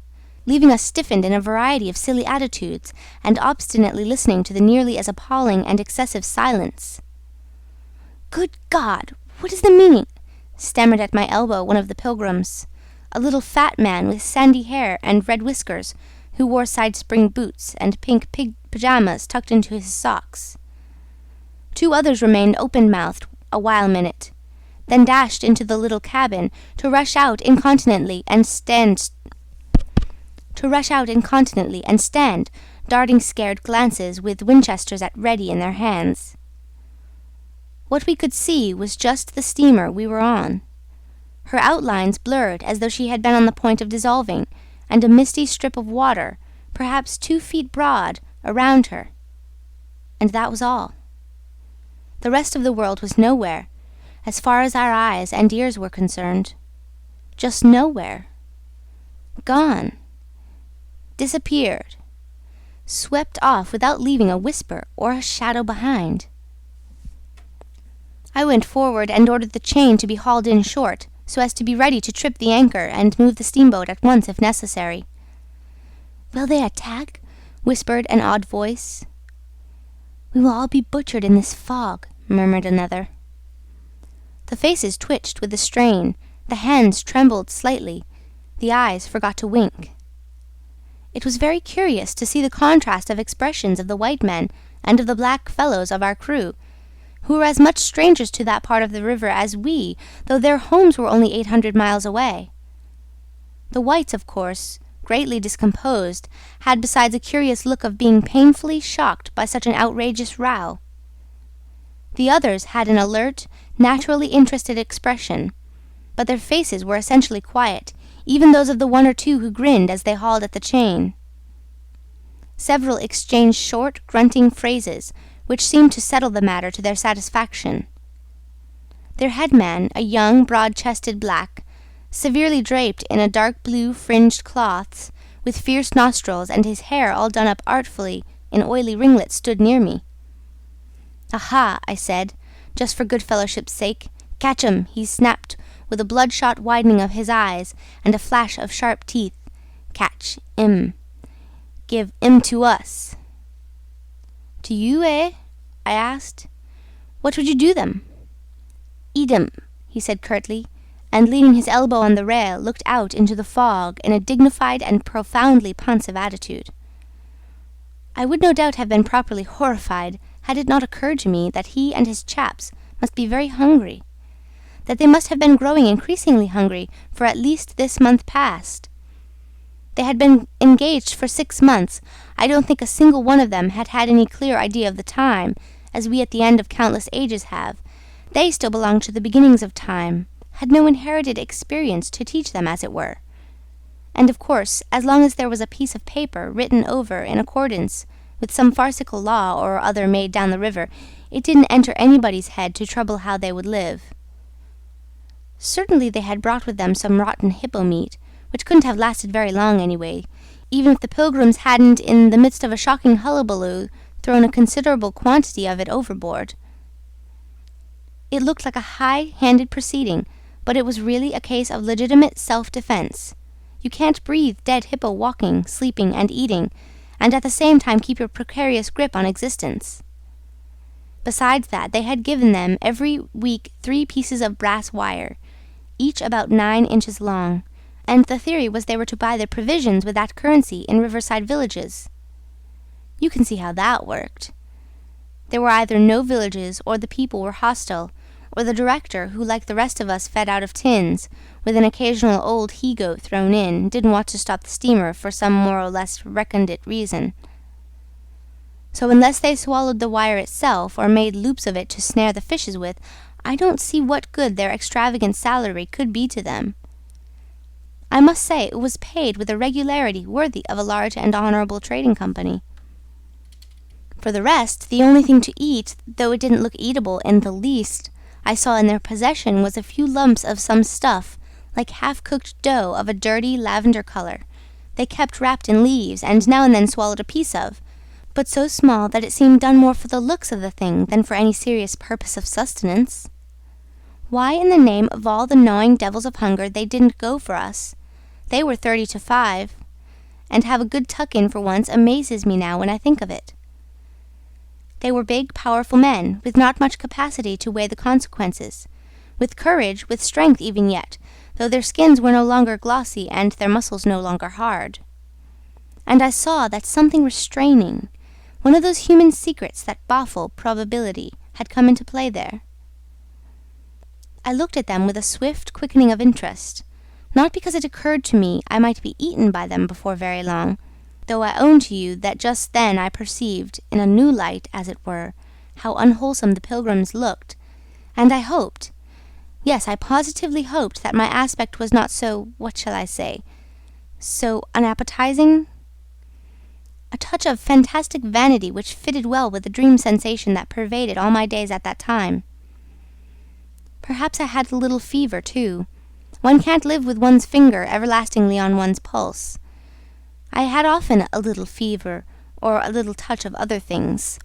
leaving us stiffened in a variety of silly attitudes, and obstinately listening to the nearly as appalling and excessive silence. "Good God! What is the meaning?" stammered at my elbow one of the pilgrims, a little fat man with sandy hair and red whiskers, who wore side-spring boots and pink pig pyjamas tucked into his socks. 2 others remained open-mouthed a minute, then dashed into the little cabin to rush out incontinently and stand, darting scared glances with Winchesters at ready in their hands. What we could see was just the steamer we were on. Her outlines blurred as though she had been on the point of dissolving, and a misty strip of water, perhaps 2 feet broad, around her. And that was all. The rest of the world was nowhere, as far as our eyes and ears were concerned. Just nowhere. Gone. Disappeared. Swept off without leaving a whisper or a shadow behind. I went forward and ordered the chain to be hauled in short, so as to be ready to trip the anchor and move the steamboat at once if necessary. "Will they attack?" whispered an odd voice. "We will all be butchered in this fog," murmured another. The faces twitched with the strain, the hands trembled slightly, the eyes forgot to wink. It was very curious to see the contrast of expressions of the white men and of the black fellows of our crew, who were as much strangers to that part of the river as we, though their homes were only 800 miles away. The whites, of course, greatly discomposed, had besides a curious look of being painfully shocked by such an outrageous row. The others had an alert, naturally interested expression, but their faces were essentially quiet, even those of the 1 or 2 who grinned as they hauled at the chain. Several exchanged short, grunting phrases, which seemed to settle the matter to their satisfaction. Their headman, a young, broad-chested black, severely draped in a dark blue fringed cloths, with fierce nostrils and his hair all done up artfully in oily ringlets, stood near me. "Aha!" I said, just for good fellowship's sake. "Catch 'em!" he snapped, with a bloodshot widening of his eyes and a flash of sharp teeth. "Catch 'im. Give 'im to us." "To you, eh?" I asked. "What would you do them?" "Eat 'em," he said curtly, and leaning his elbow on the rail, looked out into the fog in a dignified and profoundly pensive attitude. I would no doubt have been properly horrified had it not occurred to me that he and his chaps must be very hungry, that they must have been growing increasingly hungry for at least this month past. They had been engaged for 6 months. I don't think a single one of them had had any clear idea of the time, as we at the end of countless ages have. They still belonged to the beginnings of time, had no inherited experience to teach them, as it were. And, of course, as long as there was a piece of paper written over in accordance with some farcical law or other made down the river, it didn't enter anybody's head to trouble how they would live. Certainly they had brought with them some rotten hippo meat, which couldn't have lasted very long anyway, even if the pilgrims hadn't, in the midst of a shocking hullabaloo, thrown a considerable quantity of it overboard. It looked like a high-handed proceeding, but it was really a case of legitimate self-defense. You can't breathe dead hippo walking, sleeping, and eating, and at the same time keep your precarious grip on existence. Besides that, they had given them every week 3 pieces of brass wire, each about 9 inches long, and the theory was they were to buy their provisions with that currency in riverside villages. You can see how that worked. There were either no villages, or the people were hostile, or the director, who like the rest of us fed out of tins, with an occasional old he-goat thrown in, didn't want to stop the steamer for some more or less recondite reason. So unless they swallowed the wire itself, or made loops of it to snare the fishes with, I don't see what good their extravagant salary could be to them. I must say it was paid with a regularity worthy of a large and honourable trading company. For the rest, the only thing to eat, though it didn't look eatable in the least, I saw in their possession was a few lumps of some stuff, like half-cooked dough of a dirty lavender colour, they kept wrapped in leaves, and now and then swallowed a piece of, but so small that it seemed done more for the looks of the thing than for any serious purpose of sustenance. Why in the name of all the gnawing devils of hunger they didn't go for us? They were 30 to 5, and have a good tuck-in for once amazes me now when I think of it. They were big, powerful men, with not much capacity to weigh the consequences, with courage, with strength even yet, though their skins were no longer glossy and their muscles no longer hard. And I saw that something restraining, one of those human secrets that baffle probability, had come into play there. I looked at them with a swift quickening of interest, not because it occurred to me I might be eaten by them before very long, though I own to you that just then I perceived, in a new light, as it were, how unwholesome the pilgrims looked, and I hoped, yes, I positively hoped that my aspect was not so, what shall I say, so unappetizing? A touch of fantastic vanity which fitted well with the dream sensation that pervaded all my days at that time. Perhaps I had a little fever, too. One can't live with one's finger everlastingly on one's pulse. I had often a little fever, or a little touch of other things.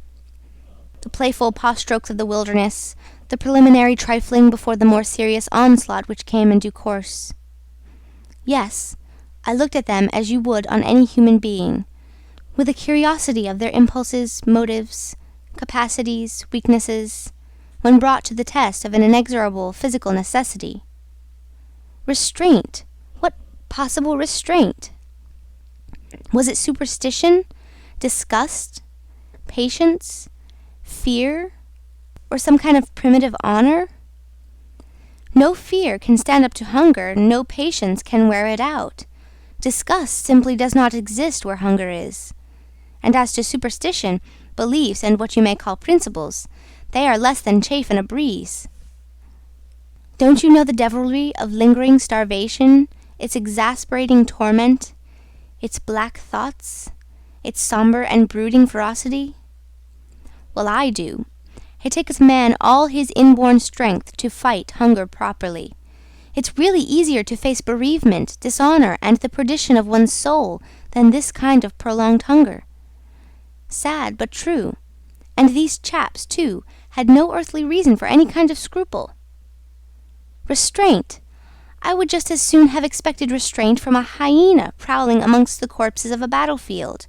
The playful paw-strokes of the wilderness, the preliminary trifling before the more serious onslaught which came in due course. Yes, I looked at them as you would on any human being, with a curiosity of their impulses, motives, capacities, weaknesses, when brought to the test of an inexorable physical necessity. Restraint! What possible restraint? Was it superstition, disgust, patience, fear, or some kind of primitive honor? No fear can stand up to hunger, no patience can wear it out. Disgust simply does not exist where hunger is. And as to superstition, beliefs, and what you may call principles, they are less than chaff in a breeze. Don't you know the devilry of lingering starvation, its exasperating torment, its black thoughts, its sombre and brooding ferocity? Well, I do. It takes man all his inborn strength to fight hunger properly. It's really easier to face bereavement, dishonor, and the perdition of one's soul than this kind of prolonged hunger. Sad, but true. And these chaps, too, had no earthly reason for any kind of scruple. Restraint! I would just as soon have expected restraint from a hyena prowling amongst the corpses of a battlefield.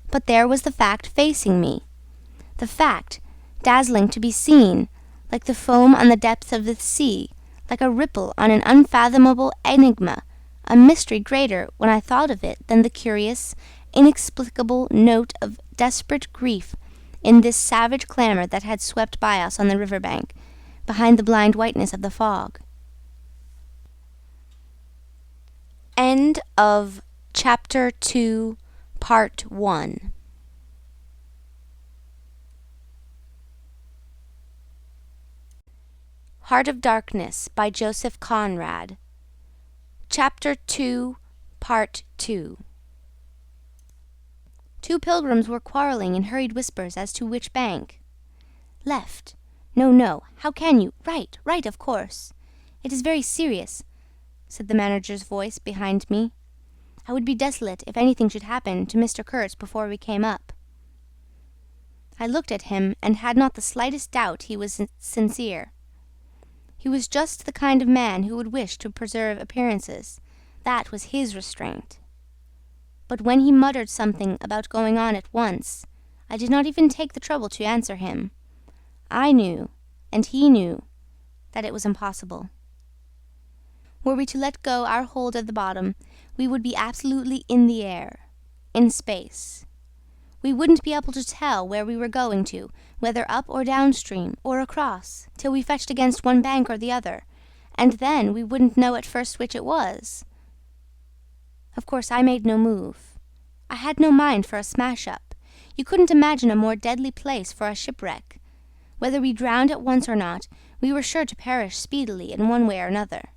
But there was the fact facing me. The fact, dazzling to be seen, like the foam on the depths of the sea, like a ripple on an unfathomable enigma, a mystery greater, when I thought of it, than the curious, inexplicable note of desperate grief in this savage clamor that had swept by us on the river-bank, behind the blind whiteness of the fog. End of Chapter 2, Part 1. Heart of Darkness by Joseph Conrad. Chapter 2, Part 2. Two pilgrims were quarreling in hurried whispers as to which bank. Left. No, no. How can you? Right, right, of course. It is very serious, said the manager's voice behind me. I would be desolate if anything should happen to Mr. Kurtz before we came up. I looked at him and had not the slightest doubt he was sincere. He was just the kind of man who would wish to preserve appearances. That was his restraint. But when he muttered something about going on at once, I did not even take the trouble to answer him. I knew, and he knew, that it was impossible. Were we to let go our hold of the bottom, we would be absolutely in the air, in space. We wouldn't be able to tell where we were going to, whether up or downstream, or across, till we fetched against one bank or the other, and then we wouldn't know at first which it was. Of course, I made no move. I had no mind for a smash-up. You couldn't imagine a more deadly place for a shipwreck. Whether we drowned at once or not, we were sure to perish speedily in one way or another.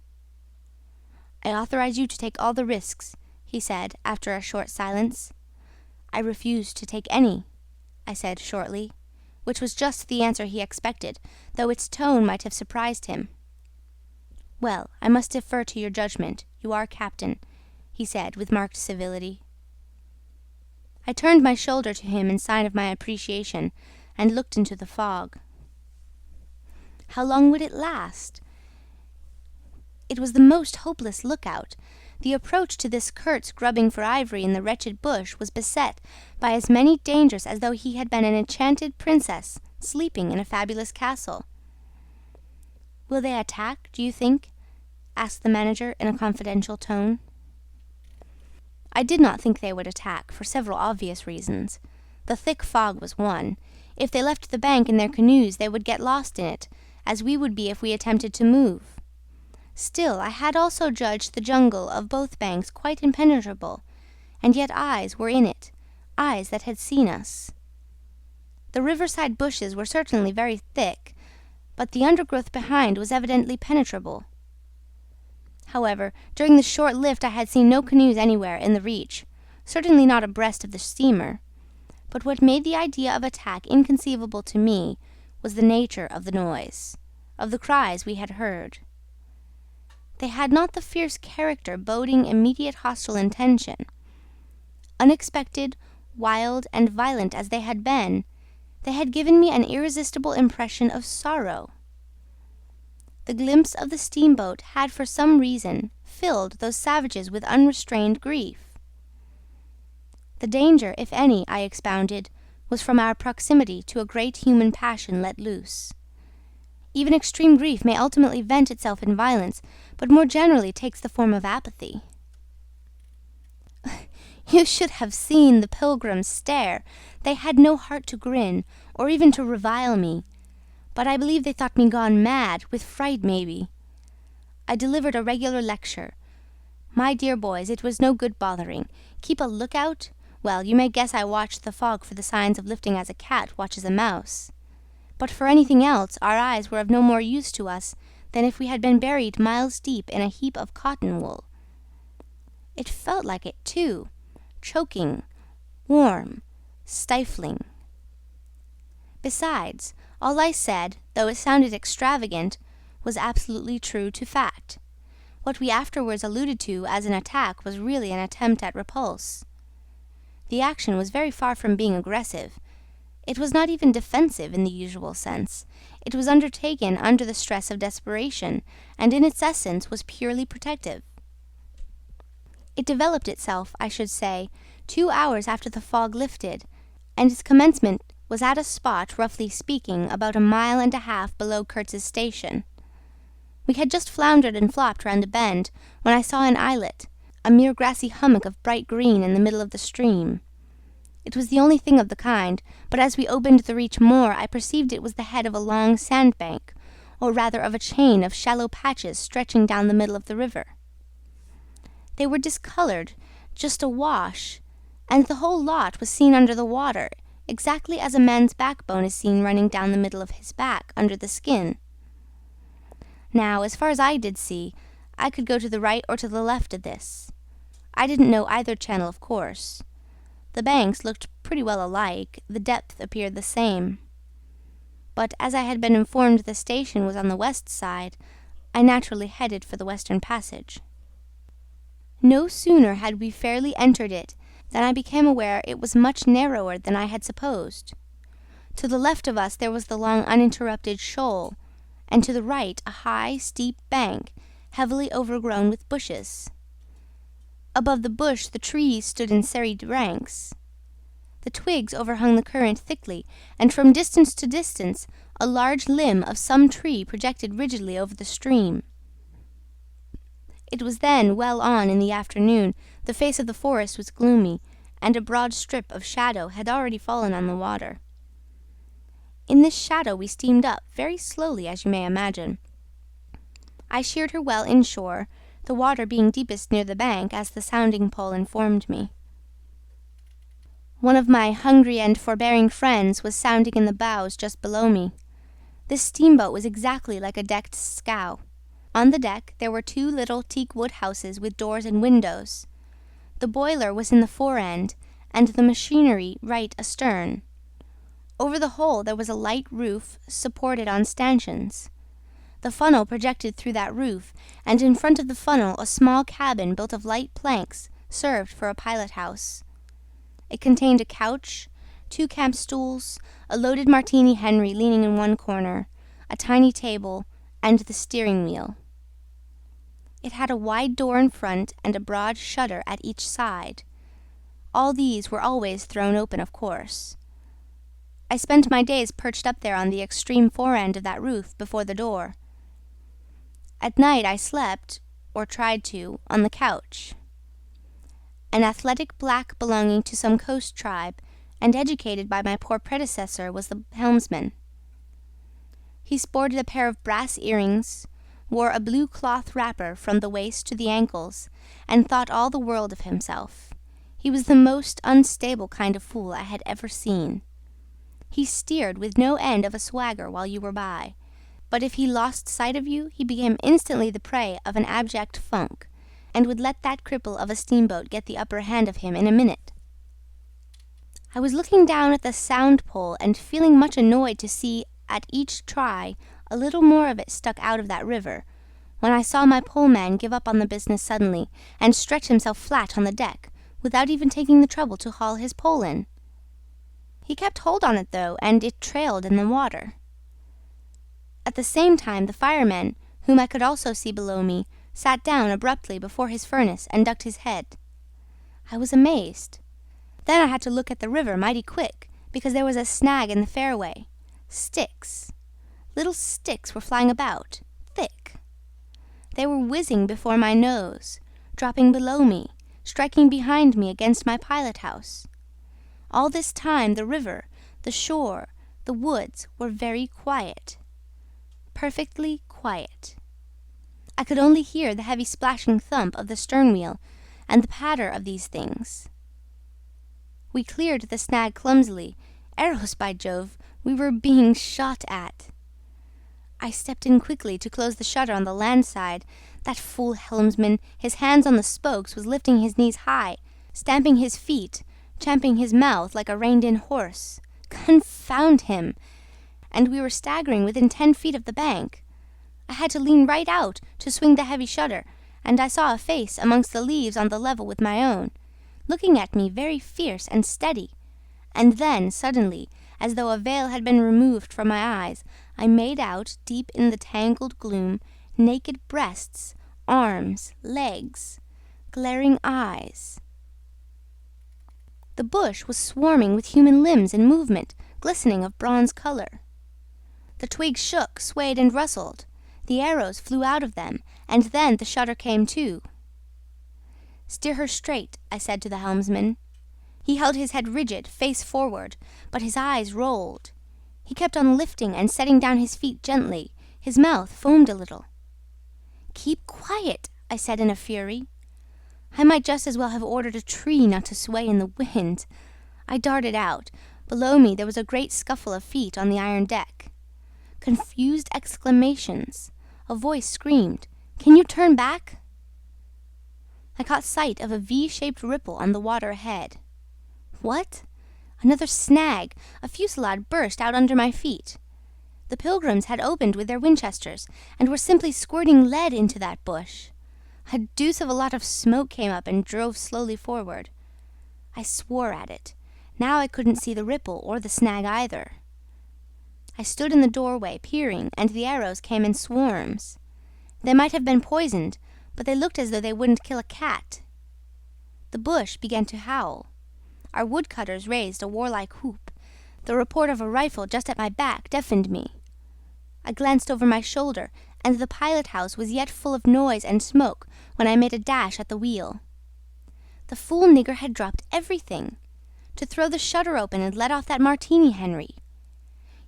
I authorize you to take all the risks, he said, after a short silence. I refuse to take any, I said shortly, which was just the answer he expected, though its tone might have surprised him. Well, I must defer to your judgment. You are captain, he said with marked civility. I turned my shoulder to him in sign of my appreciation, and looked into the fog. How long would it last? It was the most hopeless lookout. The approach to this Kurtz grubbing for ivory in the wretched bush was beset by as many dangers as though he had been an enchanted princess sleeping in a fabulous castle. "Will they attack, do you think?" asked the manager in a confidential tone. I did not think they would attack, for several obvious reasons. The thick fog was one. If they left the bank in their canoes, they would get lost in it, as we would be if we attempted to move. Still, I had also judged the jungle of both banks quite impenetrable, and yet eyes were in it, eyes that had seen us. The riverside bushes were certainly very thick, but the undergrowth behind was evidently penetrable. However, during the short lift I had seen no canoes anywhere in the reach, certainly not abreast of the steamer. But what made the idea of attack inconceivable to me was the nature of the noise, of the cries we had heard. They had not the fierce character boding immediate hostile intention. Unexpected, wild, and violent as they had been, they had given me an irresistible impression of sorrow. The glimpse of the steamboat had for some reason filled those savages with unrestrained grief. The danger, if any, I expounded, was from our proximity to a great human passion let loose. Even extreme grief may ultimately vent itself in violence, but more generally takes the form of apathy. You should have seen the pilgrims stare. They had no heart to grin, or even to revile me. But I believe they thought me gone mad, with fright maybe. I delivered a regular lecture. My dear boys, it was no good bothering. Keep a lookout? Well, you may guess I watched the fog for the signs of lifting as a cat watches a mouse. But for anything else, our eyes were of no more use to us than if we had been buried miles deep in a heap of cotton wool. It felt like it, too, choking, warm, stifling. Besides, all I said, though it sounded extravagant, was absolutely true to fact. What we afterwards alluded to as an attack was really an attempt at repulse. The action was very far from being aggressive. It was not even defensive in the usual sense. It was undertaken under the stress of desperation, and in its essence was purely protective. It developed itself, I should say, 2 hours after the fog lifted, and its commencement was at a spot, roughly speaking, about 1.5 miles below Kurtz's station. We had just floundered and flopped round a bend, when I saw an islet, a mere grassy hummock of bright green in the middle of the stream. It was the only thing of the kind, but as we opened the reach more, I perceived it was the head of a long sandbank, or rather of a chain of shallow patches stretching down the middle of the river. They were discoloured, just awash, and the whole lot was seen under the water, exactly as a man's backbone is seen running down the middle of his back under the skin. Now, as far as I did see, I could go to the right or to the left of this. I didn't know either channel, of course. The banks looked pretty well alike, the depth appeared the same. But as I had been informed the station was on the west side, I naturally headed for the western passage. No sooner had we fairly entered it than I became aware it was much narrower than I had supposed. To the left of us there was the long uninterrupted shoal, and to the right a high, steep bank, heavily overgrown with bushes. Above the bush the trees stood in serried ranks. The twigs overhung the current thickly, and from distance to distance a large limb of some tree projected rigidly over the stream. It was then well on in the afternoon, the face of the forest was gloomy, and a broad strip of shadow had already fallen on the water. In this shadow we steamed up, very slowly, as you may imagine. I sheered her well inshore, the water being deepest near the bank, as the sounding-pole informed me. One of my hungry and forbearing friends was sounding in the bows just below me. This steamboat was exactly like a decked scow. On the deck there were 2 little teak-wood houses with doors and windows. The boiler was in the fore-end, and the machinery right astern. Over the whole there was a light roof supported on stanchions. The funnel projected through that roof, and in front of the funnel a small cabin built of light planks served for a pilot-house. It contained a couch, 2 camp stools, a loaded Martini Henry leaning in one corner, a tiny table, and the steering wheel. It had a wide door in front and a broad shutter at each side. All these were always thrown open, of course. I spent my days perched up there on the extreme fore-end of that roof before the door. At night I slept, or tried to, on the couch. An athletic black belonging to some coast tribe, and educated by my poor predecessor, was the helmsman. He sported a pair of brass earrings, wore a blue cloth wrapper from the waist to the ankles, and thought all the world of himself. He was the most unstable kind of fool I had ever seen. He steered with no end of a swagger while you were by, but if he lost sight of you, he became instantly the prey of an abject funk, and would let that cripple of a steamboat get the upper hand of him in a minute. I was looking down at the sound pole and feeling much annoyed to see at each try a little more of it stuck out of that river, when I saw my poleman give up on the business suddenly and stretch himself flat on the deck, without even taking the trouble to haul his pole in. He kept hold on it, though, and it trailed in the water. At the same time, the fireman, whom I could also see below me, sat down abruptly before his furnace and ducked his head. I was amazed. Then I had to look at the river mighty quick, because there was a snag in the fairway. Sticks. Little sticks were flying about, thick. They were whizzing before my nose, dropping below me, striking behind me against my pilot-house. All this time the river, the shore, the woods were very quiet. Perfectly quiet. I could only hear the heavy splashing thump of the stern wheel and the patter of these things. We cleared the snag clumsily. Arrows, by Jove, we were being shot at. I stepped in quickly to close the shutter on the land side. That fool helmsman, his hands on the spokes, was lifting his knees high, stamping his feet, champing his mouth like a reined-in horse. Confound him! And we were staggering within 10 feet of the bank. I had to lean right out to swing the heavy shutter, and I saw a face amongst the leaves on the level with my own, looking at me very fierce and steady. And then, suddenly, as though a veil had been removed from my eyes, I made out, deep in the tangled gloom, naked breasts, arms, legs, glaring eyes. The bush was swarming with human limbs in movement, glistening of bronze color. The twigs shook, swayed, and rustled. The arrows flew out of them, and then the shutter came to. "Steer her straight," I said to the helmsman. He held his head rigid, face forward, but his eyes rolled. He kept on lifting and setting down his feet gently. His mouth foamed a little. "Keep quiet," I said in a fury. I might just as well have ordered a tree not to sway in the wind. I darted out. Below me there was a great scuffle of feet on the iron deck. Confused exclamations. A voice screamed, "Can you turn back?" I caught sight of a V-shaped ripple on the water ahead. What? Another snag! A fusillade burst out under my feet. The pilgrims had opened with their Winchesters, and were simply squirting lead into that bush. A deuce of a lot of smoke came up and drove slowly forward. I swore at it. Now I couldn't see the ripple or the snag either. I stood in the doorway, peering, and the arrows came in swarms. They might have been poisoned, but they looked as though they wouldn't kill a cat. The bush began to howl. Our woodcutters raised a warlike whoop. The report of a rifle just at my back deafened me. I glanced over my shoulder, and the pilot-house was yet full of noise and smoke when I made a dash at the wheel. The fool nigger had dropped everything. To throw the shutter open and let off that martini, Henry.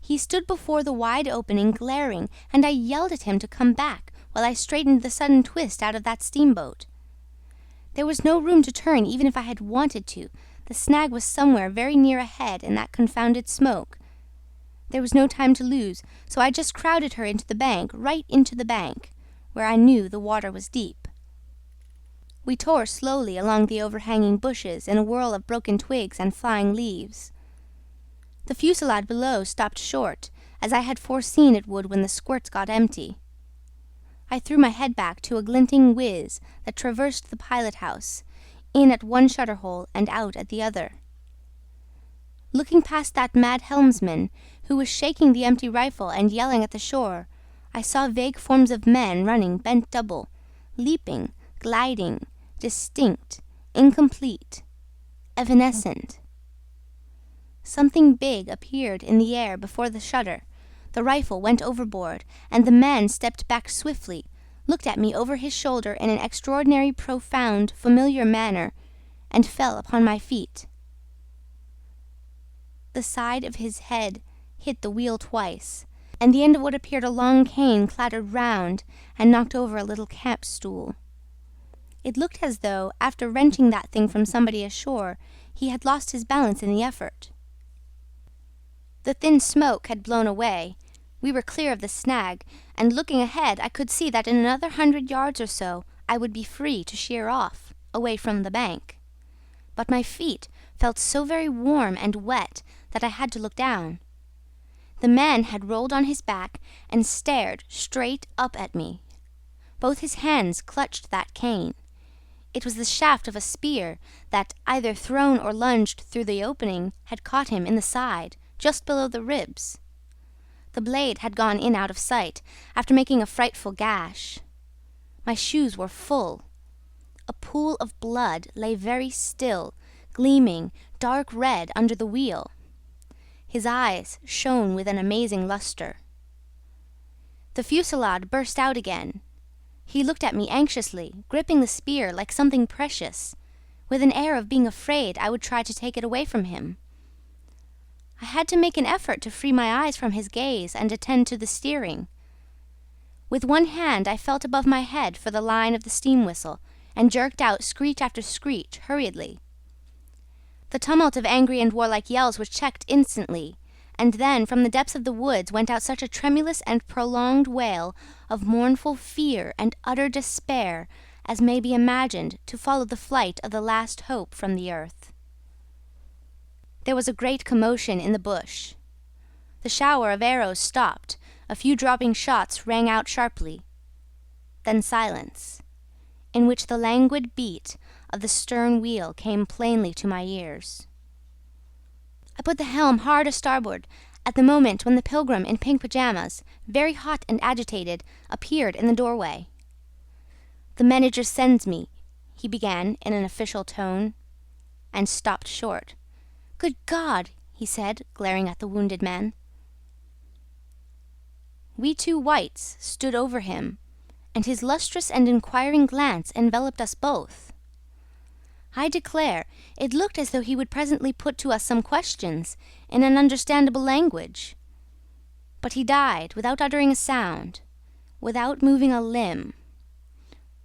He stood before the wide opening, glaring, and I yelled at him to come back while I straightened the sudden twist out of that steamboat. There was no room to turn even if I had wanted to. The snag was somewhere very near ahead in that confounded smoke. There was no time to lose, so I just crowded her into the bank, right into the bank, where I knew the water was deep. We tore slowly along the overhanging bushes in a whirl of broken twigs and flying leaves. The fusillade below stopped short, as I had foreseen it would when the squirts got empty. I threw my head back to a glinting whiz that traversed the pilot-house, in at one shutter-hole and out at the other. Looking past that mad helmsman, who was shaking the empty rifle and yelling at the shore, I saw vague forms of men running bent double, leaping, gliding, distinct, incomplete, evanescent. Something big appeared in the air before the shutter. The rifle went overboard, and the man stepped back swiftly, looked at me over his shoulder in an extraordinary, profound, familiar manner, and fell upon my feet. The side of his head hit the wheel twice, and the end of what appeared a long cane clattered round and knocked over a little camp stool. It looked as though, after wrenching that thing from somebody ashore, he had lost his balance in the effort. The thin smoke had blown away. We were clear of the snag, and looking ahead I could see that in another 100 yards or so I would be free to sheer off, away from the bank. But my feet felt so very warm and wet that I had to look down. The man had rolled on his back and stared straight up at me. Both his hands clutched that cane. It was the shaft of a spear that, either thrown or lunged through the opening, had caught him in the side, just below the ribs. The blade had gone in out of sight, after making a frightful gash. My shoes were full. A pool of blood lay very still, gleaming dark red under the wheel. His eyes shone with an amazing luster. The fusillade burst out again. He looked at me anxiously, gripping the spear like something precious, with an air of being afraid I would try to take it away from him. I had to make an effort to free my eyes from his gaze and attend to the steering. With one hand I felt above my head for the line of the steam whistle, and jerked out screech after screech hurriedly. The tumult of angry and warlike yells was checked instantly, and then from the depths of the woods went out such a tremulous and prolonged wail of mournful fear and utter despair as may be imagined to follow the flight of the last hope from the earth. There was a great commotion in the bush. The shower of arrows stopped, a few dropping shots rang out sharply. Then silence, in which the languid beat of the stern wheel came plainly to my ears. I put the helm hard a-starboard at the moment when the pilgrim in pink pajamas, very hot and agitated, appeared in the doorway. "The manager sends me," he began in an official tone, and stopped short. "Good God!" he said, glaring at the wounded man. We two whites stood over him, and his lustrous and inquiring glance enveloped us both. I declare, it looked as though he would presently put to us some questions in an understandable language. But he died without uttering a sound, without moving a limb,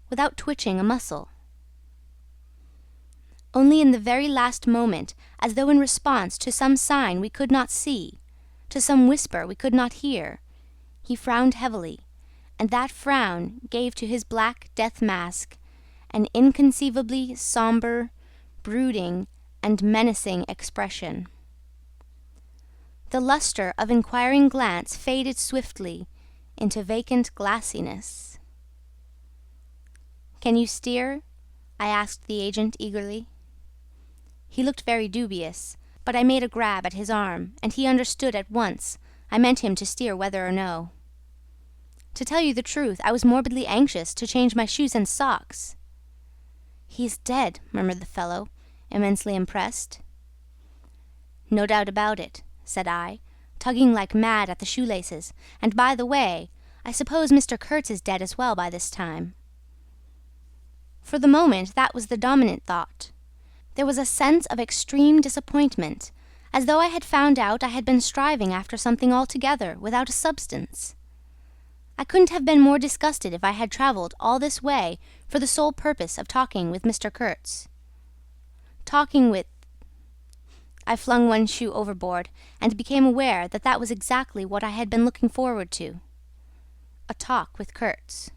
without twitching a muscle. Only in the very last moment, as though in response to some sign we could not see, to some whisper we could not hear, he frowned heavily, and that frown gave to his black death mask an inconceivably sombre, brooding, and menacing expression. The luster of inquiring glance faded swiftly into vacant glassiness. "Can you steer?" I asked the agent eagerly. He looked very dubious, but I made a grab at his arm, and he understood at once I meant him to steer whether or no. To tell you the truth, I was morbidly anxious to change my shoes and socks. "He is dead," murmured the fellow, immensely impressed. "No doubt about it," said I, tugging like mad at the shoelaces. "And by the way, I suppose Mr. Kurtz is dead as well by this time." For the moment that was the dominant thought. There was a sense of extreme disappointment, as though I had found out I had been striving after something altogether without a substance. I couldn't have been more disgusted if I had travelled all this way for the sole purpose of talking with Mr. Kurtz. I flung one shoe overboard, and became aware that that was exactly what I had been looking forward to. A talk with Kurtz.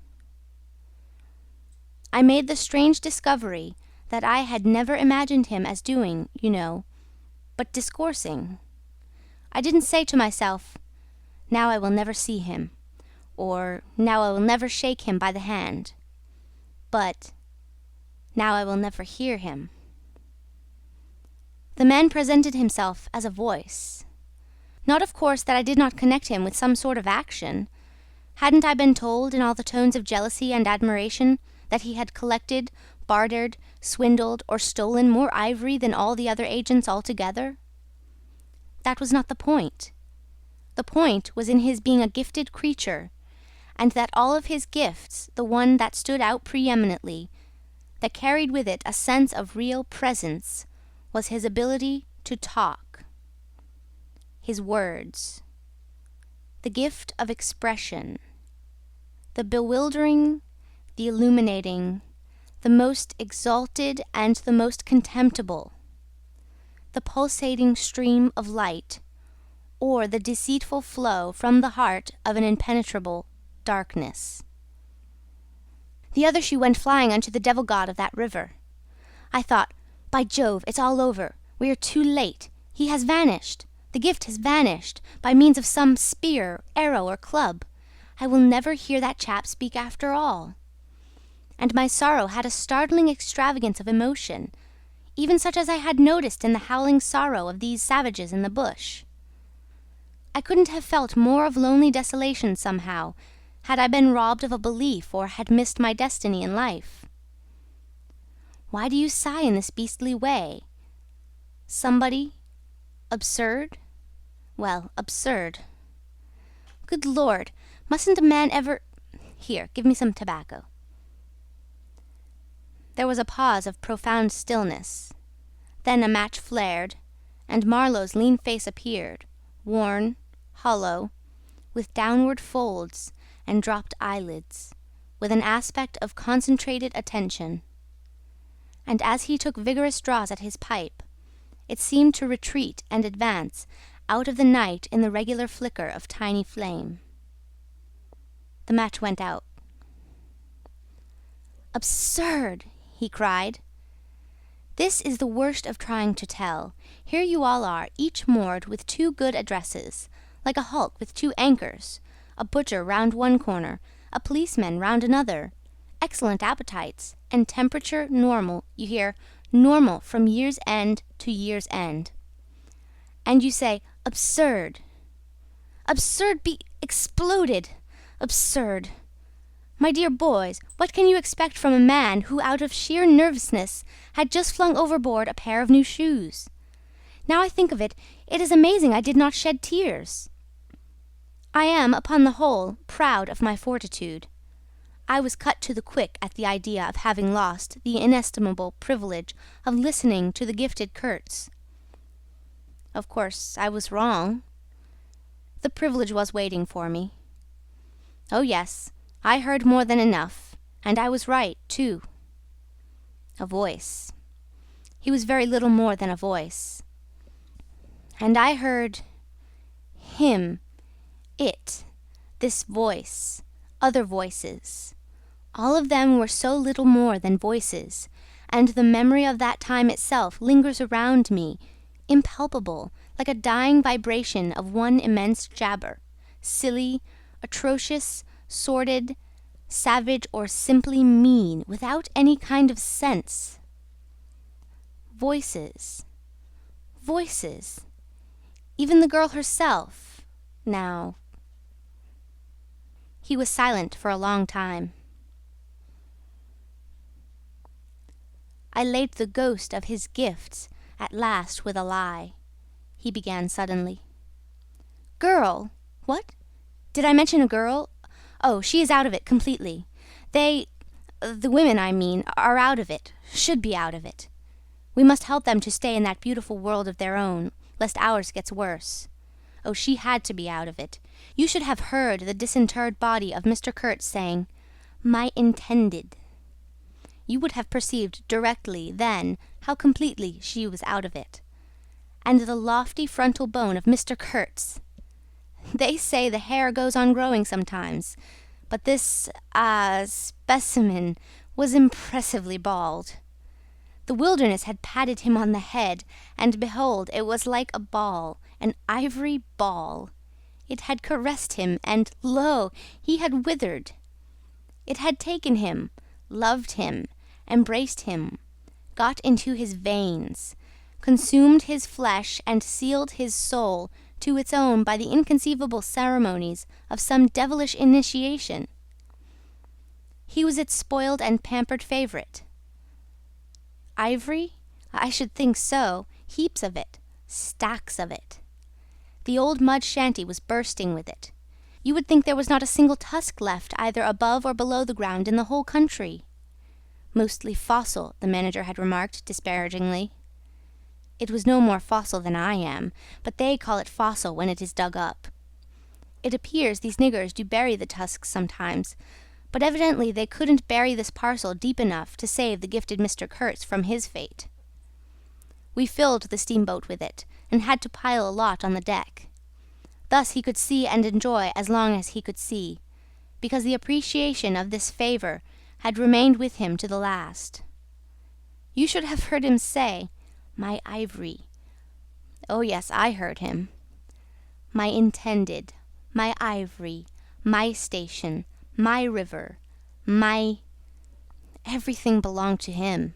I made the strange discovery that I had never imagined him as doing, you know, but discoursing. I didn't say to myself, "Now I will never see him," or "Now I will never shake him by the hand," but "Now I will never hear him." The man presented himself as a voice. Not, of course, that I did not connect him with some sort of action. Hadn't I been told, in all the tones of jealousy and admiration, that he had collected, bartered, swindled, or stolen more ivory than all the other agents altogether? That was not the point. The point was in his being a gifted creature, and that all of his gifts, the one that stood out preeminently, that carried with it a sense of real presence, was his ability to talk. His words. The gift of expression. The bewildering, the illuminating, the most exalted and the most contemptible. The pulsating stream of light, or the deceitful flow from the heart of an impenetrable darkness. The other she went flying unto the devil god of that river. I thought, by Jove, it's all over. We are too late. He has vanished. The gift has vanished, by means of some spear, arrow, or club. I will never hear that chap speak after all. And my sorrow had a startling extravagance of emotion, even such as I had noticed in the howling sorrow of these savages in the bush. I couldn't have felt more of lonely desolation somehow, had I been robbed of a belief or had missed my destiny in life. Why do you sigh in this beastly way? Somebody? Absurd? Well, absurd. Good Lord, mustn't a man ever... Here, give me some tobacco. There was a pause of profound stillness. Then a match flared, and Marlowe's lean face appeared, worn, hollow, with downward folds and dropped eyelids, with an aspect of concentrated attention. And as he took vigorous draws at his pipe, it seemed to retreat and advance out of the night in the regular flicker of tiny flame. The match went out. "Absurd!" he cried. "This is the worst of trying to tell. Here you all are, each moored with two good addresses, like a hulk with two anchors, a butcher round one corner, a policeman round another, excellent appetites, and temperature normal, you hear, normal from year's end to year's end. And you say, absurd. Absurd be exploded! Absurd! My dear boys, what can you expect from a man who out of sheer nervousness had just flung overboard a pair of new shoes? Now I think of it, it is amazing I did not shed tears. I am, upon the whole, proud of my fortitude. I was cut to the quick at the idea of having lost the inestimable privilege of listening to the gifted Kurtz. Of course, I was wrong. The privilege was waiting for me. Oh yes, I heard more than enough, and I was right, too. A voice. He was very little more than a voice. And I heard him, it, this voice, other voices. All of them were so little more than voices, and the memory of that time itself lingers around me, impalpable, like a dying vibration of one immense jabber, silly, atrocious, sordid, savage, or simply mean, without any kind of sense. Voices. Voices. Even the girl herself, now. He was silent for a long time. I laid the ghost of his gifts at last with a lie, he began suddenly. Girl? What? Did I mention a girl? Oh, she is out of it completely. The women, I mean, are out of it, should be out of it. We must help them to stay in that beautiful world of their own, lest ours gets worse. Oh, she had to be out of it. You should have heard the disinterred body of Mr. Kurtz saying, "My intended." You would have perceived directly then how completely she was out of it. And the lofty frontal bone of Mr. Kurtz. They say the hair goes on growing sometimes, but this, specimen was impressively bald. The wilderness had patted him on the head, and behold, it was like a ball, an ivory ball. It had caressed him, and lo, he had withered. It had taken him, loved him, embraced him, got into his veins, consumed his flesh, and sealed his soul to its own by the inconceivable ceremonies of some devilish initiation. He was its spoiled and pampered favourite. Ivory? I should think so. Heaps of it. Stacks of it. The old mud shanty was bursting with it. You would think there was not a single tusk left either above or below the ground in the whole country. Mostly fossil, the manager had remarked disparagingly. It was no more fossil than I am, but they call it fossil when it is dug up. It appears these niggers do bury the tusks sometimes, but evidently they couldn't bury this parcel deep enough to save the gifted Mr. Kurtz from his fate. We filled the steamboat with it, and had to pile a lot on the deck. Thus he could see and enjoy as long as he could see, because the appreciation of this favour had remained with him to the last. You should have heard him say, "My ivory." Oh yes, I heard him. My intended, my ivory, my station, my river, my... everything belonged to him.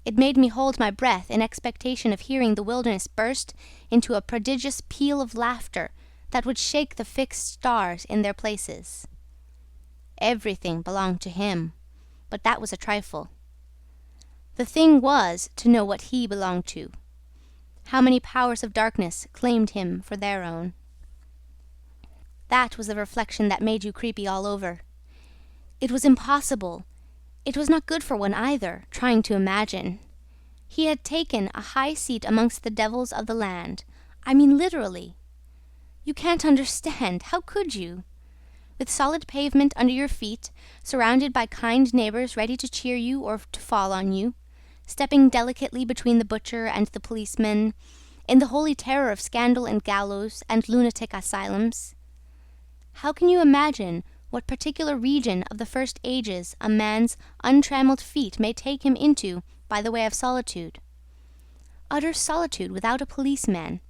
It made me hold my breath in expectation of hearing the wilderness burst into a prodigious peal of laughter that would shake the fixed stars in their places. Everything belonged to him, but that was a trifle. The thing was to know what he belonged to. How many powers of darkness claimed him for their own. That was the reflection that made you creepy all over. It was impossible. It was not good for one either, trying to imagine. He had taken a high seat amongst the devils of the land. I mean literally. You can't understand. How could you? With solid pavement under your feet, surrounded by kind neighbours ready to cheer you or to fall on you, stepping delicately between the butcher and the policeman, in the holy terror of scandal and gallows and lunatic asylums. How can you imagine what particular region of the first ages a man's untrammelled feet may take him into by the way of solitude? Utter solitude without a policeman,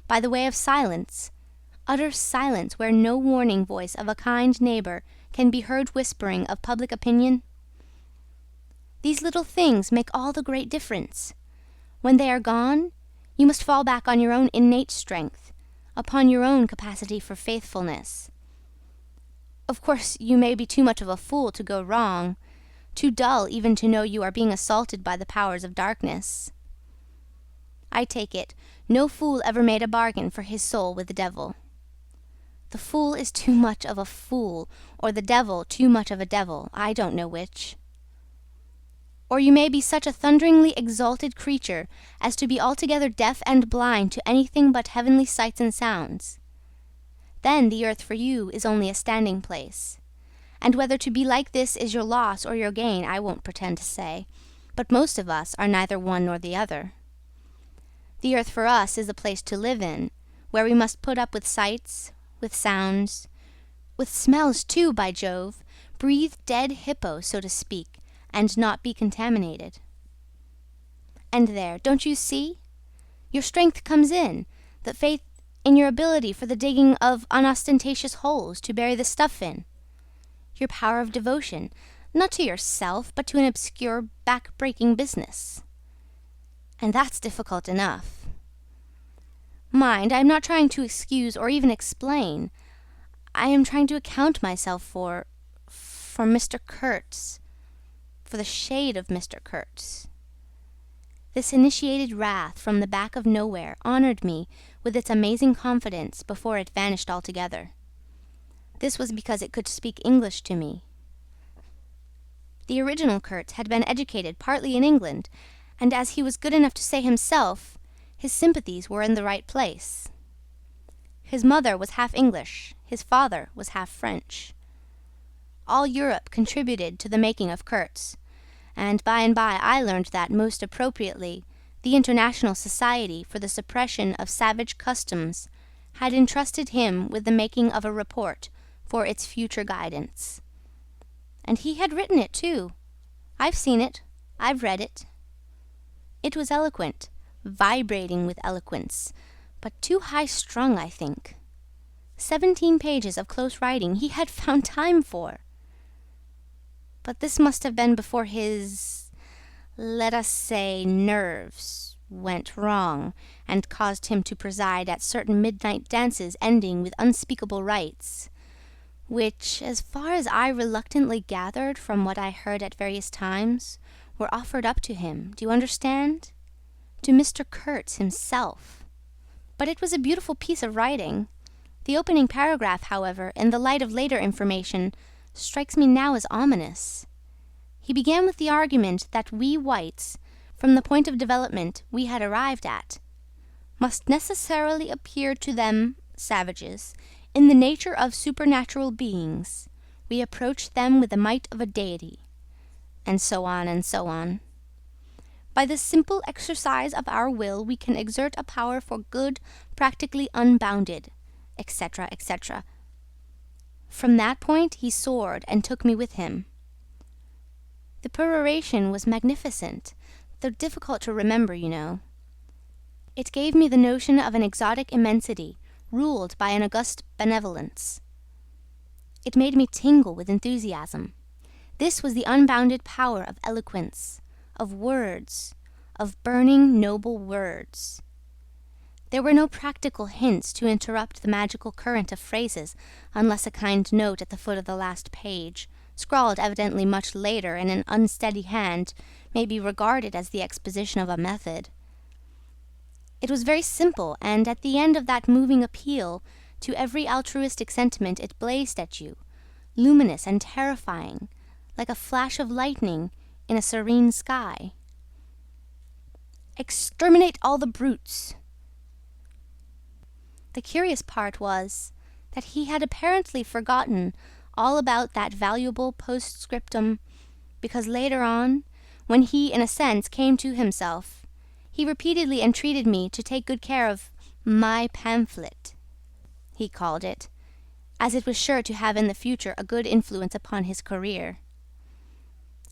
by the way of silence, utter silence where no warning voice of a kind neighbour can be heard whispering of public opinion. These little things make all the great difference. When they are gone, you must fall back on your own innate strength, upon your own capacity for faithfulness. Of course, you may be too much of a fool to go wrong, too dull even to know you are being assaulted by the powers of darkness. I take it, no fool ever made a bargain for his soul with the devil. The fool is too much of a fool, or the devil too much of a devil, I don't know which. Or you may be such a thunderingly exalted creature as to be altogether deaf and blind to anything but heavenly sights and sounds. Then the earth for you is only a standing place. And whether to be like this is your loss or your gain, I won't pretend to say, but most of us are neither one nor the other. The earth for us is a place to live in, where we must put up with sights, with sounds, with smells too, by Jove, breathe dead hippo, so to speak, and not be contaminated. And there, don't you see? Your strength comes in, the faith in your ability for the digging of unostentatious holes to bury the stuff in. Your power of devotion, not to yourself, but to an obscure, back-breaking business. And that's difficult enough. Mind, I am not trying to excuse or even explain. I am trying to account myself for Mr. Kurtz, for the shade of Mr. Kurtz. This initiated wrath from the back of nowhere honoured me with its amazing confidence before it vanished altogether. This was because it could speak English to me. The original Kurtz had been educated partly in England, and as he was good enough to say himself, his sympathies were in the right place. His mother was half English, his father was half French. All Europe contributed to the making of Kurtz, and by I learned that, most appropriately, the International Society for the Suppression of Savage Customs had entrusted him with the making of a report for its future guidance. And he had written it, too. I've seen it. I've read it. It was eloquent, vibrating with eloquence, but too high-strung, I think. 17 pages of close writing he had found time for. But this must have been before his, let us say, nerves went wrong and caused him to preside at certain midnight dances ending with unspeakable rites, which, as far as I reluctantly gathered from what I heard at various times, were offered up to him, do you understand? To Mr. Kurtz himself. But it was a beautiful piece of writing. The opening paragraph, however, in the light of later information, strikes me now as ominous. He began with the argument that we whites, from the point of development we had arrived at, must necessarily appear to them, savages, in the nature of supernatural beings. We approach them with the might of a deity, and so on and so on. By the simple exercise of our will we can exert a power for good practically unbounded, etc., etc. From that point he soared and took me with him. The peroration was magnificent, though difficult to remember, you know. It gave me the notion of an exotic immensity, ruled by an august benevolence. It made me tingle with enthusiasm. This was the unbounded power of eloquence, of words, of burning, noble words. There were no practical hints to interrupt the magical current of phrases, unless a kind note at the foot of the last page, scrawled evidently much later in an unsteady hand, may be regarded as the exposition of a method. It was very simple, and at the end of that moving appeal to every altruistic sentiment it blazed at you, luminous and terrifying, like a flash of lightning in a serene sky. Exterminate all the brutes! The curious part was that he had apparently forgotten all about that valuable postscriptum, because later on, when he in a sense came to himself, he repeatedly entreated me to take good care of my pamphlet, he called it, as it was sure to have in the future a good influence upon his career.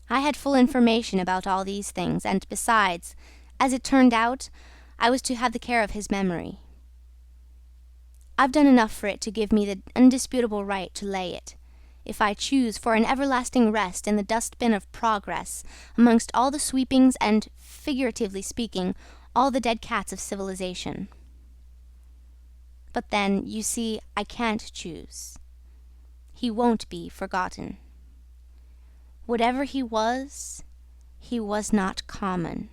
I had full information about all these things, and besides, as it turned out, I was to have the care of his memory. I've done enough for it to give me the undisputable right to lay it, if I choose, for an everlasting rest in the dustbin of progress, amongst all the sweepings and, figuratively speaking, all the dead cats of civilization. But then, you see, I can't choose. He won't be forgotten. Whatever he was not common.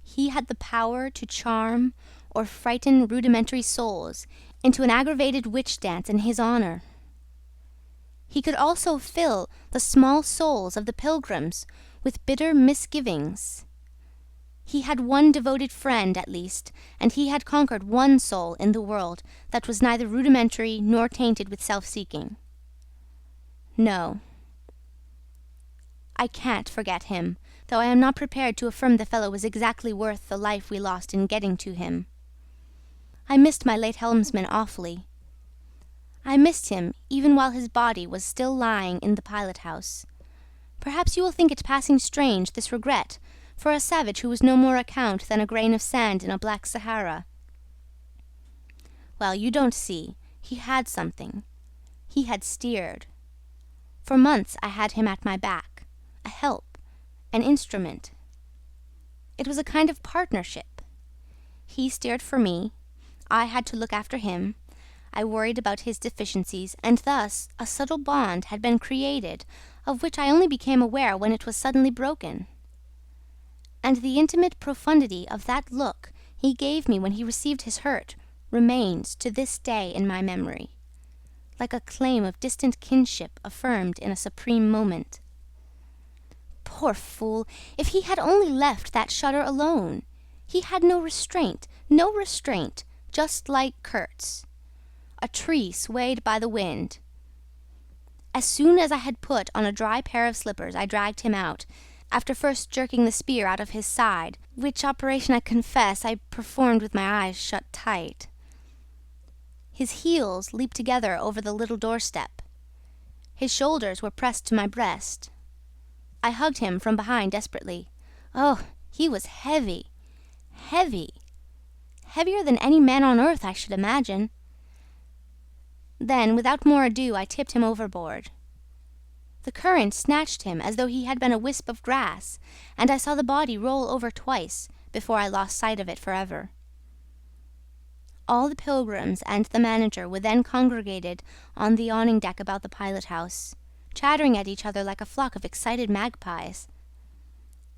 He had the power to charm or frighten rudimentary souls into an aggravated witch dance in his honor. He could also fill the small souls of the pilgrims with bitter misgivings. He had one devoted friend, at least, and he had conquered one soul in the world that was neither rudimentary nor tainted with self-seeking. No, I can't forget him, though I am not prepared to affirm the fellow was exactly worth the life we lost in getting to him. I missed my late helmsman awfully. I missed him even while his body was still lying in the pilot-house. Perhaps you will think it passing strange, this regret, for a savage who was no more account than a grain of sand in a black Sahara. Well, you don't see. He had something. He had steered. For months I had him at my back, a help, an instrument. It was a kind of partnership. He steered for me, I had to look after him, I worried about his deficiencies, and thus a subtle bond had been created, of which I only became aware when it was suddenly broken. And the intimate profundity of that look he gave me when he received his hurt remains to this day in my memory, like a claim of distant kinship affirmed in a supreme moment. Poor fool! If he had only left that shutter alone! He had no restraint, just like Kurtz. A tree swayed by the wind. As soon as I had put on a dry pair of slippers, I dragged him out, after first jerking the spear out of his side, which operation I confess I performed with my eyes shut tight. His heels leaped together over the little doorstep. His shoulders were pressed to my breast. I hugged him from behind desperately. Oh, he was heavy, heavier than any man on earth, I should imagine. Then, without more ado, I tipped him overboard. The current snatched him as though he had been a wisp of grass, and I saw the body roll over twice before I lost sight of it forever. All the pilgrims and the manager were then congregated on the awning deck about the pilot-house, chattering at each other like a flock of excited magpies.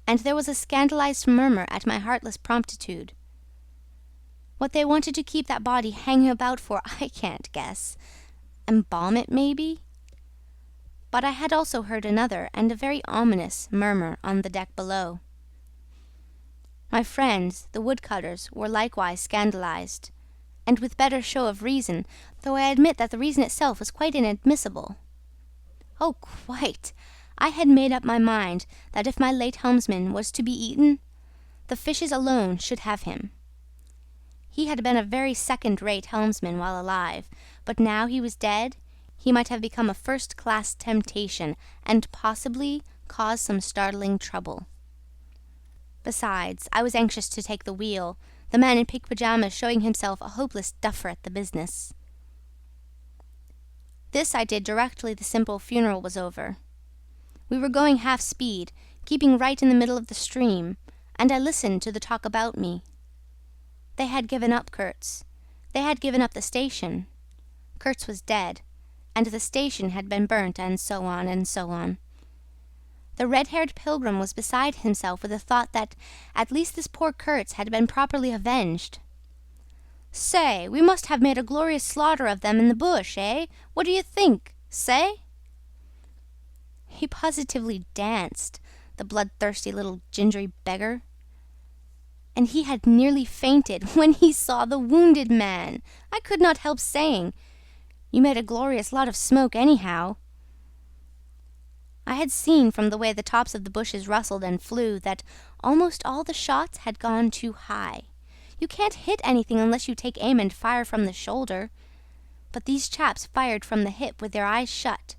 And there was a scandalized murmur at my heartless promptitude. What they wanted to keep that body hanging about for, I can't guess. Embalm it, maybe? But I had also heard another, and a very ominous, murmur on the deck below. My friends, the woodcutters, were likewise scandalized, and with better show of reason, though I admit that the reason itself was quite inadmissible. Oh, quite! I had made up my mind that if my late helmsman was to be eaten, the fishes alone should have him. He had been a very second-rate helmsman while alive, but now he was dead, he might have become a first-class temptation, and possibly cause some startling trouble. Besides, I was anxious to take the wheel, the man in pink pyjamas showing himself a hopeless duffer at the business. This I did directly the simple funeral was over. We were going half speed, keeping right in the middle of the stream, and I listened to the talk about me. They had given up Kurtz. They had given up the station. Kurtz was dead, and the station had been burnt, and so on, and so on. The red-haired pilgrim was beside himself with the thought that at least this poor Kurtz had been properly avenged. "Say, we must have made a glorious slaughter of them in the bush, eh? What do you think? Say?" He positively danced, the bloodthirsty little gingery beggar. And he had nearly fainted when he saw the wounded man. I could not help saying, "You made a glorious lot of smoke, anyhow." I had seen from the way the tops of the bushes rustled and flew that almost all the shots had gone too high. You can't hit anything unless you take aim and fire from the shoulder. But these chaps fired from the hip with their eyes shut.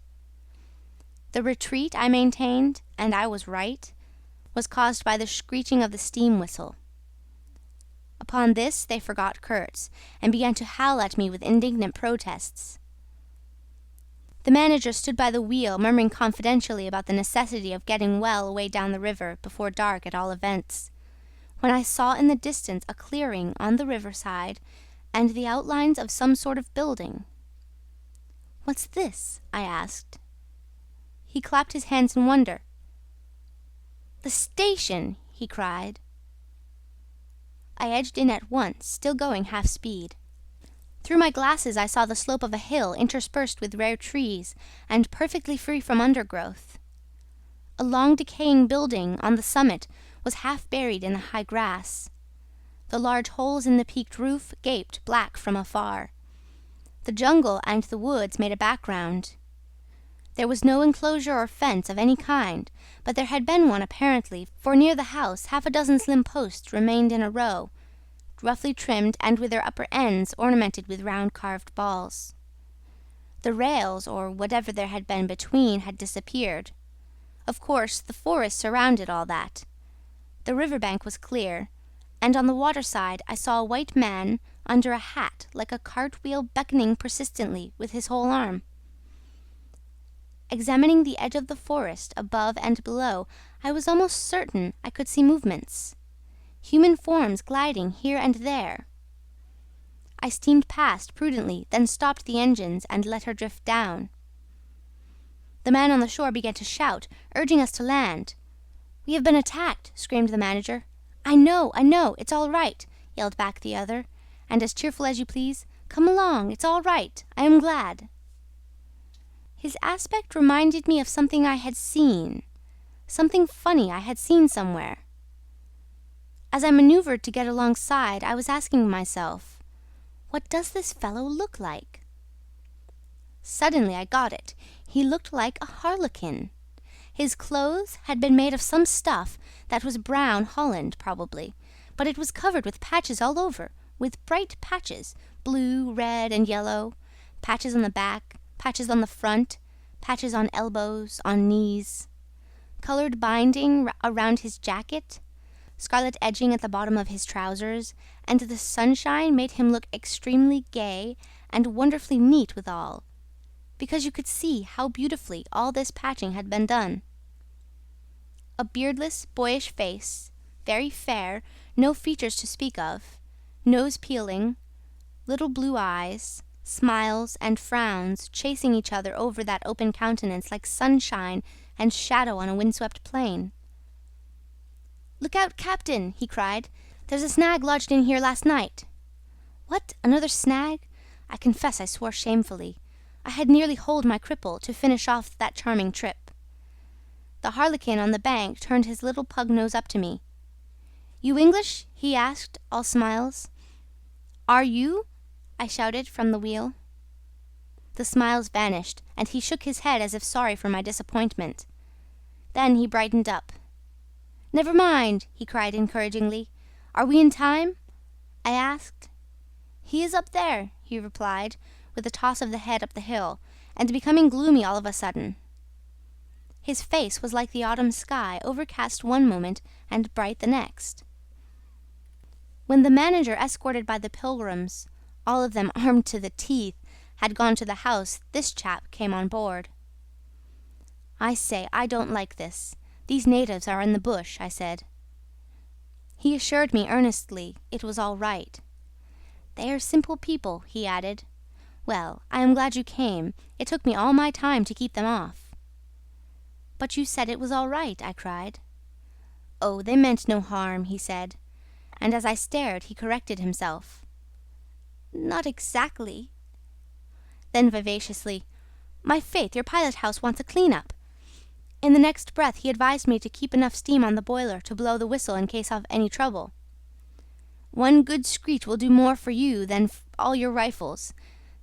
The retreat, I maintained, and I was right, was caused by the screeching of the steam whistle. Upon this they forgot Kurtz, and began to howl at me with indignant protests. The manager stood by the wheel, murmuring confidentially about the necessity of getting well away down the river, before dark at all events, when I saw in the distance a clearing on the riverside, and the outlines of some sort of building. "What's this?" I asked. He clapped his hands in wonder. "The station!" he cried. I edged in at once, still going half speed. Through my glasses I saw the slope of a hill interspersed with rare trees, and perfectly free from undergrowth. A long decaying building on the summit was half buried in the high grass. The large holes in the peaked roof gaped black from afar. The jungle and the woods made a background. There was no enclosure or fence of any kind, but there had been one apparently, for near the house half a dozen slim posts remained in a row, roughly trimmed and with their upper ends ornamented with round carved balls. The rails, or whatever there had been between, had disappeared. Of course, the forest surrounded all that. The river-bank was clear, and on the water-side I saw a white man under a hat like a cartwheel beckoning persistently with his whole arm. Examining the edge of the forest above and below, I was almost certain I could see movements. Human forms gliding here and there. I steamed past prudently, then stopped the engines and let her drift down. The man on the shore began to shout, urging us to land. "We have been attacked," screamed the manager. I know, it's all right," yelled back the other, and as cheerful as you please, "Come along, it's all right, I am glad." His aspect reminded me of something I had seen, something funny I had seen somewhere. As I maneuvered to get alongside, I was asking myself, what does this fellow look like? Suddenly I got it. He looked like a harlequin. His clothes had been made of some stuff that was brown holland, probably, but it was covered with patches all over, with bright patches, blue, red, and yellow, patches on the back, patches on the front, patches on elbows, on knees, colored binding around his jacket, scarlet edging at the bottom of his trousers, and the sunshine made him look extremely gay and wonderfully neat withal, because you could see how beautifully all this patching had been done. A beardless, boyish face, very fair, no features to speak of, nose peeling, little blue eyes, smiles and frowns chasing each other over that open countenance like sunshine and shadow on a windswept plain. "Look out, Captain!" he cried. "There's a snag lodged in here last night." "What, another snag?" I confess I swore shamefully. I had nearly holed my cripple to finish off that charming trip. The harlequin on the bank turned his little pug nose up to me. "You English?" he asked, all smiles. "Are you?" I shouted from the wheel. The smiles vanished, and he shook his head as if sorry for my disappointment. Then he brightened up. "Never mind," he cried encouragingly. "Are we in time?" I asked. "He is up there," he replied, with a toss of the head up the hill, and becoming gloomy all of a sudden. His face was like the autumn sky, overcast one moment and bright the next. When the manager, escorted by the pilgrims, all of them armed to the teeth, had gone to the house, this chap came on board. "I say, I don't like this. These natives are in the bush," I said. He assured me earnestly it was all right. "They are simple people," he added. "Well, I am glad you came. It took me all my time to keep them off." "But you said it was all right," I cried. "Oh, they meant no harm," he said, and as I stared he corrected himself. "Not exactly." Then vivaciously, "My faith, your pilot-house wants a clean-up." In the next breath he advised me to keep enough steam on the boiler to blow the whistle in case of any trouble. "One good screech will do more for you than all your rifles.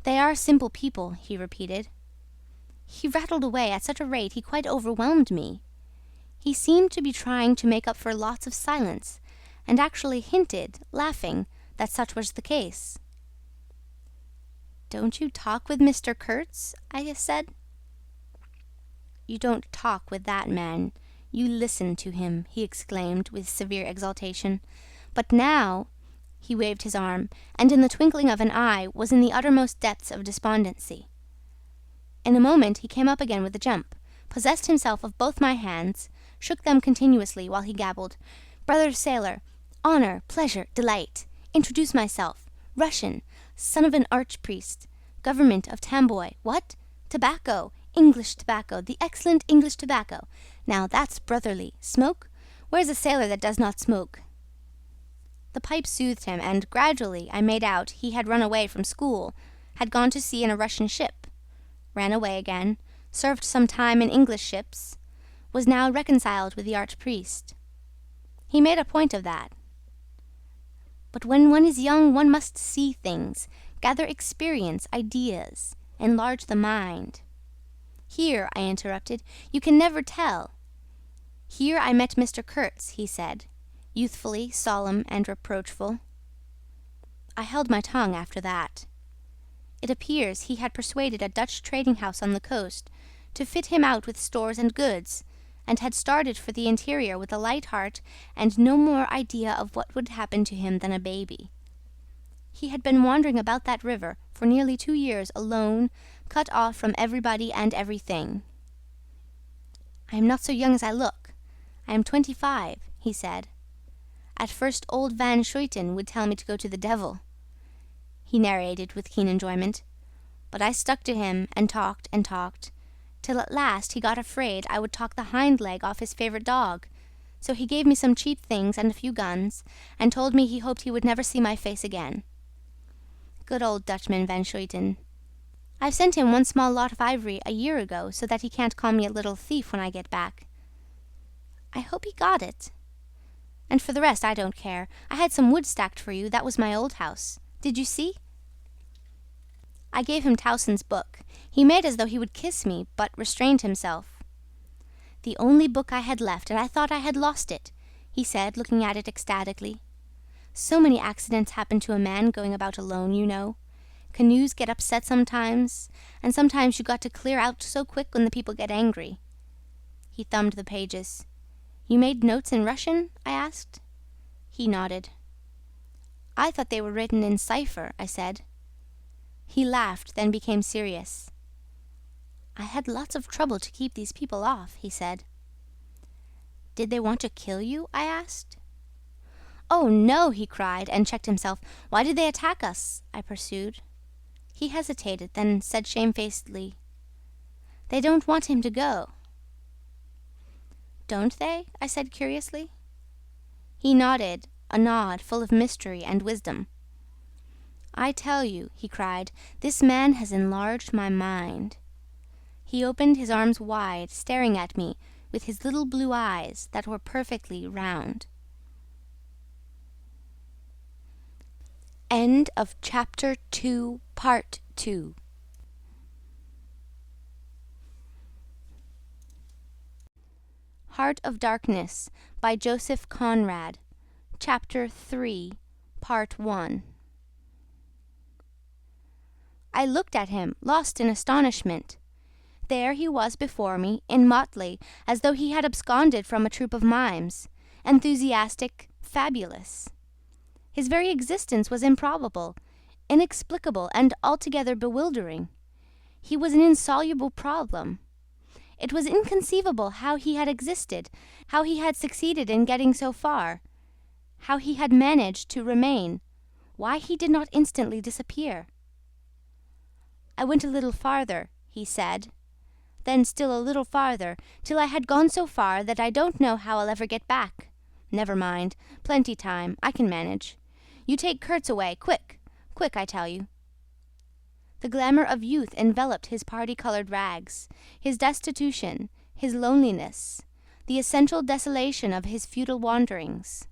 They are simple people," he repeated. He rattled away at such a rate he quite overwhelmed me. He seemed to be trying to make up for lots of silence, and actually hinted, laughing, that such was the case. "Don't you talk with Mr. Kurtz?" I said. "You don't talk with that man. You listen to him," he exclaimed with severe exultation. "But now..." He waved his arm, and in the twinkling of an eye was in the uttermost depths of despondency. In a moment he came up again with a jump, possessed himself of both my hands, shook them continuously while he gabbled, "Brother sailor, honor, pleasure, delight, introduce myself, Russian, son of an archpriest, government of Tamboy, what? Tobacco, English tobacco, the excellent English tobacco. Now that's brotherly. Smoke? Where's a sailor that does not smoke?" The pipe soothed him, and gradually I made out he had run away from school, had gone to sea in a Russian ship, ran away again, served some time in English ships, was now reconciled with the archpriest. He made a point of that. "But when one is young one must see things, gather experience, ideas, enlarge the mind." "Here," I interrupted, "you can never tell." "Here I met Mr. Kurtz," he said, youthfully solemn and reproachful. I held my tongue after that. It appears he had persuaded a Dutch trading house on the coast to fit him out with stores and goods, and had started for the interior with a light heart and no more idea of what would happen to him than a baby. He had been wandering about that river for nearly 2 years alone, cut off from everybody and everything. "I am not so young as I look. I am 25, he said. "At first old Van Schuiten would tell me to go to the devil," he narrated with keen enjoyment, "but I stuck to him and talked, till at last he got afraid I would talk the hind leg off his favourite dog, so he gave me some cheap things and a few guns, and told me he hoped he would never see my face again. Good old Dutchman Van Schuiten. I've sent him one small lot of ivory a year ago, so that he can't call me a little thief when I get back. I hope he got it. And for the rest, I don't care. I had some wood stacked for you. That was my old house. Did you see?" I gave him Towson's book. He made as though he would kiss me, but restrained himself. "The only book I had left, and I thought I had lost it," he said, looking at it ecstatically. "So many accidents happen to a man going about alone, you know. Canoes get upset sometimes, and sometimes you got to clear out so quick when the people get angry." He thumbed the pages. "You made notes in Russian?" I asked. He nodded. "I thought they were written in cipher," I said. He laughed, then became serious. "I had lots of trouble to keep these people off," he said. "Did they want to kill you?" I asked. "Oh, no!" he cried, and checked himself. "Why did they attack us?" I pursued. He hesitated, then said shamefacedly, "They don't want him to go." "Don't they?" I said curiously. He nodded, a nod full of mystery and wisdom. "I tell you," he cried, "this man has enlarged my mind." He opened his arms wide, staring at me with his little blue eyes that were perfectly round. End of chapter 2, part 2. Heart of Darkness by Joseph Conrad. Chapter 3, part 1. I looked at him, lost in astonishment. There he was before me, in motley, as though he had absconded from a troupe of mimes, enthusiastic, fabulous. His very existence was improbable, inexplicable, and altogether bewildering. He was an insoluble problem. It was inconceivable how he had existed, how he had succeeded in getting so far, how he had managed to remain, why he did not instantly disappear. I went a little farther, he said, then still a little farther, till I had gone so far that I don't know how I'll ever get back. Never mind, plenty time, I can manage. You take Kurtz away, quick, quick, I tell you. The glamour of youth enveloped his party-coloured rags, his destitution, his loneliness, the essential desolation of his futile wanderings.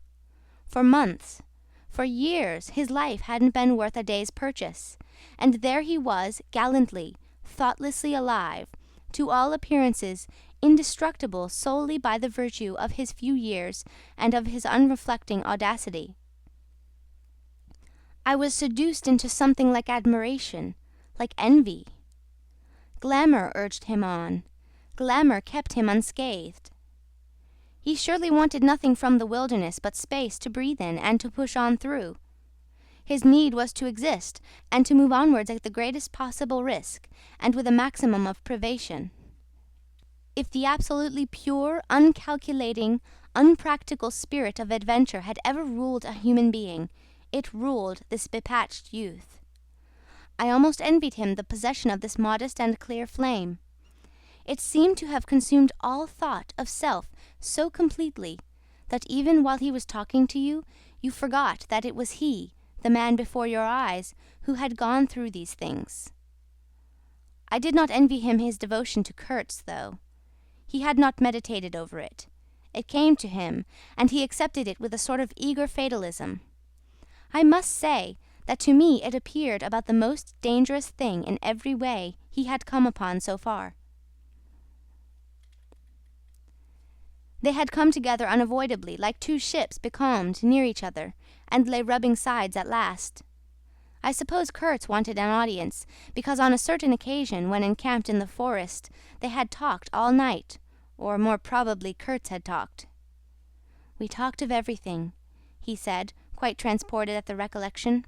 For months, for years, his life hadn't been worth a day's purchase, and there he was, gallantly, thoughtlessly alive, to all appearances indestructible solely by the virtue of his few years and of his unreflecting audacity. I was seduced into something like admiration, like envy. Glamour urged him on. Glamour kept him unscathed. He surely wanted nothing from the wilderness but space to breathe in and to push on through. His need was to exist, and to move onwards at the greatest possible risk, and with a maximum of privation. If the absolutely pure, uncalculating, unpractical spirit of adventure had ever ruled a human being, it ruled this bepatched youth. I almost envied him the possession of this modest and clear flame. It seemed to have consumed all thought of self so completely that even while he was talking to you, you forgot that it was he, the man before your eyes, who had gone through these things. I did not envy him his devotion to Kurtz, though. He had not meditated over it. It came to him, and he accepted it with a sort of eager fatalism. I must say that to me it appeared about the most dangerous thing in every way he had come upon so far. They had come together unavoidably, like two ships becalmed near each other, and lay rubbing sides at last. I suppose Kurtz wanted an audience, because on a certain occasion, when encamped in the forest, they had talked all night, or more probably Kurtz had talked. "We talked of everything," he said, quite transported at the recollection.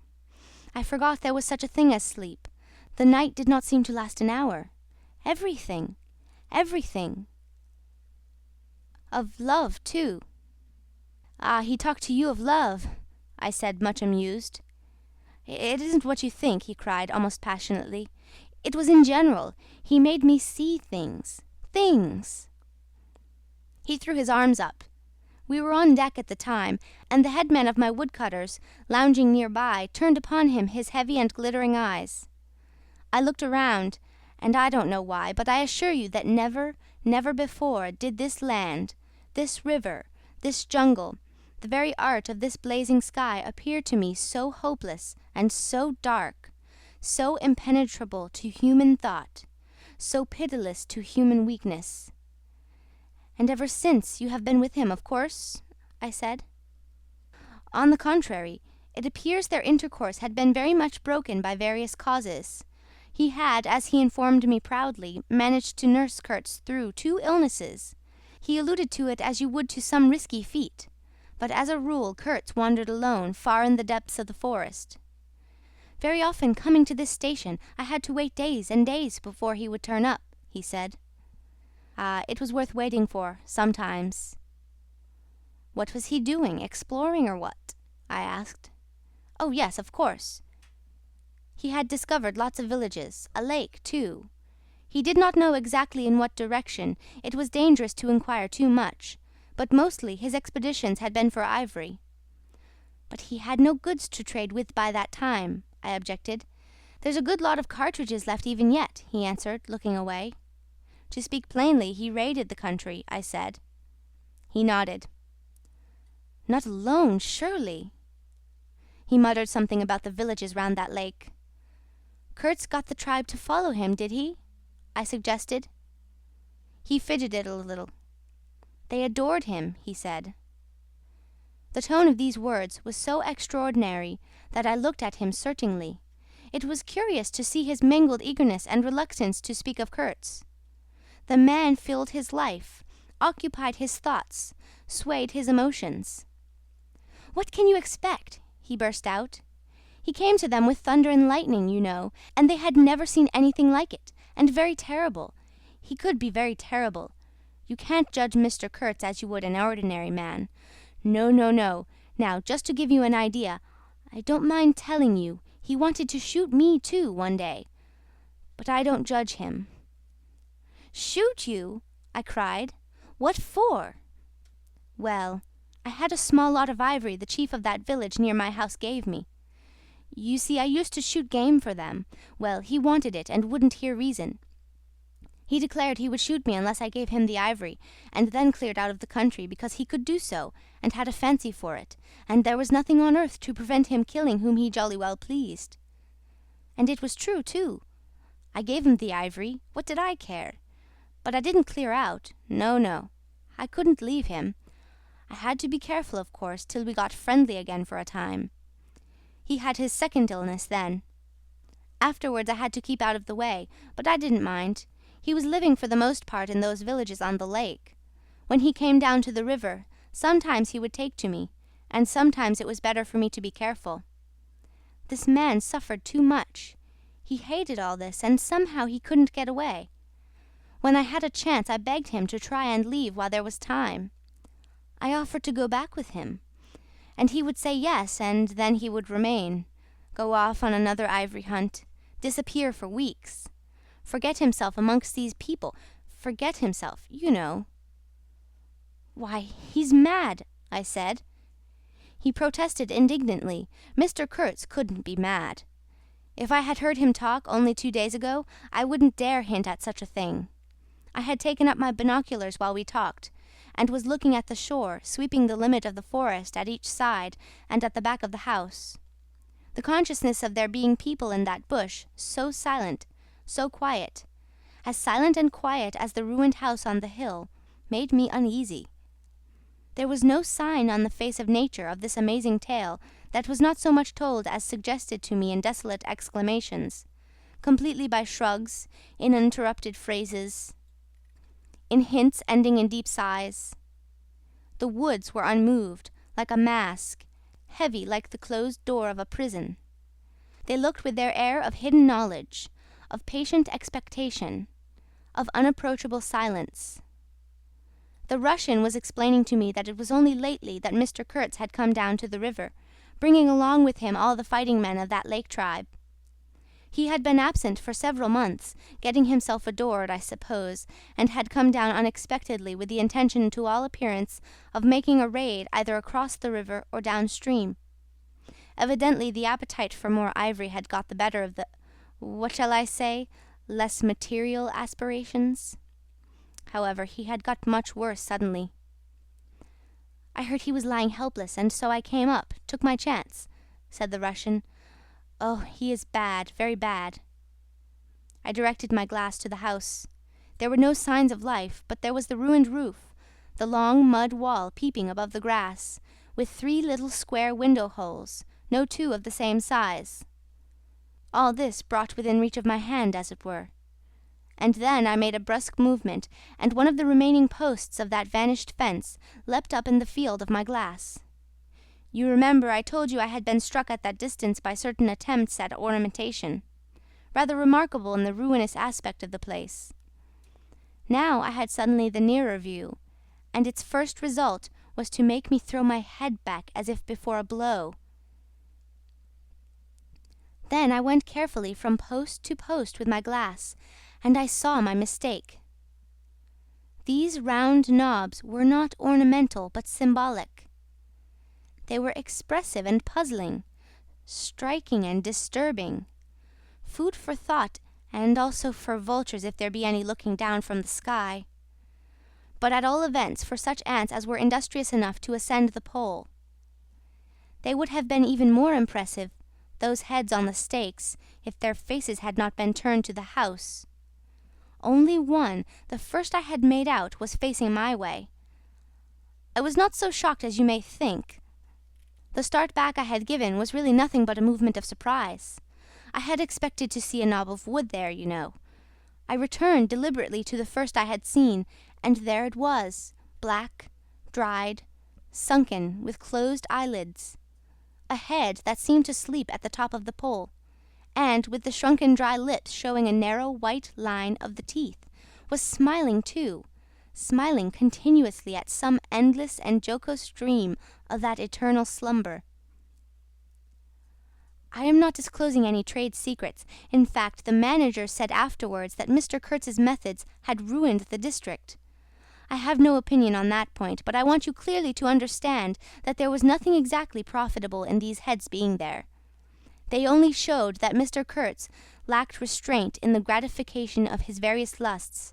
"I forgot there was such a thing as sleep. The night did not seem to last an hour. Everything, everything. Of love, too." "Ah, he talked to you of love," I said, much amused. "It isn't what you think," he cried, almost passionately. "It was in general. He made me see things. Things!" He threw his arms up. We were on deck at the time, and the headman of my woodcutters, lounging near by, turned upon him his heavy and glittering eyes. I looked around, and I don't know why, but I assure you that never, never before did this land, this river, this jungle, the very art of this blazing sky appear to me so hopeless and so dark, so impenetrable to human thought, so pitiless to human weakness. "And ever since you have been with him, of course?" I said. "On the contrary, it appears their intercourse had been very much broken by various causes. He had, as he informed me proudly, managed to nurse Kurtz through 2 illnesses. He alluded to it as you would to some risky feat, but as a rule Kurtz wandered alone far in the depths of the forest. Very often, coming to this station, I had to wait days and days before he would turn up," he said. "Ah, it was worth waiting for, sometimes." "What was he doing, exploring or what?" I asked. Oh, yes, of course. He had discovered lots of villages, a lake, too. He did not know exactly in what direction, it was dangerous to inquire too much, but mostly his expeditions had been for ivory. But he had no goods to trade with by that time, I objected. There's a good lot of cartridges left even yet, he answered, looking away. To speak plainly, he raided the country, I said. He nodded. Not alone, surely. He muttered something about the villages round that lake. Kurtz got the tribe to follow him, did he? I suggested. He fidgeted a little. They adored him, he said. The tone of these words was so extraordinary that I looked at him searchingly. It was curious to see his mingled eagerness and reluctance to speak of Kurtz. The man filled his life, occupied his thoughts, swayed his emotions. What can you expect? He burst out. He came to them with thunder and lightning, you know, and they had never seen anything like it, and very terrible. He could be very terrible. You can't judge Mr. Kurtz as you would an ordinary man. No, no, no. Now, just to give you an idea, I don't mind telling you, he wanted to shoot me too one day. But I don't judge him. Shoot you? I cried. What for? Well, I had a small lot of ivory the chief of that village near my house gave me. You see, I used to shoot game for them. Well, he wanted it and wouldn't hear reason. He declared he would shoot me unless I gave him the ivory, and then cleared out of the country because he could do so, and had a fancy for it, and there was nothing on earth to prevent him killing whom he jolly well pleased. And it was true, too. I gave him the ivory. What did I care? But I didn't clear out. No, no. I couldn't leave him. I had to be careful, of course, till we got friendly again for a time. He had his second illness then. Afterwards I had to keep out of the way, but I didn't mind. He was living for the most part in those villages on the lake. When he came down to the river, sometimes he would take to me, and sometimes it was better for me to be careful. This man suffered too much. He hated all this, and somehow he couldn't get away. When I had a chance, I begged him to try and leave while there was time. I offered to go back with him, and he would say yes, and then he would remain, go off on another ivory hunt, disappear for weeks, forget himself amongst these people, forget himself, you know. Why, he's mad, I said. He protested indignantly. Mr. Kurtz couldn't be mad. If I had heard him talk only 2 days ago, I wouldn't dare hint at such a thing. I had taken up my binoculars while we talked, and was looking at the shore, sweeping the limit of the forest at each side and at the back of the house. The consciousness of there being people in that bush, so silent, so quiet, as silent and quiet as the ruined house on the hill, made me uneasy. There was no sign on the face of nature of this amazing tale that was not so much told as suggested to me in desolate exclamations, completely by shrugs, in uninterrupted phrases, in hints ending in deep sighs. The woods were unmoved, like a mask, heavy like the closed door of a prison. They looked with their air of hidden knowledge, of patient expectation, of unapproachable silence. The Russian was explaining to me that it was only lately that Mr. Kurtz had come down to the river, bringing along with him all the fighting men of that lake tribe. He had been absent for several months, getting himself adored, I suppose, and had come down unexpectedly with the intention to all appearance of making a raid either across the river or downstream. Evidently the appetite for more ivory had got the better of the, what shall I say, less material aspirations. However, he had got much worse suddenly. I heard he was lying helpless, and so I came up, took my chance, said the Russian. Oh, he is bad, very bad. I directed my glass to the house. There were no signs of life, but there was the ruined roof, the long mud wall peeping above the grass, with 3 little square window holes, no 2 of the same size. All this brought within reach of my hand, as it were. And then I made a brusque movement, and one of the remaining posts of that vanished fence leapt up in the field of my glass. You remember I told you I had been struck at that distance by certain attempts at ornamentation, rather remarkable in the ruinous aspect of the place. Now I had suddenly the nearer view, and its first result was to make me throw my head back as if before a blow. Then I went carefully from post to post with my glass, and I saw my mistake. These round knobs were not ornamental but symbolic. They were expressive and puzzling, striking and disturbing, food for thought and also for vultures if there be any looking down from the sky, but at all events for such ants as were industrious enough to ascend the pole. They would have been even more impressive, those heads on the stakes, if their faces had not been turned to the house. Only one, the first I had made out, was facing my way. I was not so shocked as you may think. The start back I had given was really nothing but a movement of surprise. I had expected to see a knob of wood there, you know. I returned deliberately to the first I had seen, and there it was, black, dried, sunken, with closed eyelids. A head that seemed to sleep at the top of the pole, and, with the shrunken dry lips showing a narrow white line of the teeth, was smiling too, smiling continuously at some endless and jocose dream of that eternal slumber. I am not disclosing any trade secrets. In fact, the manager said afterwards that Mr. Kurtz's methods had ruined the district. I have no opinion on that point, but I want you clearly to understand that there was nothing exactly profitable in these heads being there. They only showed that Mr. Kurtz lacked restraint in the gratification of his various lusts,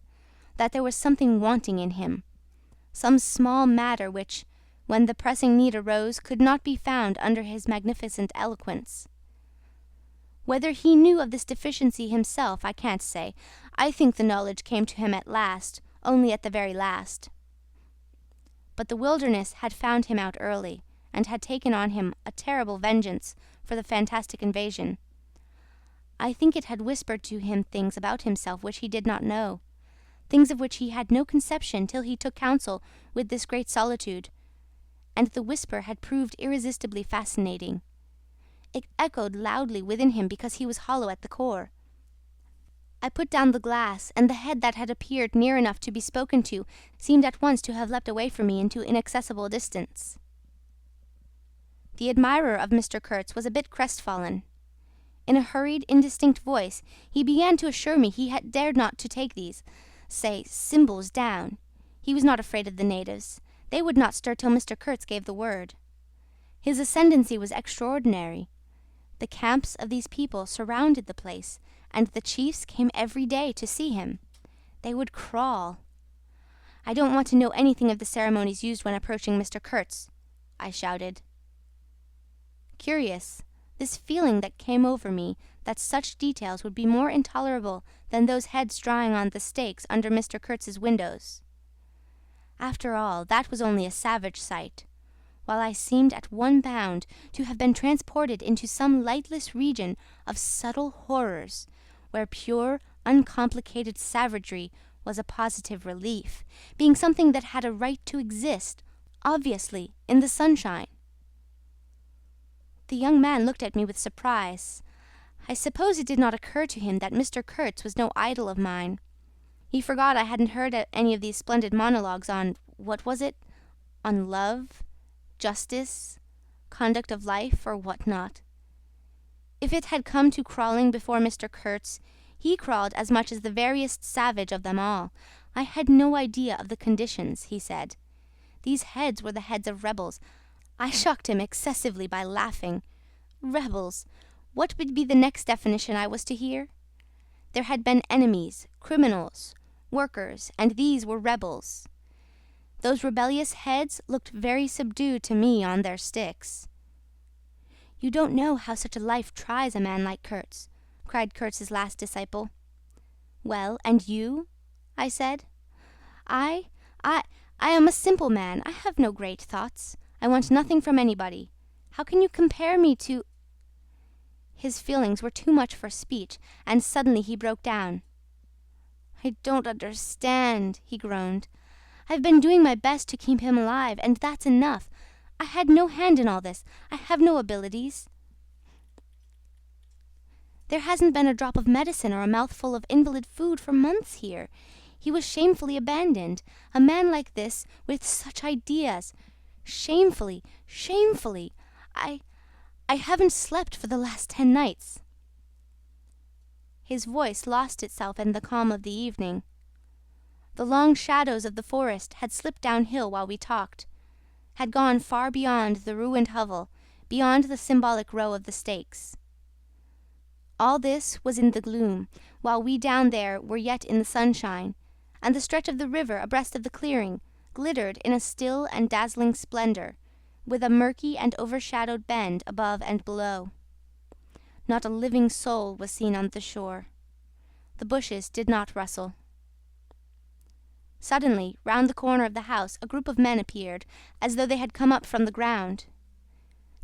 that there was something wanting in him, some small matter which, when the pressing need arose, could not be found under his magnificent eloquence. Whether he knew of this deficiency himself, I can't say. I think the knowledge came to him at last, only at the very last. But the wilderness had found him out early, and had taken on him a terrible vengeance for the fantastic invasion. I think it had whispered to him things about himself which he did not know, things of which he had no conception till he took counsel with this great solitude, and the whisper had proved irresistibly fascinating. It echoed loudly within him because he was hollow at the core. I put down the glass, and the head that had appeared near enough to be spoken to seemed at once to have leapt away from me into inaccessible distance. The admirer of Mr. Kurtz was a bit crestfallen. In a hurried, indistinct voice, he began to assure me he had dared not to take these, say, symbols down. He was not afraid of the natives. They would not stir till Mr. Kurtz gave the word. His ascendancy was extraordinary. The camps of these people surrounded the place, and the chiefs came every day to see him. They would crawl. I don't want to know anything of the ceremonies used when approaching Mr. Kurtz, I shouted. Curious, this feeling that came over me, that such details would be more intolerable than those heads drying on the stakes under Mr. Kurtz's windows. After all, that was only a savage sight, while I seemed at one bound to have been transported into some lightless region of subtle horrors, where pure, uncomplicated savagery was a positive relief, being something that had a right to exist, obviously, in the sunshine. The young man looked at me with surprise. I suppose it did not occur to him that Mr. Kurtz was no idol of mine. He forgot I hadn't heard any of these splendid monologues on, what was it? On love, justice, conduct of life, or what not. If it had come to crawling before Mr. Kurtz, he crawled as much as the veriest savage of them all. I had no idea of the conditions, he said. These heads were the heads of rebels. I shocked him excessively by laughing. Rebels! What would be the next definition I was to hear? There had been enemies, criminals, workers, and these were rebels. Those rebellious heads looked very subdued to me on their sticks. You don't know how such a life tries a man like Kurtz, cried Kurtz's last disciple. Well, and you? I said. I am a simple man. I have no great thoughts. I want nothing from anybody. How can you compare me to... His feelings were too much for speech, and suddenly he broke down. I don't understand, he groaned. I've been doing my best to keep him alive, and that's enough. I had no hand in all this. I have no abilities. There hasn't been a drop of medicine or a mouthful of invalid food for months here. He was shamefully abandoned. A man like this, with such ideas, Shamefully, shamefully! I haven't slept for the last 10 nights." His voice lost itself in the calm of the evening. The long shadows of the forest had slipped downhill while we talked, had gone far beyond the ruined hovel, beyond the symbolic row of the stakes. All this was in the gloom, while we down there were yet in the sunshine, and the stretch of the river abreast of the clearing glittered in a still and dazzling splendor, with a murky and overshadowed bend above and below. Not a living soul was seen on the shore. The bushes did not rustle. Suddenly, round the corner of the house, a group of men appeared, as though they had come up from the ground.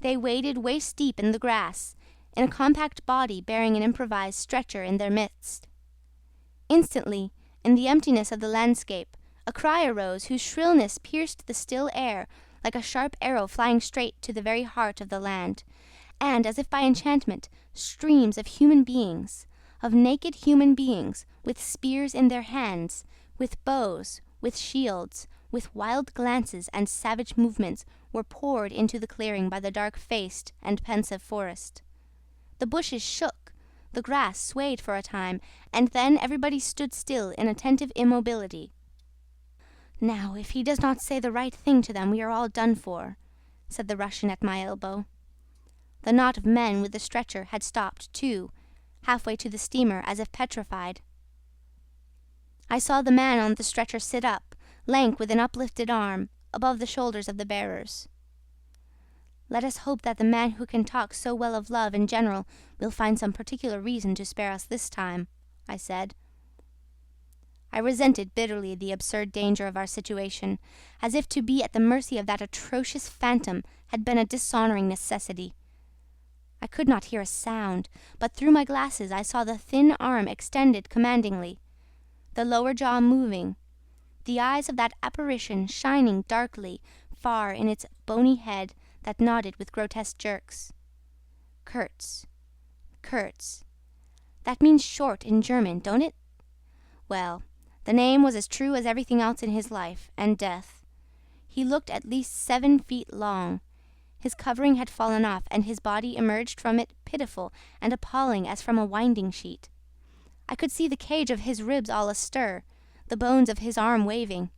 They waded waist-deep in the grass, in a compact body bearing an improvised stretcher in their midst. Instantly, in the emptiness of the landscape, a cry arose whose shrillness pierced the still air like a sharp arrow flying straight to the very heart of the land, and, as if by enchantment, streams of human beings, of naked human beings, with spears in their hands, with bows, with shields, with wild glances and savage movements, were poured into the clearing by the dark-faced and pensive forest. The bushes shook, the grass swayed for a time, and then everybody stood still in attentive immobility. "Now, if he does not say the right thing to them, we are all done for," said the Russian at my elbow. The knot of men with the stretcher had stopped, too, halfway to the steamer, as if petrified. I saw the man on the stretcher sit up, lank with an uplifted arm, above the shoulders of the bearers. "Let us hope that the man who can talk so well of love in general will find some particular reason to spare us this time," I said. I resented bitterly the absurd danger of our situation, as if to be at the mercy of that atrocious phantom had been a dishonouring necessity. I could not hear a sound, but through my glasses I saw the thin arm extended commandingly, the lower jaw moving, the eyes of that apparition shining darkly far in its bony head that nodded with grotesque jerks. Kurz. Kurz. That means short in German, don't it? Well, the name was as true as everything else in his life and death. He looked at least 7 feet long. His covering had fallen off, and his body emerged from it pitiful and appalling as from a winding sheet. I could see the cage of his ribs all astir, the bones of his arm waving.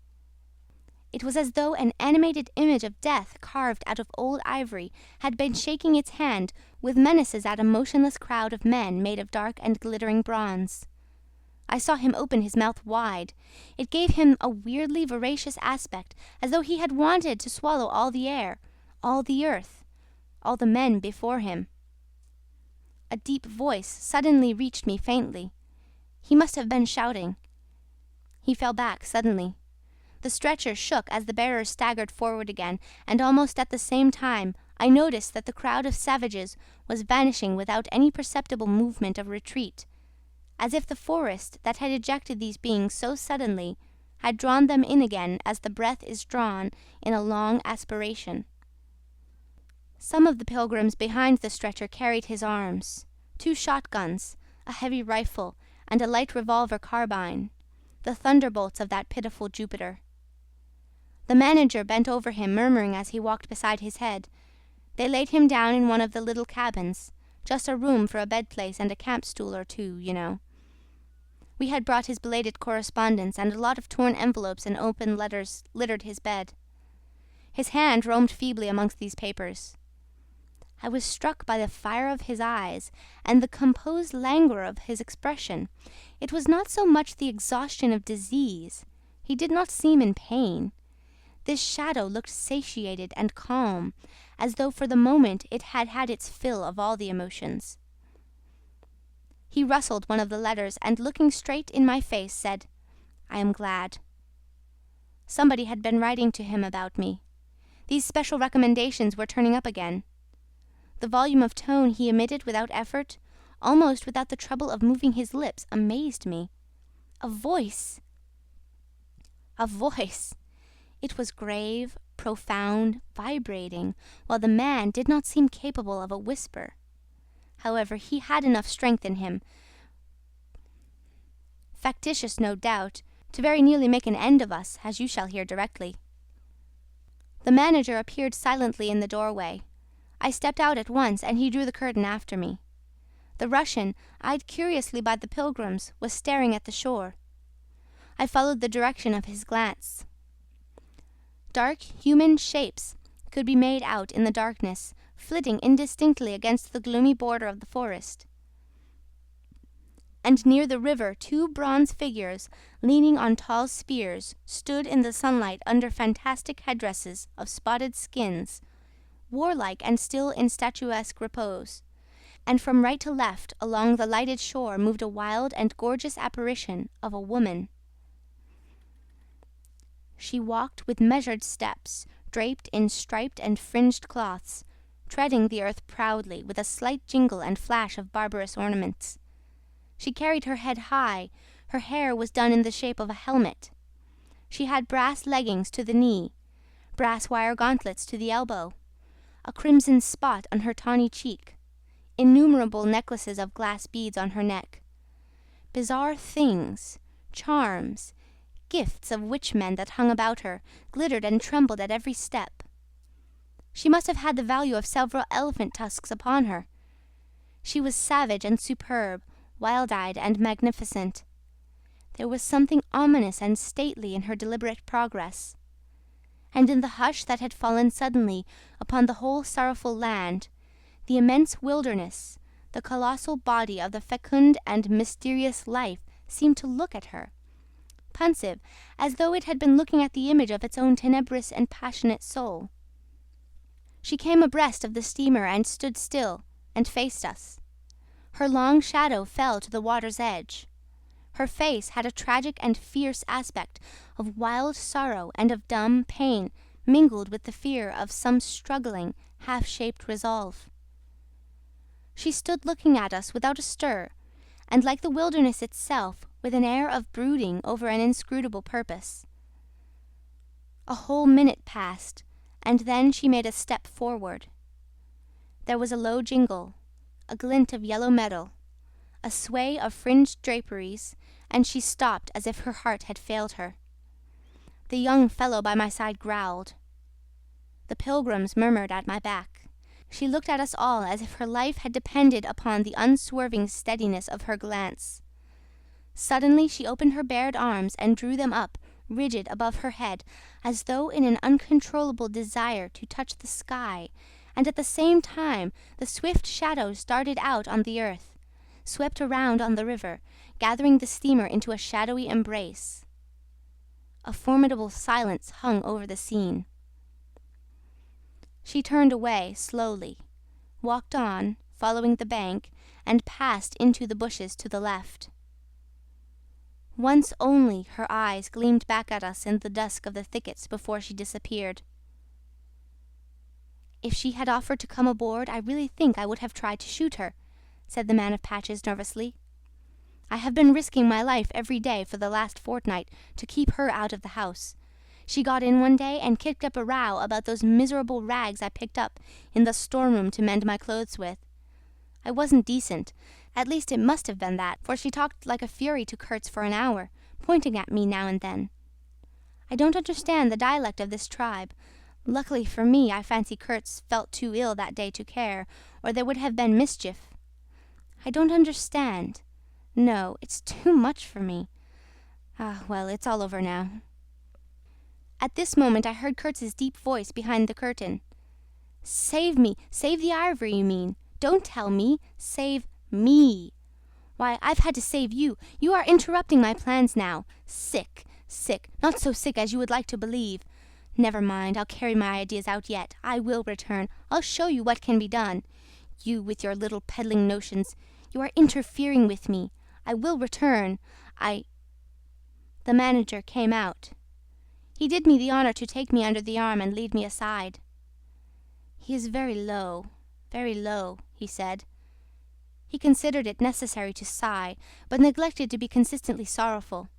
It was as though an animated image of death carved out of old ivory had been shaking its hand with menaces at a motionless crowd of men made of dark and glittering bronze. I saw him open his mouth wide. It gave him a weirdly voracious aspect, as though he had wanted to swallow all the air, all the earth, all the men before him. A deep voice suddenly reached me faintly. He must have been shouting. He fell back suddenly. The stretcher shook as the bearers staggered forward again, and almost at the same time I noticed that the crowd of savages was vanishing without any perceptible movement of retreat, as if the forest that had ejected these beings so suddenly had drawn them in again as the breath is drawn in a long aspiration. Some of the pilgrims behind the stretcher carried his arms, 2 shotguns, a heavy rifle, and a light revolver carbine, the thunderbolts of that pitiful Jupiter. The manager bent over him, murmuring as he walked beside his head. They laid him down in one of the little cabins, just a room for a bed-place and a camp-stool or 2, you know. We had brought his belated correspondence, and a lot of torn envelopes and open letters littered his bed. His hand roamed feebly amongst these papers. I was struck by the fire of his eyes and the composed languor of his expression. It was not so much the exhaustion of disease. He did not seem in pain. This shadow looked satiated and calm, as though for the moment it had had its fill of all the emotions. He rustled one of the letters, and looking straight in my face, said, "I am glad." Somebody had been writing to him about me. These special recommendations were turning up again. The volume of tone he emitted without effort, almost without the trouble of moving his lips, amazed me. A voice! A voice! It was grave, profound, vibrating, while the man did not seem capable of a whisper. However, he had enough strength in him, factitious no doubt, to very nearly make an end of us, as you shall hear directly. The manager appeared silently in the doorway. I stepped out at once, and he drew the curtain after me. The Russian, eyed curiously by the pilgrims, was staring at the shore. I followed the direction of his glance. Dark human shapes could be made out in the darkness, flitting indistinctly against the gloomy border of the forest. And near the river 2 bronze figures, leaning on tall spears, stood in the sunlight under fantastic headdresses of spotted skins, warlike and still in statuesque repose. And from right to left along the lighted shore moved a wild and gorgeous apparition of a woman. She walked with measured steps, draped in striped and fringed cloths, treading the earth proudly, with a slight jingle and flash of barbarous ornaments. She carried her head high, her hair was done in the shape of a helmet. She had brass leggings to the knee, brass wire gauntlets to the elbow, a crimson spot on her tawny cheek, innumerable necklaces of glass beads on her neck. Bizarre things, charms, gifts of witch-men that hung about her, glittered and trembled at every step. She must have had the value of several elephant tusks upon her. She was savage and superb, wild-eyed and magnificent. There was something ominous and stately in her deliberate progress. And in the hush that had fallen suddenly upon the whole sorrowful land, the immense wilderness, the colossal body of the fecund and mysterious life seemed to look at her, pensive, as though it had been looking at the image of its own tenebrous and passionate soul. She came abreast of the steamer and stood still, and faced us. Her long shadow fell to the water's edge. Her face had a tragic and fierce aspect of wild sorrow and of dumb pain mingled with the fear of some struggling, half-shaped resolve. She stood looking at us without a stir, and like the wilderness itself, with an air of brooding over an inscrutable purpose. A whole minute passed, and then she made a step forward. There was a low jingle, a glint of yellow metal, a sway of fringed draperies, and she stopped as if her heart had failed her. The young fellow by my side growled. The pilgrims murmured at my back. She looked at us all as if her life had depended upon the unswerving steadiness of her glance. Suddenly she opened her bared arms and drew them up, rigid above her head, as though in an uncontrollable desire to touch the sky, and at the same time the swift shadows darted out on the earth, swept around on the river, gathering the steamer into a shadowy embrace. A formidable silence hung over the scene. She turned away slowly, walked on, following the bank, and passed into the bushes to the left. Once only her eyes gleamed back at us in the dusk of the thickets before she disappeared. "If she had offered to come aboard, I really think I would have tried to shoot her," said the man of patches nervously. "I have been risking my life every day for the last fortnight to keep her out of the house. She got in one day and kicked up a row about those miserable rags I picked up in the storeroom to mend my clothes with. I wasn't decent, at least it must have been that, for she talked like a fury to Kurtz for an hour, pointing at me now and then. I don't understand the dialect of this tribe. Luckily for me, I fancy Kurtz felt too ill that day to care, or there would have been mischief. I don't understand. No, it's too much for me. Ah, well, it's all over now." At this moment I heard Kurtz's deep voice behind the curtain. "Save me! Save the ivory, you mean! Don't tell me! Save me! Why, I've had to save you! You are interrupting my plans now! Sick! Sick! Not so sick as you would like to believe! Never mind, I'll carry my ideas out yet. I will return. I'll show you what can be done. You with your little peddling notions. You are interfering with me. I will return. The manager came out. He did me the honor to take me under the arm and lead me aside. "He is very low, he said. He considered it necessary to sigh, but neglected to be consistently sorrowful.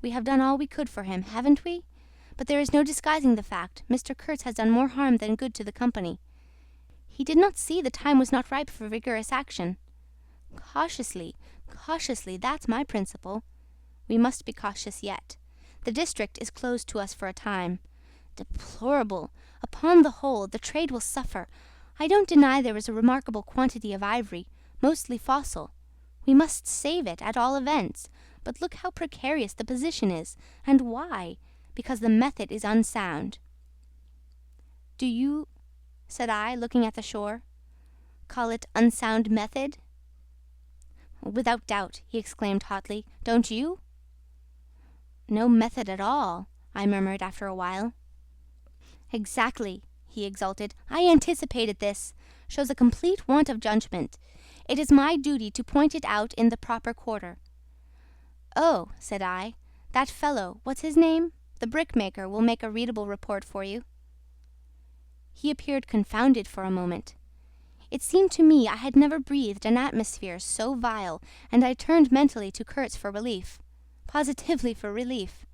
We have done all we could for him, haven't we? But there is no disguising the fact. Mr. Kurtz has done more harm than good to the company. He did not see the time was not ripe for vigorous action. Cautiously, that's my principle. We must be cautious yet. The district is closed to us for a time. Deplorable! Upon the whole, the trade will suffer. I don't deny there is a remarkable quantity of ivory, mostly fossil. We must save it, at all events. But look how precarious the position is. And why? Because the method is unsound." "Do you," said I, looking at the shore, "call it unsound method?" "Without doubt," he exclaimed hotly. "Don't you?" "No method at all," I murmured after a while. "Exactly," he exulted. "I anticipated this. Shows a complete want of judgment. It is my duty to point it out in the proper quarter." "Oh," said I, "that fellow, what's his name? The brickmaker will make a readable report for you." He appeared confounded for a moment. It seemed to me I had never breathed an atmosphere so vile, and I turned mentally to Kurtz for relief. Positively for relief.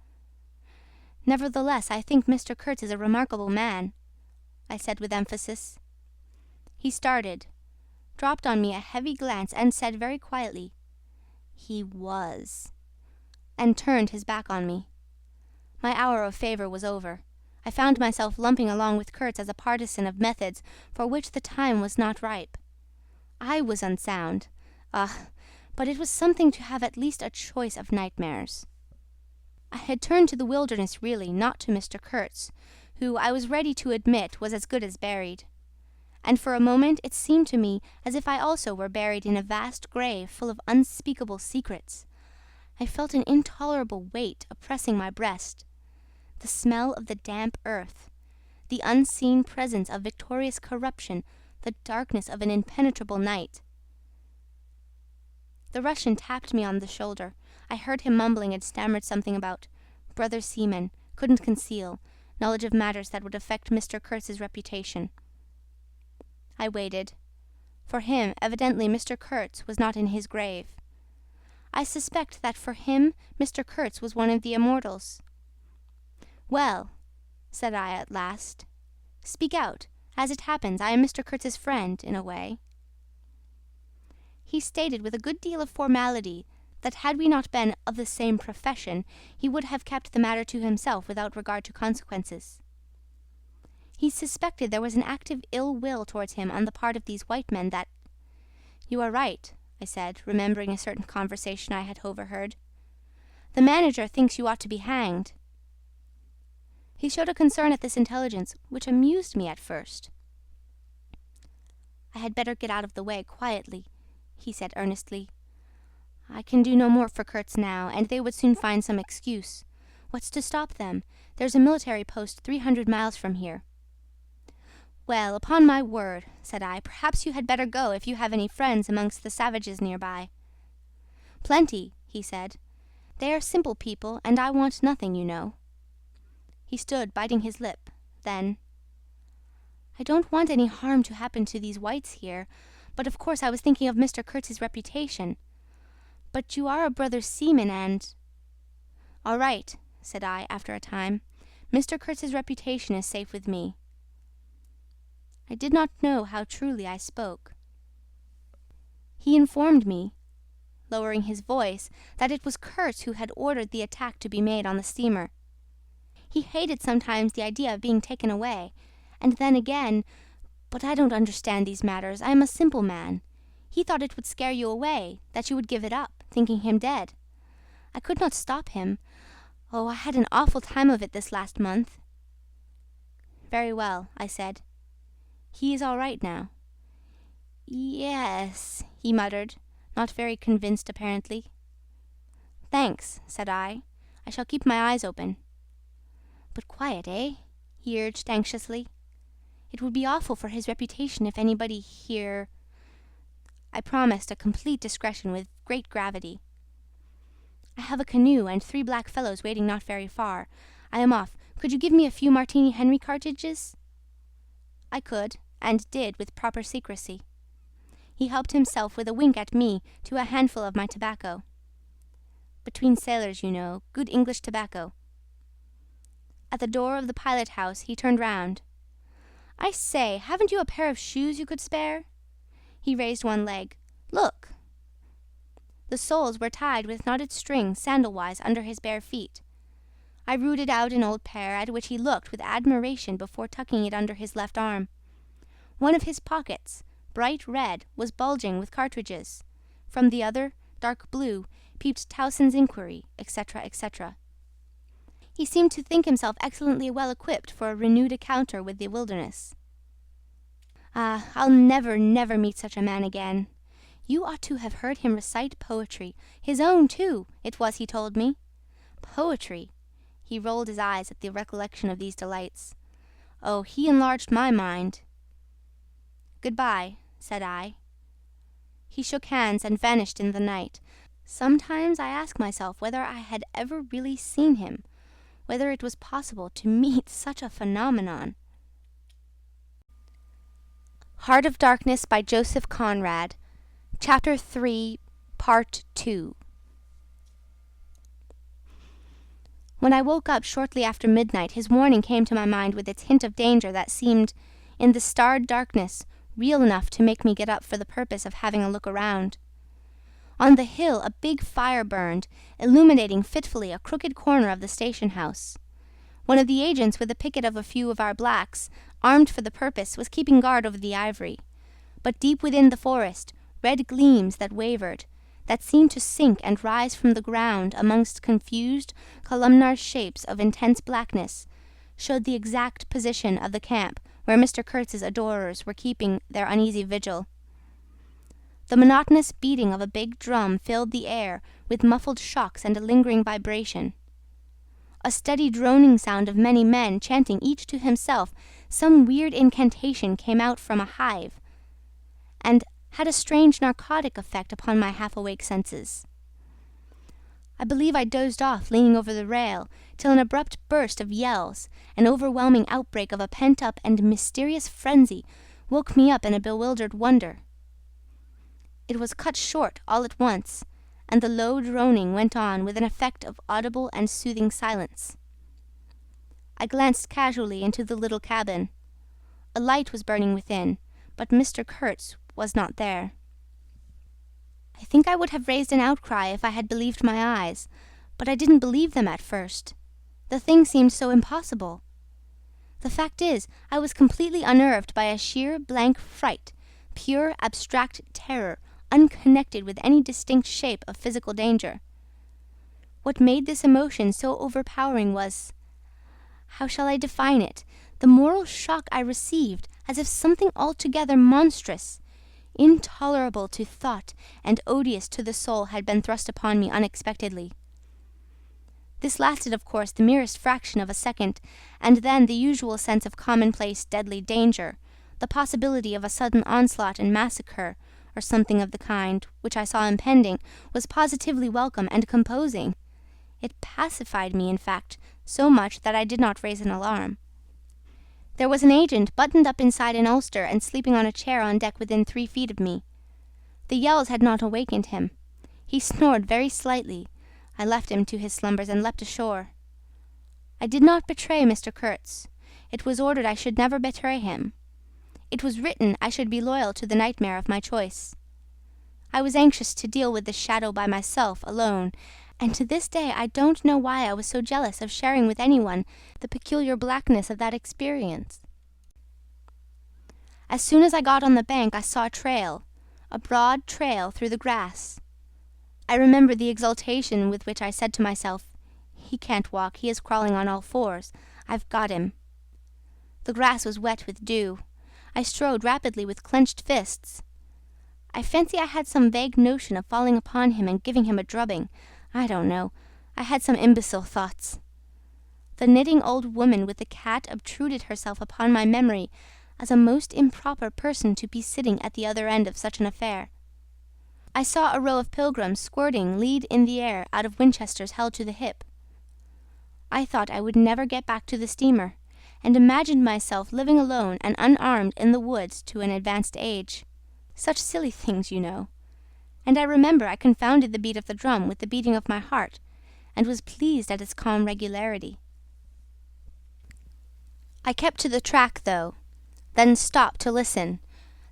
"Nevertheless, I think Mr. Kurtz is a remarkable man," I said with emphasis. He started, dropped on me a heavy glance, and said very quietly, "He was," and turned his back on me. My hour of favour was over. I found myself lumping along with Kurtz as a partisan of methods for which the time was not ripe. I was unsound. Ah, but it was something to have at least a choice of nightmares. I had turned to the wilderness really, not to Mr. Kurtz, who, I was ready to admit, was as good as buried. And for a moment it seemed to me as if I also were buried in a vast grave full of unspeakable secrets. I felt an intolerable weight oppressing my breast. The smell of the damp earth, the unseen presence of victorious corruption, the darkness of an impenetrable night. The Russian tapped me on the shoulder. I heard him mumbling and stammered something about brother seaman, couldn't conceal, knowledge of matters that would affect Mr. Kurtz's reputation. I waited. For him, evidently Mr. Kurtz was not in his grave. I suspect that for him Mr. Kurtz was one of the immortals. "Well," said I at last, "speak out. As it happens, I am Mr. Kurtz's friend, in a way." He stated with a good deal of formality that had we not been of the same profession, he would have kept the matter to himself without regard to consequences. He suspected there was an active ill will towards him on the part of these white men that... "You are right," I said, remembering a certain conversation I had overheard. "The manager thinks you ought to be hanged." He showed a concern at this intelligence which amused me at first. "I had better get out of the way quietly," he said earnestly. "I can do no more for Kurtz now, and they would soon find some excuse. What's to stop them? There's a military post 300 miles from here." "Well, upon my word," said I, "perhaps you had better go if you have any friends amongst the savages nearby." "Plenty," he said. "They are simple people, and I want nothing, you know." He stood biting his lip. Then, "I don't want any harm to happen to these whites here, but of course I was thinking of Mr. Kurtz's reputation. But you are a brother seaman and..." "All right," said I, after a time. "Mr. Kurtz's reputation is safe with me." I did not know how truly I spoke. He informed me, lowering his voice, that it was Kurtz who had ordered the attack to be made on the steamer. He hated sometimes the idea of being taken away, and then again... But I don't understand these matters. I am a simple man. He thought it would scare you away, that you would give it up, thinking him dead. I could not stop him. Oh, I had an awful time of it this last month." "Very well," I said. "He is all right now." "Yes," he muttered, not very convinced apparently. "Thanks," said I. "I shall keep my eyes open." "But quiet, eh?" he urged anxiously. "It would be awful for his reputation if anybody here..." I promised a complete discretion with great gravity. "I have a canoe and 3 black fellows waiting not very far. I am off. Could you give me a few Martini Henry cartridges?" I could, and did with proper secrecy. He helped himself with a wink at me to a handful of my tobacco. Between sailors, you know, good English tobacco. At the door of the pilot-house he turned round. "I say, haven't you a pair of shoes you could spare?" He raised one leg. "Look!" The soles were tied with knotted string sandal-wise under his bare feet. I rooted out an old pear, at which he looked with admiration before tucking it under his left arm. One of his pockets, bright red, was bulging with cartridges. From the other, dark blue, peeped Towson's Inquiry, etc., etc. He seemed to think himself excellently well equipped for a renewed encounter with the wilderness. Ah, I'll never, never meet such a man again. You ought to have heard him recite poetry, his own too, it was he told me. Poetry! He rolled his eyes at the recollection of these delights. Oh, he enlarged my mind. "Good-bye," said I. He shook hands and vanished in the night. Sometimes I ask myself whether I had ever really seen him, whether it was possible to meet such a phenomenon. Heart of Darkness by Joseph Conrad. Chapter 3, Part 2. When I woke up shortly after midnight, his warning came to my mind with its hint of danger that seemed, in the starred darkness, real enough to make me get up for the purpose of having a look around. On the hill a big fire burned, illuminating fitfully a crooked corner of the station house. One of the agents, with a picket of a few of our blacks, armed for the purpose, was keeping guard over the ivory. But deep within the forest, red gleams that wavered, that seemed to sink and rise from the ground amongst confused, columnar shapes of intense blackness, showed the exact position of the camp where Mr. Kurtz's adorers were keeping their uneasy vigil. The monotonous beating of a big drum filled the air with muffled shocks and a lingering vibration. A steady droning sound of many men chanting each to himself some weird incantation came out from a hive, and had a strange narcotic effect upon my half-awake senses. I believe I dozed off leaning over the rail, till an abrupt burst of yells, an overwhelming outbreak of a pent-up and mysterious frenzy, woke me up in a bewildered wonder. It was cut short all at once, and the low droning went on with an effect of audible and soothing silence. I glanced casually into the little cabin. A light was burning within, but Mr. Kurtz was not there. I think I would have raised an outcry if I had believed my eyes, but I didn't believe them at first. The thing seemed so impossible. The fact is, I was completely unnerved by a sheer blank fright, pure abstract terror, unconnected with any distinct shape of physical danger. What made this emotion so overpowering was, how shall I define it, the moral shock I received, as if something altogether monstrous, intolerable to thought and odious to the soul had been thrust upon me unexpectedly. This lasted, of course, the merest fraction of a second, and then the usual sense of commonplace deadly danger, the possibility of a sudden onslaught and massacre, or something of the kind, which I saw impending, was positively welcome and composing. It pacified me, in fact, so much that I did not raise an alarm. There was an agent buttoned up inside an ulster and sleeping on a chair on deck within 3 feet of me. The yells had not awakened him. He snored very slightly. I left him to his slumbers and leapt ashore. I did not betray Mr. Kurtz. It was ordered I should never betray him. It was written I should be loyal to the nightmare of my choice. I was anxious to deal with the shadow by myself, alone, and to this day I don't know why I was so jealous of sharing with anyone the peculiar blackness of that experience. As soon as I got on the bank I saw a broad trail through the grass. I remember the exultation with which I said to myself, "He can't walk, he is crawling on all fours. I've got him." The grass was wet with dew. I strode rapidly with clenched fists. I fancy I had some vague notion of falling upon him and giving him a drubbing. I don't know. I had some imbecile thoughts. The knitting old woman with the cat obtruded herself upon my memory as a most improper person to be sitting at the other end of such an affair. I saw a row of pilgrims squirting lead in the air out of Winchesters held to the hip. I thought I would never get back to the steamer, and imagined myself living alone and unarmed in the woods to an advanced age. Such silly things, you know. And I remember I confounded the beat of the drum with the beating of my heart, and was pleased at its calm regularity. I kept to the track, though, then stopped to listen.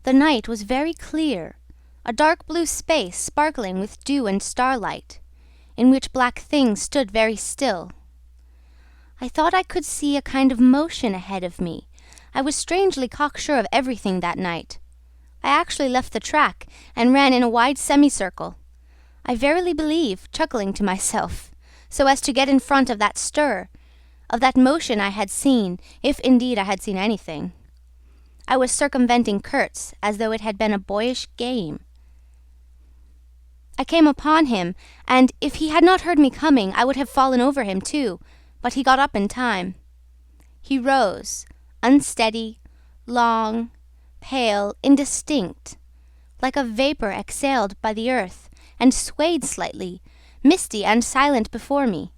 The night was very clear, a dark blue space sparkling with dew and starlight, in which black things stood very still. I thought I could see a kind of motion ahead of me. I was strangely cocksure of everything that night. I actually left the track and ran in a wide semicircle, I verily believe, chuckling to myself, so as to get in front of that stir, of that motion I had seen, if indeed I had seen anything. I was circumventing Kurtz as though it had been a boyish game. I came upon him, and if he had not heard me coming, I would have fallen over him too, but he got up in time. He rose, unsteady, long, pale, indistinct, like a vapour exhaled by the earth, and swayed slightly, misty and silent before me,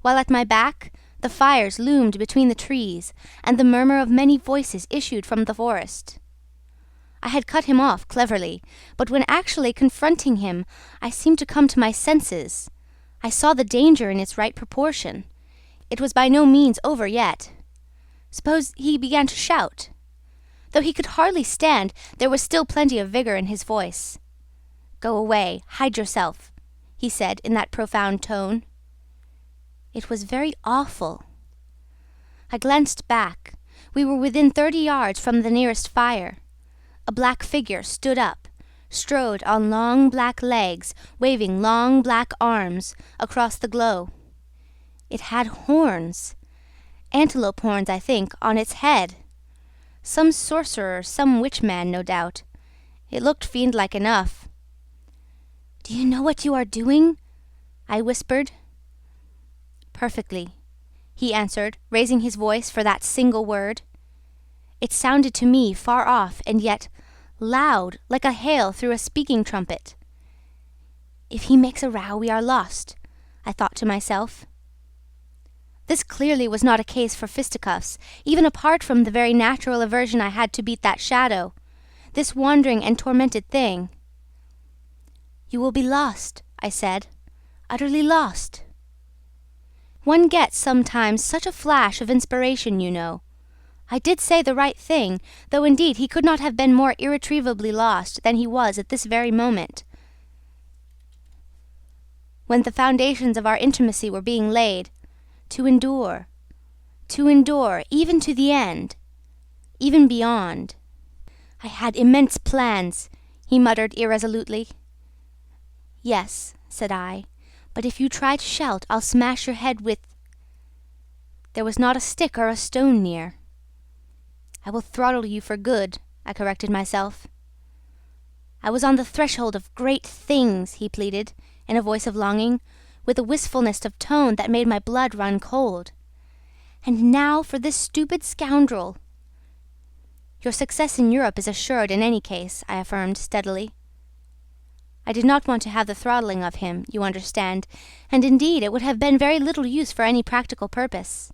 while at my back the fires loomed between the trees, and the murmur of many voices issued from the forest. I had cut him off cleverly, but when actually confronting him, I seemed to come to my senses. I saw the danger in its right proportion. It was by no means over yet. Suppose he began to shout. Though he could hardly stand, there was still plenty of vigour in his voice. "Go away, hide yourself," he said in that profound tone. It was very awful. I glanced back. We were within 30 yards from the nearest fire. A black figure stood up, strode on long black legs, waving long black arms across the glow. It had horns, antelope horns, I think, on its head. Some sorcerer, some witch-man, no doubt. It looked fiend-like enough. "Do you know what you are doing?" I whispered. "Perfectly," he answered, raising his voice for that single word. It sounded to me far off, and yet loud, like a hail through a speaking trumpet. "If he makes a row, we are lost," I thought to myself. This clearly was not a case for fisticuffs, even apart from the very natural aversion I had to beat that shadow, this wandering and tormented thing. "You will be lost," I said, "utterly lost." One gets sometimes such a flash of inspiration, you know. I did say the right thing, though indeed he could not have been more irretrievably lost than he was at this very moment, when the foundations of our intimacy were being laid, to endure, even to the end, even beyond. "I had immense plans," he muttered irresolutely. "Yes," said I, "but if you try to shout, I'll smash your head with—" There was not a stick or a stone near. "I will throttle you for good," I corrected myself. "I was on the threshold of great things," he pleaded, in a voice of longing, with a wistfulness of tone that made my blood run cold. "And now for this stupid scoundrel—" "Your success in Europe is assured in any case," I affirmed steadily. I did not want to have the throttling of him, you understand, and indeed it would have been very little use for any practical purpose.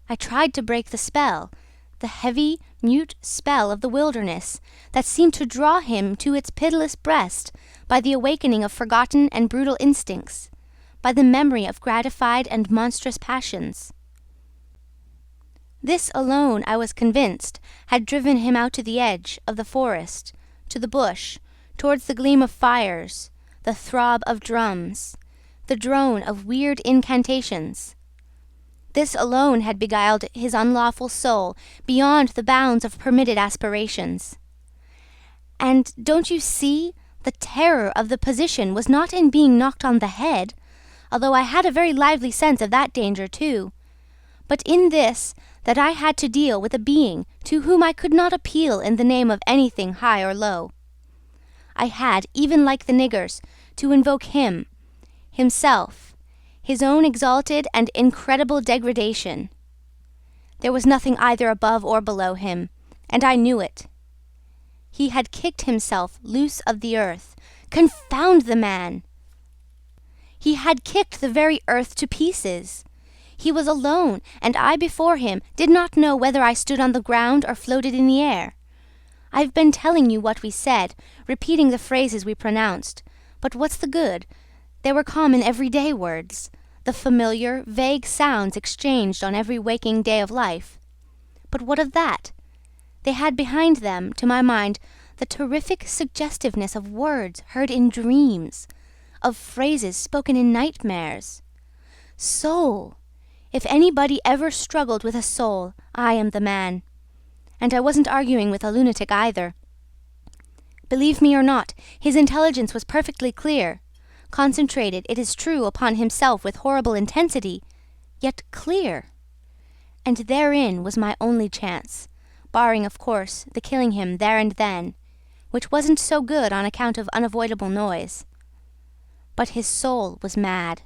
I tried to break the spell, the heavy, mute spell of the wilderness, that seemed to draw him to its pitiless breast by the awakening of forgotten and brutal instincts, by the memory of gratified and monstrous passions. This alone, I was convinced, had driven him out to the edge of the forest, to the bush, towards the gleam of fires, the throb of drums, the drone of weird incantations. This alone had beguiled his unlawful soul beyond the bounds of permitted aspirations. And don't you see, the terror of the position was not in being knocked on the head, although I had a very lively sense of that danger too, but in this, that I had to deal with a being to whom I could not appeal in the name of anything high or low. I had, even like the niggers, to invoke him, himself, his own exalted and incredible degradation. There was nothing either above or below him, and I knew it. He had kicked himself loose of the earth. Confound the man! He had kicked the very earth to pieces. He was alone, and I before him did not know whether I stood on the ground or floated in the air. I've been telling you what we said, repeating the phrases we pronounced, but what's the good? They were common everyday words, the familiar, vague sounds exchanged on every waking day of life. But what of that? They had behind them, to my mind, the terrific suggestiveness of words heard in dreams, of phrases spoken in nightmares. Soul! If anybody ever struggled with a soul, I am the man. And I wasn't arguing with a lunatic either. Believe me or not, his intelligence was perfectly clear, concentrated, it is true, upon himself with horrible intensity, yet clear. And therein was my only chance, barring, of course, the killing him there and then, which wasn't so good on account of unavoidable noise. But his soul was mad.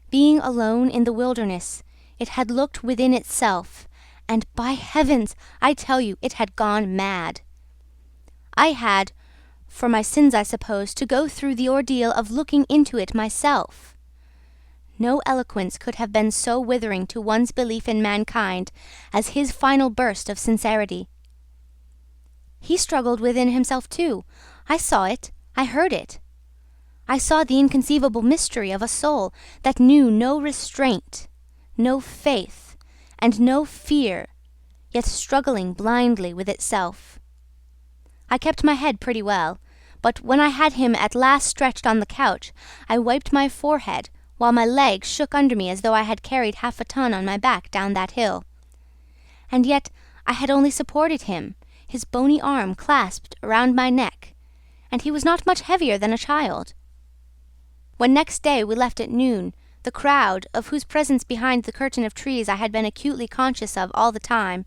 Being alone in the wilderness, it had looked within itself, and by heavens, I tell you, it had gone mad. I had, for my sins I suppose, to go through the ordeal of looking into it myself. No eloquence could have been so withering to one's belief in mankind as his final burst of sincerity. He struggled within himself too. I saw it, I heard it. I saw the inconceivable mystery of a soul that knew no restraint, no faith, and no fear, yet struggling blindly with itself. I kept my head pretty well, but when I had him at last stretched on the couch, I wiped my forehead, while my legs shook under me as though I had carried 1/2 ton on my back down that hill. And yet I had only supported him, his bony arm clasped around my neck, and he was not much heavier than a child. When next day we left at noon, the crowd, of whose presence behind the curtain of trees I had been acutely conscious of all the time,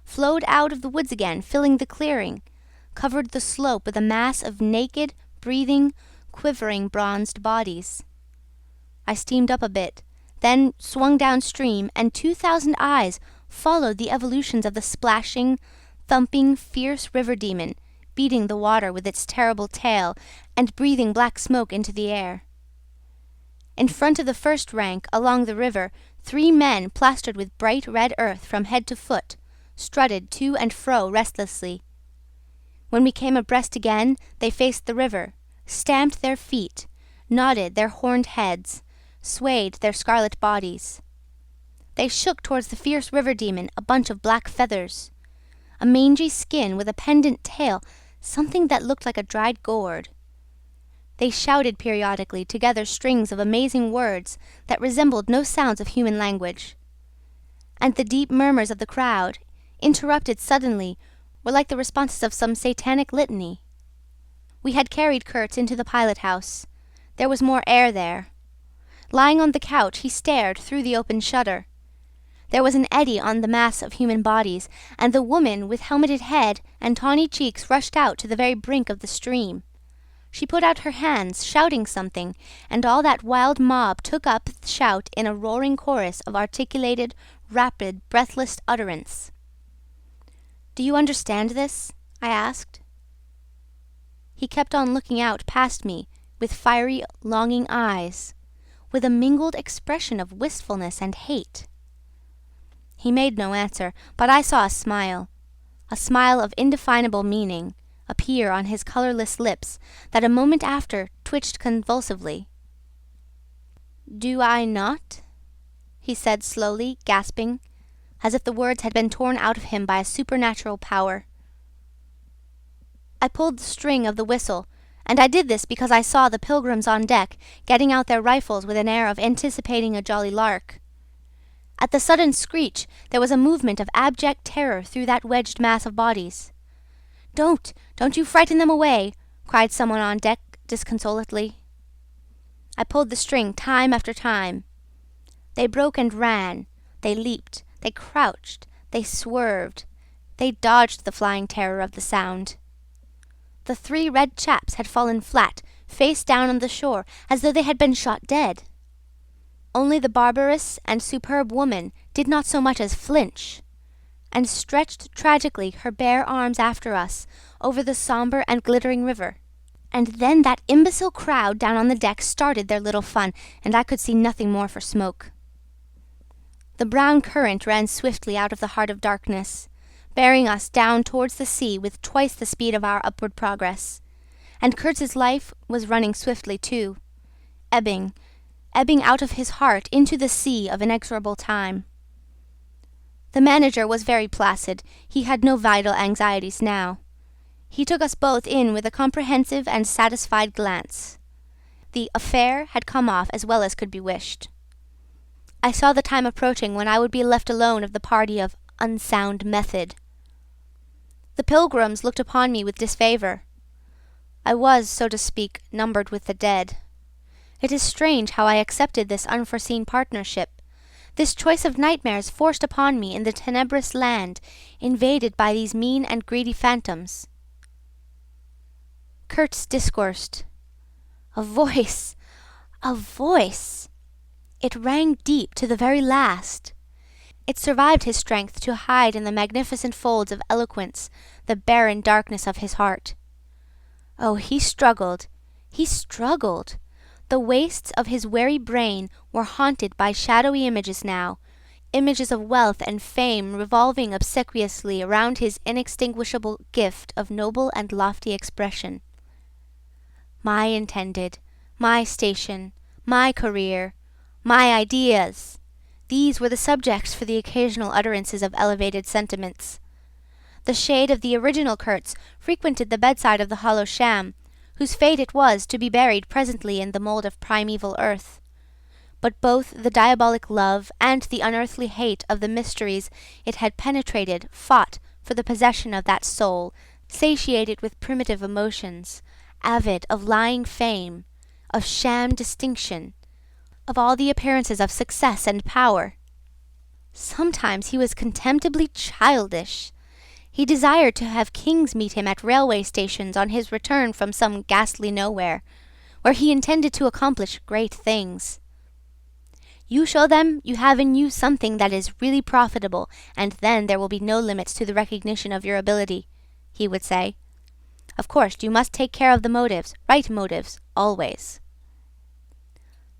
flowed out of the woods again, filling the clearing, covered the slope with a mass of naked, breathing, quivering bronzed bodies. I steamed up a bit, then swung downstream, and 2,000 eyes followed the evolutions of the splashing, thumping, fierce river demon, beating the water with its terrible tail and breathing black smoke into the air. In front of the first rank, along the river, 3 men plastered with bright red earth from head to foot strutted to and fro restlessly. When we came abreast again, they faced the river, stamped their feet, nodded their horned heads, swayed their scarlet bodies. They shook towards the fierce river demon a bunch of black feathers, a mangy skin with a pendant tail, something that looked like a dried gourd. They shouted periodically together strings of amazing words that resembled no sounds of human language. And the deep murmurs of the crowd, interrupted suddenly, were like the responses of some satanic litany. We had carried Kurtz into the pilot-house. There was more air there. Lying on the couch, he stared through the open shutter. There was an eddy on the mass of human bodies, and the woman with helmeted head and tawny cheeks rushed out to the very brink of the stream. She put out her hands, shouting something, and all that wild mob took up the shout in a roaring chorus of articulated, rapid, breathless utterance. "Do you understand this?" I asked. He kept on looking out past me with fiery, longing eyes, with a mingled expression of wistfulness and hate. He made no answer, but I saw a smile of indefinable meaning, appear on his colourless lips that a moment after twitched convulsively. "Do I not?" he said slowly, gasping, as if the words had been torn out of him by a supernatural power. I pulled the string of the whistle, and I did this because I saw the pilgrims on deck getting out their rifles with an air of anticipating a jolly lark. At the sudden screech there was a movement of abject terror through that wedged mass of bodies. Don't you frighten them away," cried someone on deck disconsolately. I pulled the string time after time. They broke and ran, they leaped, they crouched, they swerved, they dodged the flying terror of the sound. The 3 red chaps had fallen flat, face down on the shore, as though they had been shot dead. Only the barbarous and superb woman did not so much as flinch, and stretched tragically her bare arms after us over the sombre and glittering river. And then that imbecile crowd down on the deck started their little fun, and I could see nothing more for smoke. The brown current ran swiftly out of the heart of darkness, bearing us down towards the sea with twice the speed of our upward progress, and Kurtz's life was running swiftly too, ebbing out of his heart into the sea of inexorable time. The manager was very placid. He had no vital anxieties now. He took us both in with a comprehensive and satisfied glance. The affair had come off as well as could be wished. I saw the time approaching when I would be left alone of the party of unsound method. The pilgrims looked upon me with disfavour. I was, so to speak, numbered with the dead. It is strange how I accepted this unforeseen partnership, this choice of nightmares forced upon me in the tenebrous land invaded by these mean and greedy phantoms. Kurtz discoursed. A voice! A voice! It rang deep to the very last. It survived his strength to hide in the magnificent folds of eloquence the barren darkness of his heart. Oh, he struggled, he struggled. The wastes of his weary brain were haunted by shadowy images now, images of wealth and fame revolving obsequiously around his inextinguishable gift of noble and lofty expression. My intended, my station, my career, my ideas, these were the subjects for the occasional utterances of elevated sentiments. The shade of the original Kurtz frequented the bedside of the hollow sham, whose fate it was to be buried presently in the mould of primeval earth. But both the diabolic love and the unearthly hate of the mysteries it had penetrated fought for the possession of that soul, satiated with primitive emotions, avid of lying fame, of sham distinction, of all the appearances of success and power. Sometimes he was contemptibly childish. He desired to have kings meet him at railway stations on his return from some ghastly nowhere, where he intended to accomplish great things. You show them you have in you something that is really profitable, and then there will be no limits to the recognition of your ability, he would say. Of course, you must take care of the motives, right motives, always.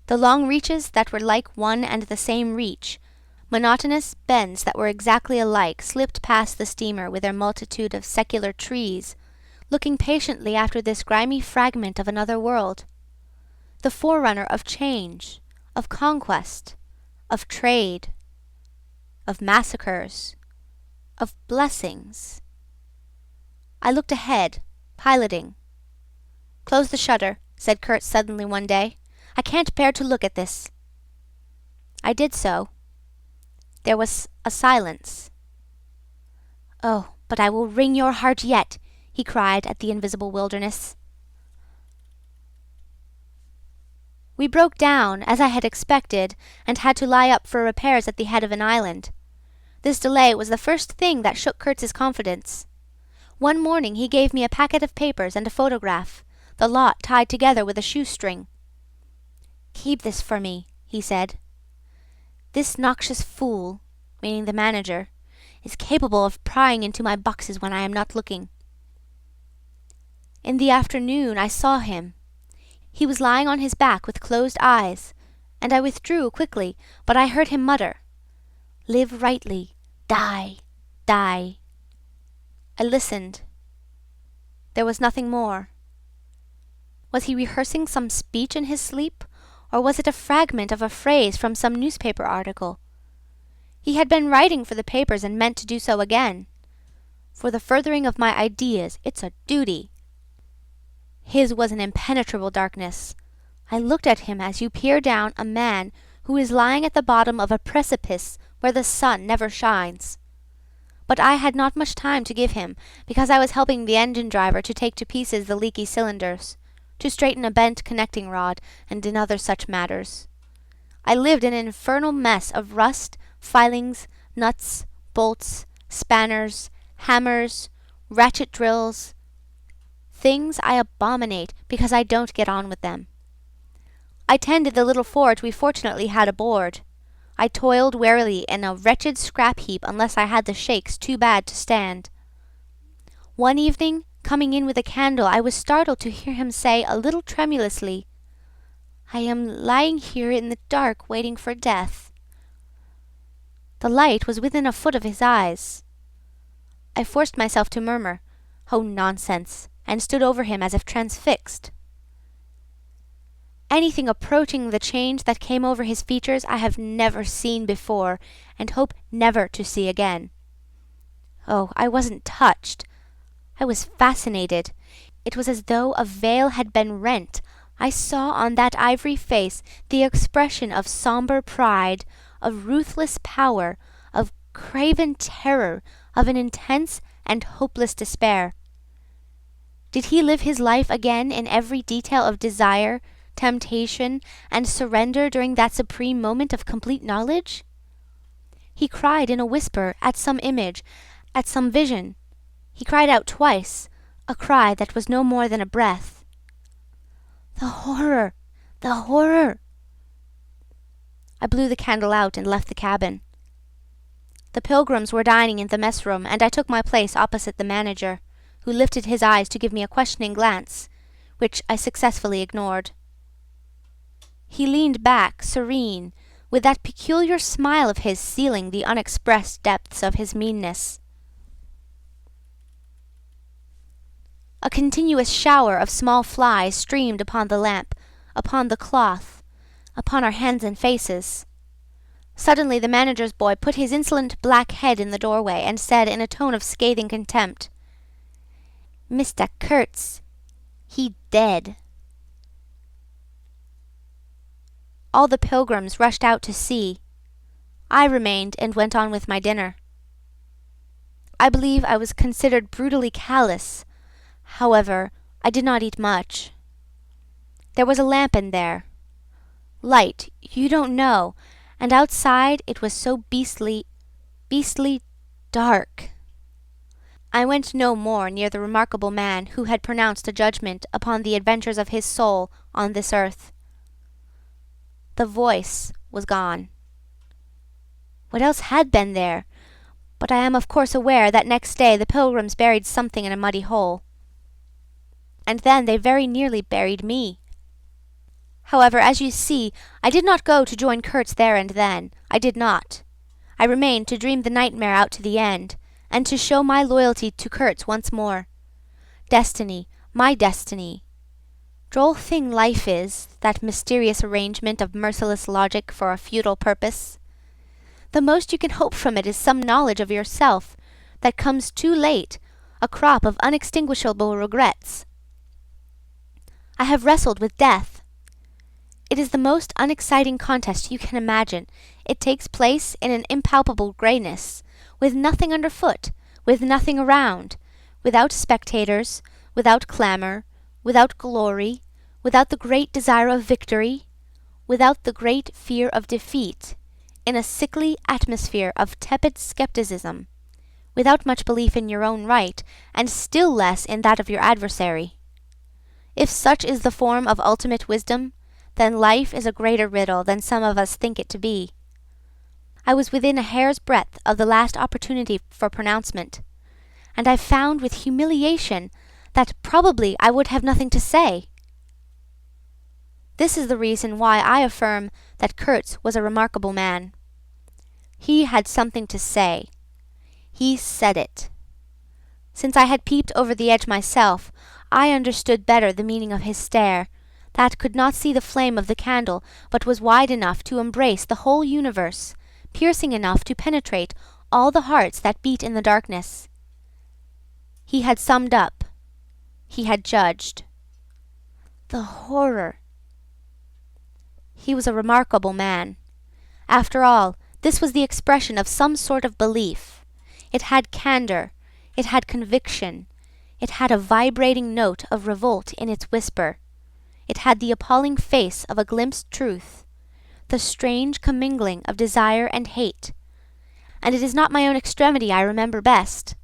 The long reaches that were like one and the same reach, monotonous bends that were exactly alike, slipped past the steamer with their multitude of secular trees, looking patiently after this grimy fragment of another world, the forerunner of change, of conquest, of trade, of massacres, of blessings. I looked ahead, piloting. "Close the shutter," said Kurtz suddenly one day. "I can't bear to look at this." I did so. There was a silence. "Oh, but I will wring your heart yet," he cried at the invisible wilderness. We broke down, as I had expected, and had to lie up for repairs at the head of an island. This delay was the first thing that shook Kurtz's confidence. One morning he gave me a packet of papers and a photograph, the lot tied together with a shoestring. "Keep this for me," he said. "This noxious fool," meaning the manager, "is capable of prying into my boxes when I am not looking." In the afternoon I saw him. He was lying on his back with closed eyes, and I withdrew quickly, but I heard him mutter, "Live rightly, die, die." I listened. There was nothing more. Was he rehearsing some speech in his sleep, or was it a fragment of a phrase from some newspaper article? He had been writing for the papers and meant to do so again. For the furthering of my ideas, it's a duty. His was an impenetrable darkness. I looked at him as you peer down a man who is lying at the bottom of a precipice where the sun never shines. But I had not much time to give him, because I was helping the engine driver to take to pieces the leaky cylinders, to straighten a bent connecting rod, and in other such matters. I lived in an infernal mess of rust, filings, nuts, bolts, spanners, hammers, ratchet drills, things I abominate because I don't get on with them. I tended the little forge we fortunately had aboard. I toiled wearily in a wretched scrap heap unless I had the shakes too bad to stand. One evening, coming in with a candle, I was startled to hear him say a little tremulously, "I am lying here in the dark waiting for death." The light was within a foot of his eyes. I forced myself to murmur, "Oh, nonsense," and stood over him as if transfixed. Anything approaching the change that came over his features I have never seen before, and hope never to see again. Oh, I wasn't touched. I was fascinated. It was as though a veil had been rent. I saw on that ivory face the expression of sombre pride, of ruthless power, of craven terror, of an intense and hopeless despair. Did he live his life again in every detail of desire, temptation, and surrender during that supreme moment of complete knowledge? He cried in a whisper at some image, at some vision. He cried out twice, a cry that was no more than a breath. The horror! The horror! I blew the candle out and left the cabin. The pilgrims were dining in the mess room, and I took my place opposite the manager, who lifted his eyes to give me a questioning glance, which I successfully ignored. He leaned back, serene, with that peculiar smile of his sealing the unexpressed depths of his meanness. A continuous shower of small flies streamed upon the lamp, upon the cloth, upon our hands and faces. Suddenly the manager's boy put his insolent black head in the doorway and said in a tone of scathing contempt, "Mr. Kurtz, he dead." All the pilgrims rushed out to see. I remained and went on with my dinner. I believe I was considered brutally callous. However, I did not eat much. There was a lamp in there. Light, you don't know, and outside it was so beastly dark. I went no more near the remarkable man who had pronounced a judgment upon the adventures of his soul on this earth. The voice was gone. What else had been there? But I am of course aware that next day the pilgrims buried something in a muddy hole. And then they very nearly buried me. However, as you see, I did not go to join Kurtz there and then. I did not. I remained to dream the nightmare out to the end, and to show my loyalty to Kurtz once more. Destiny, my destiny. Droll thing life is, that mysterious arrangement of merciless logic for a futile purpose. The most you can hope from it is some knowledge of yourself, that comes too late, a crop of unextinguishable regrets. I have wrestled with death. It is the most unexciting contest you can imagine. It takes place in an impalpable greyness, with nothing underfoot, with nothing around, without spectators, without clamour, without glory, without the great desire of victory, without the great fear of defeat, in a sickly atmosphere of tepid scepticism, without much belief in your own right, and still less in that of your adversary. If such is the form of ultimate wisdom, then life is a greater riddle than some of us think it to be. I was within a hair's breadth of the last opportunity for pronouncement, and I found with humiliation that probably I would have nothing to say. This is the reason why I affirm that Kurtz was a remarkable man. He had something to say. He said it. Since I had peeped over the edge myself, I understood better the meaning of his stare, that could not see the flame of the candle, but was wide enough to embrace the whole universe, piercing enough to penetrate all the hearts that beat in the darkness. He had summed up. He had judged. The horror! He was a remarkable man. After all, this was the expression of some sort of belief. It had candour. It had conviction. It had a vibrating note of revolt in its whisper. It had the appalling face of a glimpsed truth, the strange commingling of desire and hate. And it is not my own extremity I remember best.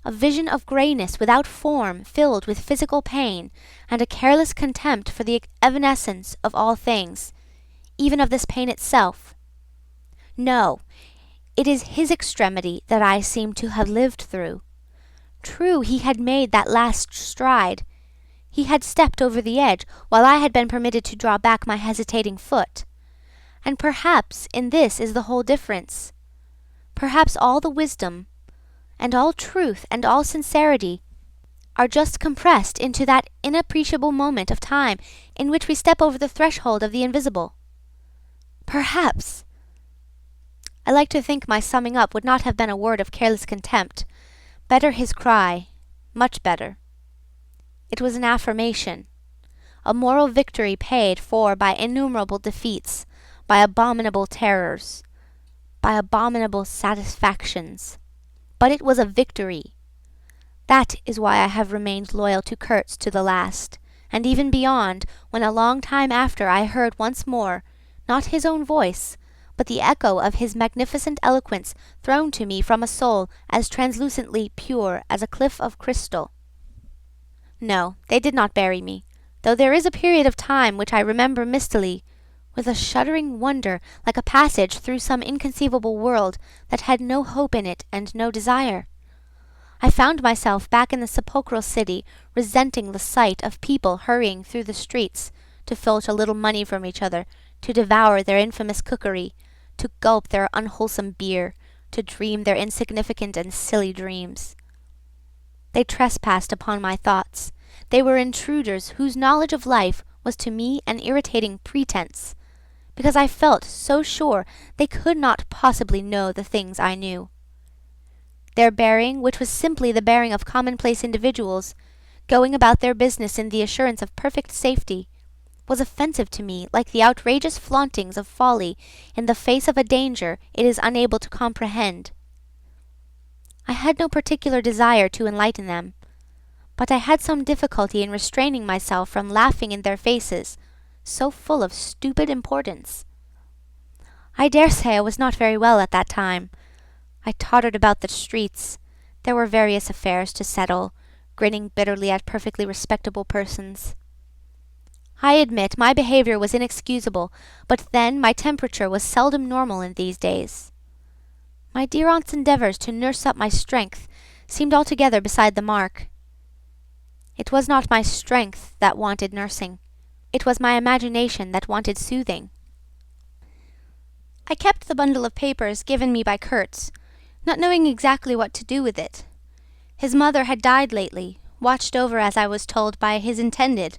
A vision of greyness without form, filled with physical pain, and a careless contempt for the evanescence of all things, even of this pain itself. No, it is his extremity that I seem to have lived through. True, he had made that last stride. He had stepped over the edge, while I had been permitted to draw back my hesitating foot. And perhaps in this is the whole difference. Perhaps all the wisdom, and all truth, and all sincerity, are just compressed into that inappreciable moment of time in which we step over the threshold of the invisible. Perhaps! I like to think my summing up would not have been a word of careless contempt. Better his cry, much better. It was an affirmation, a moral victory paid for by innumerable defeats, by abominable terrors, by abominable satisfactions. But it was a victory. That is why I have remained loyal to Kurtz to the last, and even beyond, when a long time after I heard once more, not his own voice, but the echo of his magnificent eloquence thrown to me from a soul as translucently pure as a cliff of crystal. No, they did not bury me, though there is a period of time which I remember mistily, with a shuddering wonder, like a passage through some inconceivable world that had no hope in it and no desire. I found myself back in the sepulchral city, resenting the sight of people hurrying through the streets, to filch a little money from each other, to devour their infamous cookery, to gulp their unwholesome beer, to dream their insignificant and silly dreams. They trespassed upon my thoughts. They were intruders whose knowledge of life was to me an irritating pretense, because I felt so sure they could not possibly know the things I knew. Their bearing, which was simply the bearing of commonplace individuals, going about their business in the assurance of perfect safety, was offensive to me like the outrageous flauntings of folly in the face of a danger it is unable to comprehend. I had no particular desire to enlighten them, but I had some difficulty in restraining myself from laughing in their faces, so full of stupid importance. I dare say I was not very well at that time. I tottered about the streets. There were various affairs to settle, grinning bitterly at perfectly respectable persons. I admit my behaviour was inexcusable, but then my temperature was seldom normal in these days. My dear aunt's endeavours to nurse up my strength seemed altogether beside the mark. It was not my strength that wanted nursing. It was my imagination that wanted soothing. I kept the bundle of papers given me by Kurtz, not knowing exactly what to do with it. His mother had died lately, watched over, as I was told, by his intended.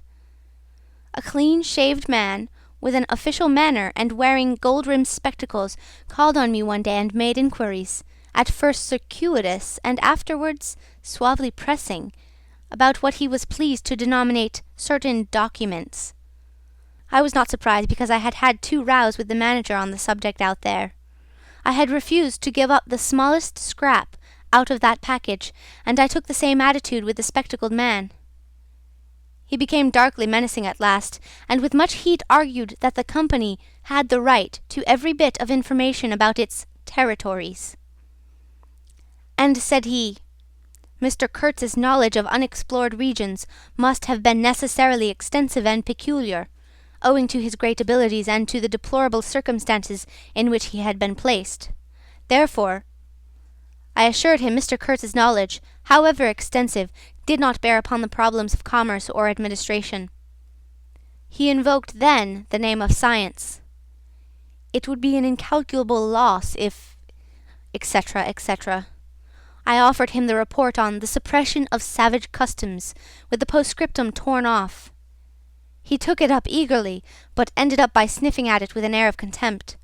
A clean-shaved man, with an official manner and wearing gold-rimmed spectacles, called on me one day and made inquiries, at first circuitous and afterwards suavely pressing, about what he was pleased to denominate certain documents. I was not surprised, because I had had 2 rows with the manager on the subject out there. I had refused to give up the smallest scrap out of that package, and I took the same attitude with the spectacled man. He became darkly menacing at last, and with much heat argued that the company had the right to every bit of information about its territories. And, said he, Mr. Kurtz's knowledge of unexplored regions must have been necessarily extensive and peculiar, owing to his great abilities and to the deplorable circumstances in which he had been placed. Therefore, I assured him Mr. Kurtz's knowledge, however extensive, did not bear upon the problems of commerce or administration. He invoked then the name of science. It would be an incalculable loss if, etc., etc. I offered him the report on the suppression of savage customs, with the postscriptum torn off. He took it up eagerly, but ended up by sniffing at it with an air of contempt.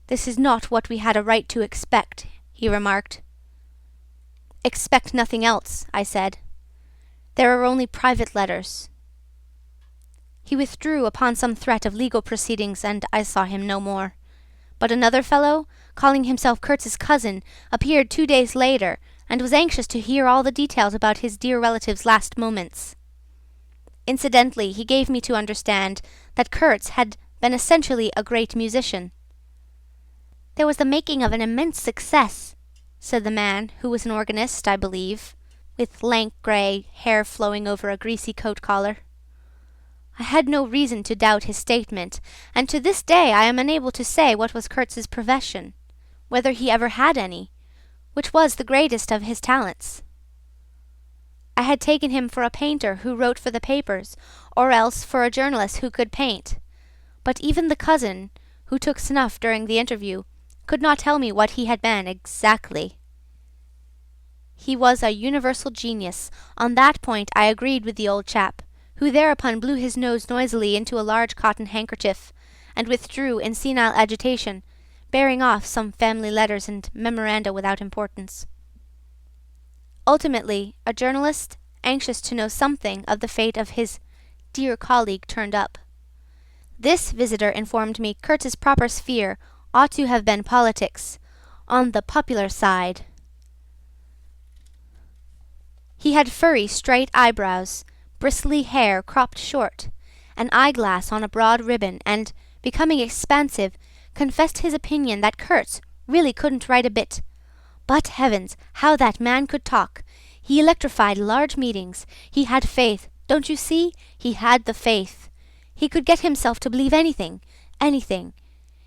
"This is not what we had a right to expect," he remarked. "Expect nothing else," I said. "There are only private letters." He withdrew upon some threat of legal proceedings, and I saw him no more. But another fellow, calling himself Kurtz's cousin, appeared 2 days later, and was anxious to hear all the details about his dear relative's last moments. Incidentally, he gave me to understand that Kurtz had been essentially a great musician. "There was the making of an immense success," said the man, who was an organist, I believe, with lank grey hair flowing over a greasy coat-collar. I had no reason to doubt his statement, and to this day I am unable to say what was Kurtz's profession, whether he ever had any, which was the greatest of his talents. I had taken him for a painter who wrote for the papers, or else for a journalist who could paint, but even the cousin, who took snuff during the interview, could not tell me what he had been exactly. He was a universal genius. On that point I agreed with the old chap, who thereupon blew his nose noisily into a large cotton handkerchief, and withdrew in senile agitation, bearing off some family letters and memoranda without importance. Ultimately, a journalist, anxious to know something of the fate of his dear colleague, turned up. This visitor informed me Kurtz's proper sphere ought to have been politics, on the popular side. He had furry, straight eyebrows, bristly hair cropped short, an eyeglass on a broad ribbon, and, becoming expansive, confessed his opinion that Kurtz really couldn't write a bit. But heavens, how that man could talk! He electrified large meetings. He had faith. Don't you see? He had the faith. He could get himself to believe anything, anything.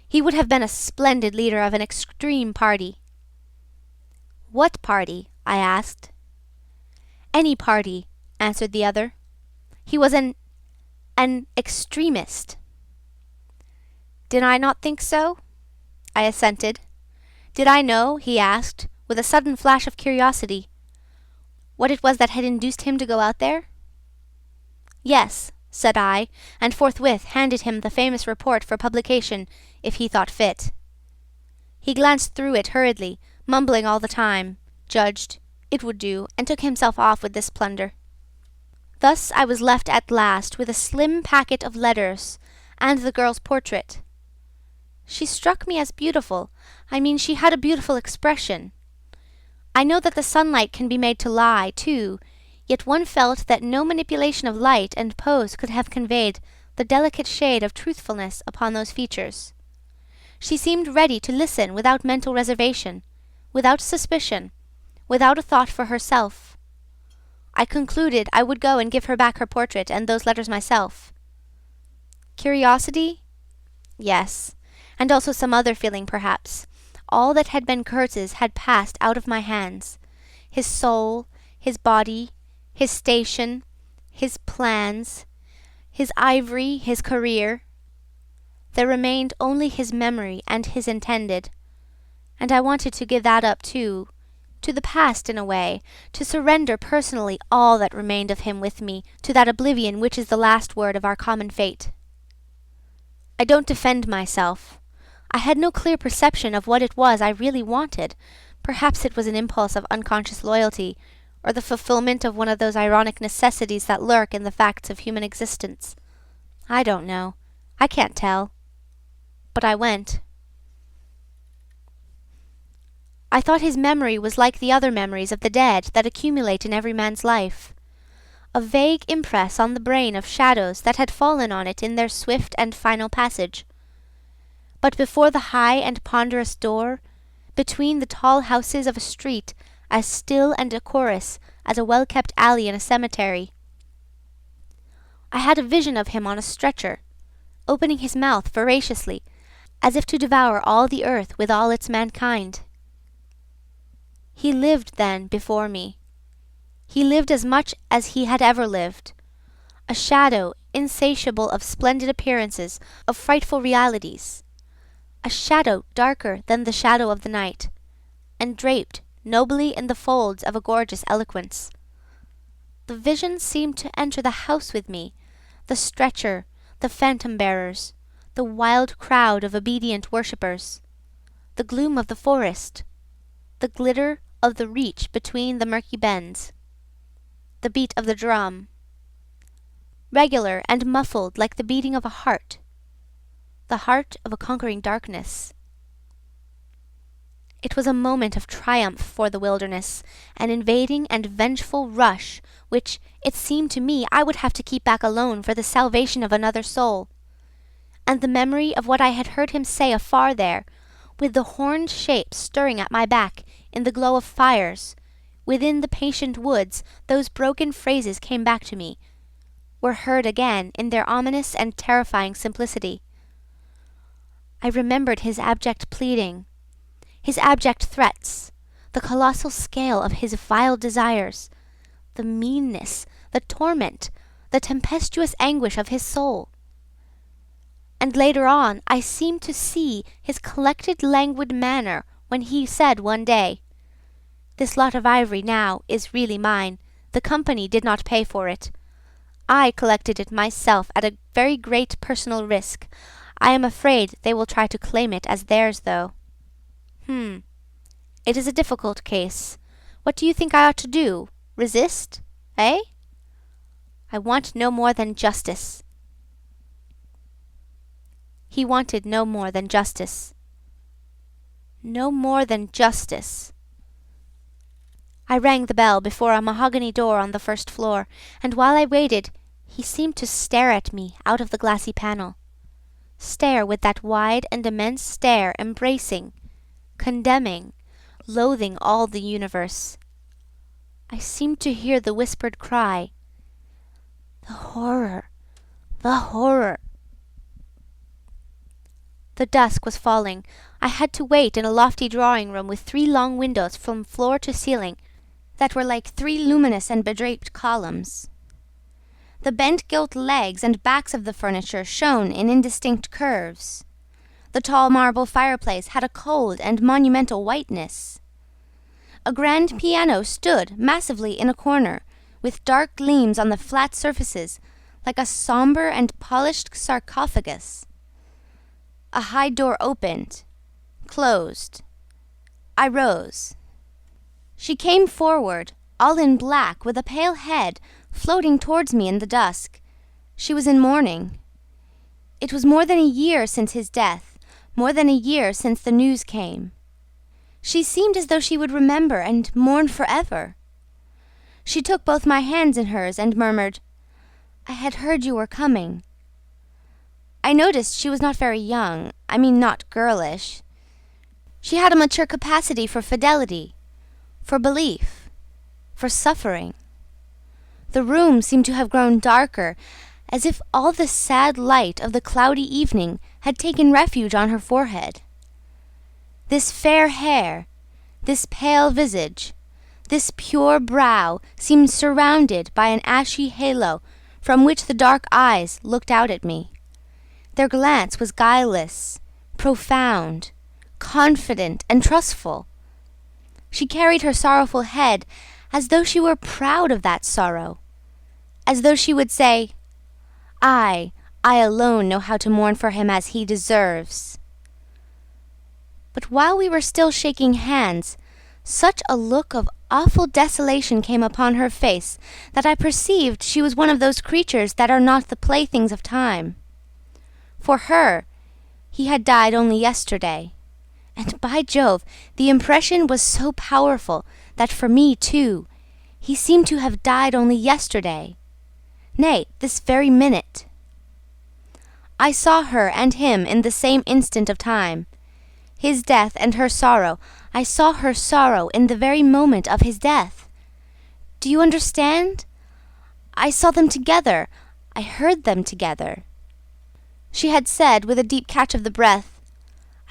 He would have been a splendid leader of an extreme party. What party? I asked. Any party, answered the other. He was an extremist. Did I not think so? I assented. Did I know, he asked, with a sudden flash of curiosity, what it was that had induced him to go out there? Yes, said I, and forthwith handed him the famous report for publication, if he thought fit. He glanced through it hurriedly, mumbling all the time, judged it would do, and took himself off with this plunder. Thus I was left at last with a slim packet of letters and the girl's portrait. She struck me as beautiful. I mean, she had a beautiful expression. I know that the sunlight can be made to lie, too, yet one felt that no manipulation of light and pose could have conveyed the delicate shade of truthfulness upon those features. She seemed ready to listen without mental reservation, without suspicion, without a thought for herself. I concluded I would go and give her back her portrait and those letters myself. Curiosity? Yes, and also some other feeling, perhaps. All that had been Kurtz's had passed out of my hands. His soul, his body, his station, his plans, his ivory, his career. There remained only his memory and his intended. And I wanted to give that up too, to the past in a way, to surrender personally all that remained of him with me to that oblivion which is the last word of our common fate. I don't defend myself. I had no clear perception of what it was I really wanted. Perhaps it was an impulse of unconscious loyalty, or the fulfillment of one of those ironic necessities that lurk in the facts of human existence. I don't know. I can't tell. But I went. I thought his memory was like the other memories of the dead that accumulate in every man's life. A vague impress on the brain of shadows that had fallen on it in their swift and final passage. But before the high and ponderous door, between the tall houses of a street as still and decorous as a well-kept alley in a cemetery, I had a vision of him on a stretcher, opening his mouth voraciously, as if to devour all the earth with all its mankind. He lived then before me. He lived as much as he had ever lived, a shadow insatiable of splendid appearances, of frightful realities, a shadow darker than the shadow of the night, and draped nobly in the folds of a gorgeous eloquence. The vision seemed to enter the house with me, the stretcher, the phantom-bearers, the wild crowd of obedient worshippers, the gloom of the forest, the glitter of the reach between the murky bends, the beat of the drum, regular and muffled like the beating of a heart, the heart of a conquering darkness. It was a moment of triumph for the wilderness, an invading and vengeful rush, which, it seemed to me, I would have to keep back alone for the salvation of another soul. And the memory of what I had heard him say afar there, with the horned shapes stirring at my back in the glow of fires, within the patient woods, those broken phrases came back to me, were heard again in their ominous and terrifying simplicity. I remembered his abject pleading, his abject threats, the colossal scale of his vile desires, the meanness, the torment, the tempestuous anguish of his soul. And later on I seemed to see his collected languid manner when he said one day, "This lot of ivory now is really mine. The company did not pay for it. I collected it myself at a very great personal risk. I am afraid they will try to claim it as theirs, though." It is a difficult case. What do you think I ought to do? Resist? Eh? I want no more than justice. He wanted no more than justice. No more than justice. I rang the bell before a mahogany door on the first floor, and while I waited, he seemed to stare at me out of the glassy panel. Stare with that wide and immense stare, embracing, condemning, loathing all the universe. I seemed to hear the whispered cry, "The horror! The horror!" The dusk was falling. I had to wait in a lofty drawing-room with 3 long windows from floor to ceiling that were like 3 luminous and bedraped columns. The bent gilt legs and backs of the furniture shone in indistinct curves. The tall marble fireplace had a cold and monumental whiteness. A grand piano stood massively in a corner, with dark gleams on the flat surfaces, like a sombre and polished sarcophagus. A high door opened, closed. I rose. She came forward, all in black, with a pale head, floating towards me in the dusk. She was in mourning. It was more than a year since his death, more than a year since the news came. She seemed as though she would remember and mourn forever. She took both my hands in hers and murmured, "I had heard you were coming." I noticed she was not very young, I mean not girlish. She had a mature capacity for fidelity, for belief, for suffering. The room seemed to have grown darker, as if all the sad light of the cloudy evening had taken refuge on her forehead. This fair hair, this pale visage, this pure brow seemed surrounded by an ashy halo from which the dark eyes looked out at me. Their glance was guileless, profound, confident, and trustful. She carried her sorrowful head as though she were proud of that sorrow, as though she would say, I alone know how to mourn for him as he deserves." But while we were still shaking hands, such a look of awful desolation came upon her face that I perceived she was one of those creatures that are not the playthings of time. For her, he had died only yesterday, and by Jove, the impression was so powerful that for me too, he seemed to have died only yesterday, nay, this very minute. I saw her and him in the same instant of time. His death and her sorrow. I saw her sorrow in the very moment of his death. Do you understand? I saw them together. I heard them together. She had said, with a deep catch of the breath,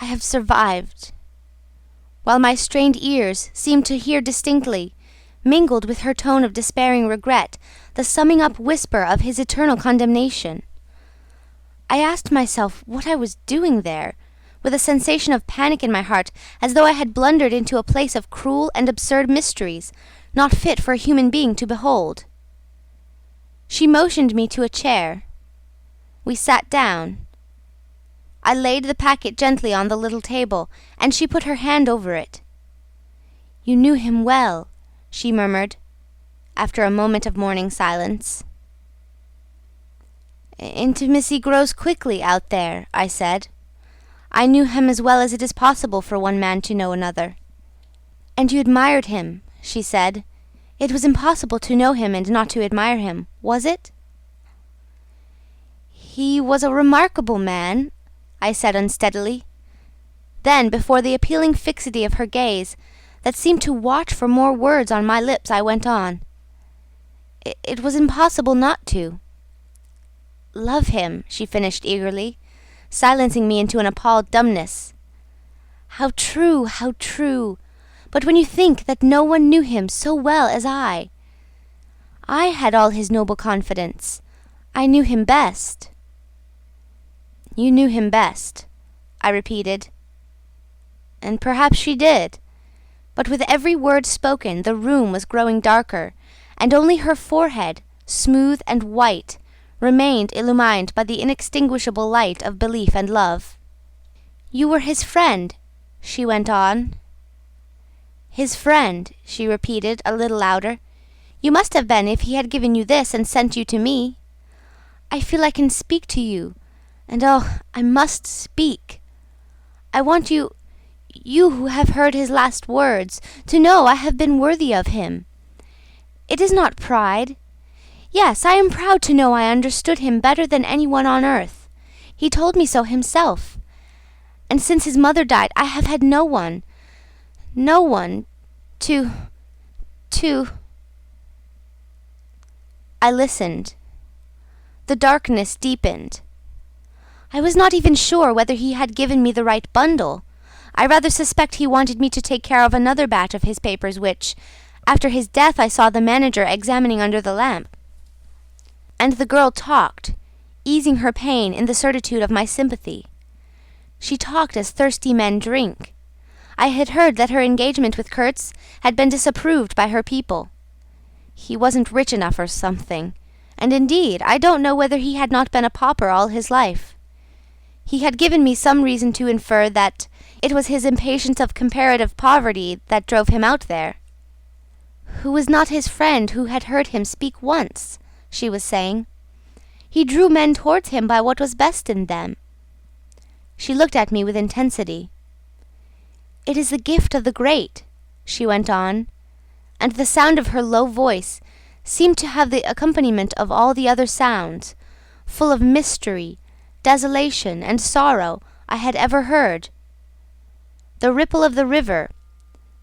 "I have survived," while my strained ears seemed to hear distinctly, mingled with her tone of despairing regret, the summing up whisper of his eternal condemnation. I asked myself what I was doing there, with a sensation of panic in my heart, as though I had blundered into a place of cruel and absurd mysteries, not fit for a human being to behold. She motioned me to a chair. We sat down. I laid the packet gently on the little table, and she put her hand over it. "You knew him well," she murmured, after a moment of mourning silence. "Intimacy grows quickly out there," I said. "I knew him as well as it is possible for one man to know another." "And you admired him," she said. "It was impossible to know him and not to admire him, was it?" "He was a remarkable man," I said unsteadily. Then, before the appealing fixity of her gaze, that seemed to watch for more words on my lips, I went on. "It was impossible not to." "Love him," she finished eagerly, silencing me into an appalled dumbness. "How true, how true! But when you think that no one knew him so well as I had all his noble confidence. I knew him best." "You knew him best," I repeated. And perhaps she did. But with every word spoken, the room was growing darker, and only her forehead, smooth and white, remained illumined by the inextinguishable light of belief and love. "You were his friend," she went on. "His friend," she repeated, a little louder. "You must have been if he had given you this and sent you to me. I feel I can speak to you, and oh, I must speak. I want you you who have heard his last words, to know I have been worthy of him. It is not pride. Yes, I am proud to know I understood him better than anyone on earth. He told me so himself. And since his mother died, I have had no one to... I listened. The darkness deepened. I was not even sure whether he had given me the right bundle. I rather suspect he wanted me to take care of another batch of his papers which, after his death, I saw the manager examining under the lamp. And the girl talked, easing her pain in the certitude of my sympathy. She talked as thirsty men drink. I had heard that her engagement with Kurtz had been disapproved by her people. He wasn't rich enough or something, and indeed I don't know whether he had not been a pauper all his life. He had given me some reason to infer that it was his impatience of comparative poverty that drove him out there. Who was not his friend who had heard him speak once? She was saying. He drew men towards him by what was best in them. She looked at me with intensity. It is the gift of the great, she went on, and the sound of her low voice seemed to have the accompaniment of all the other sounds, full of mystery, desolation, and sorrow, I had ever heard. The ripple of the river,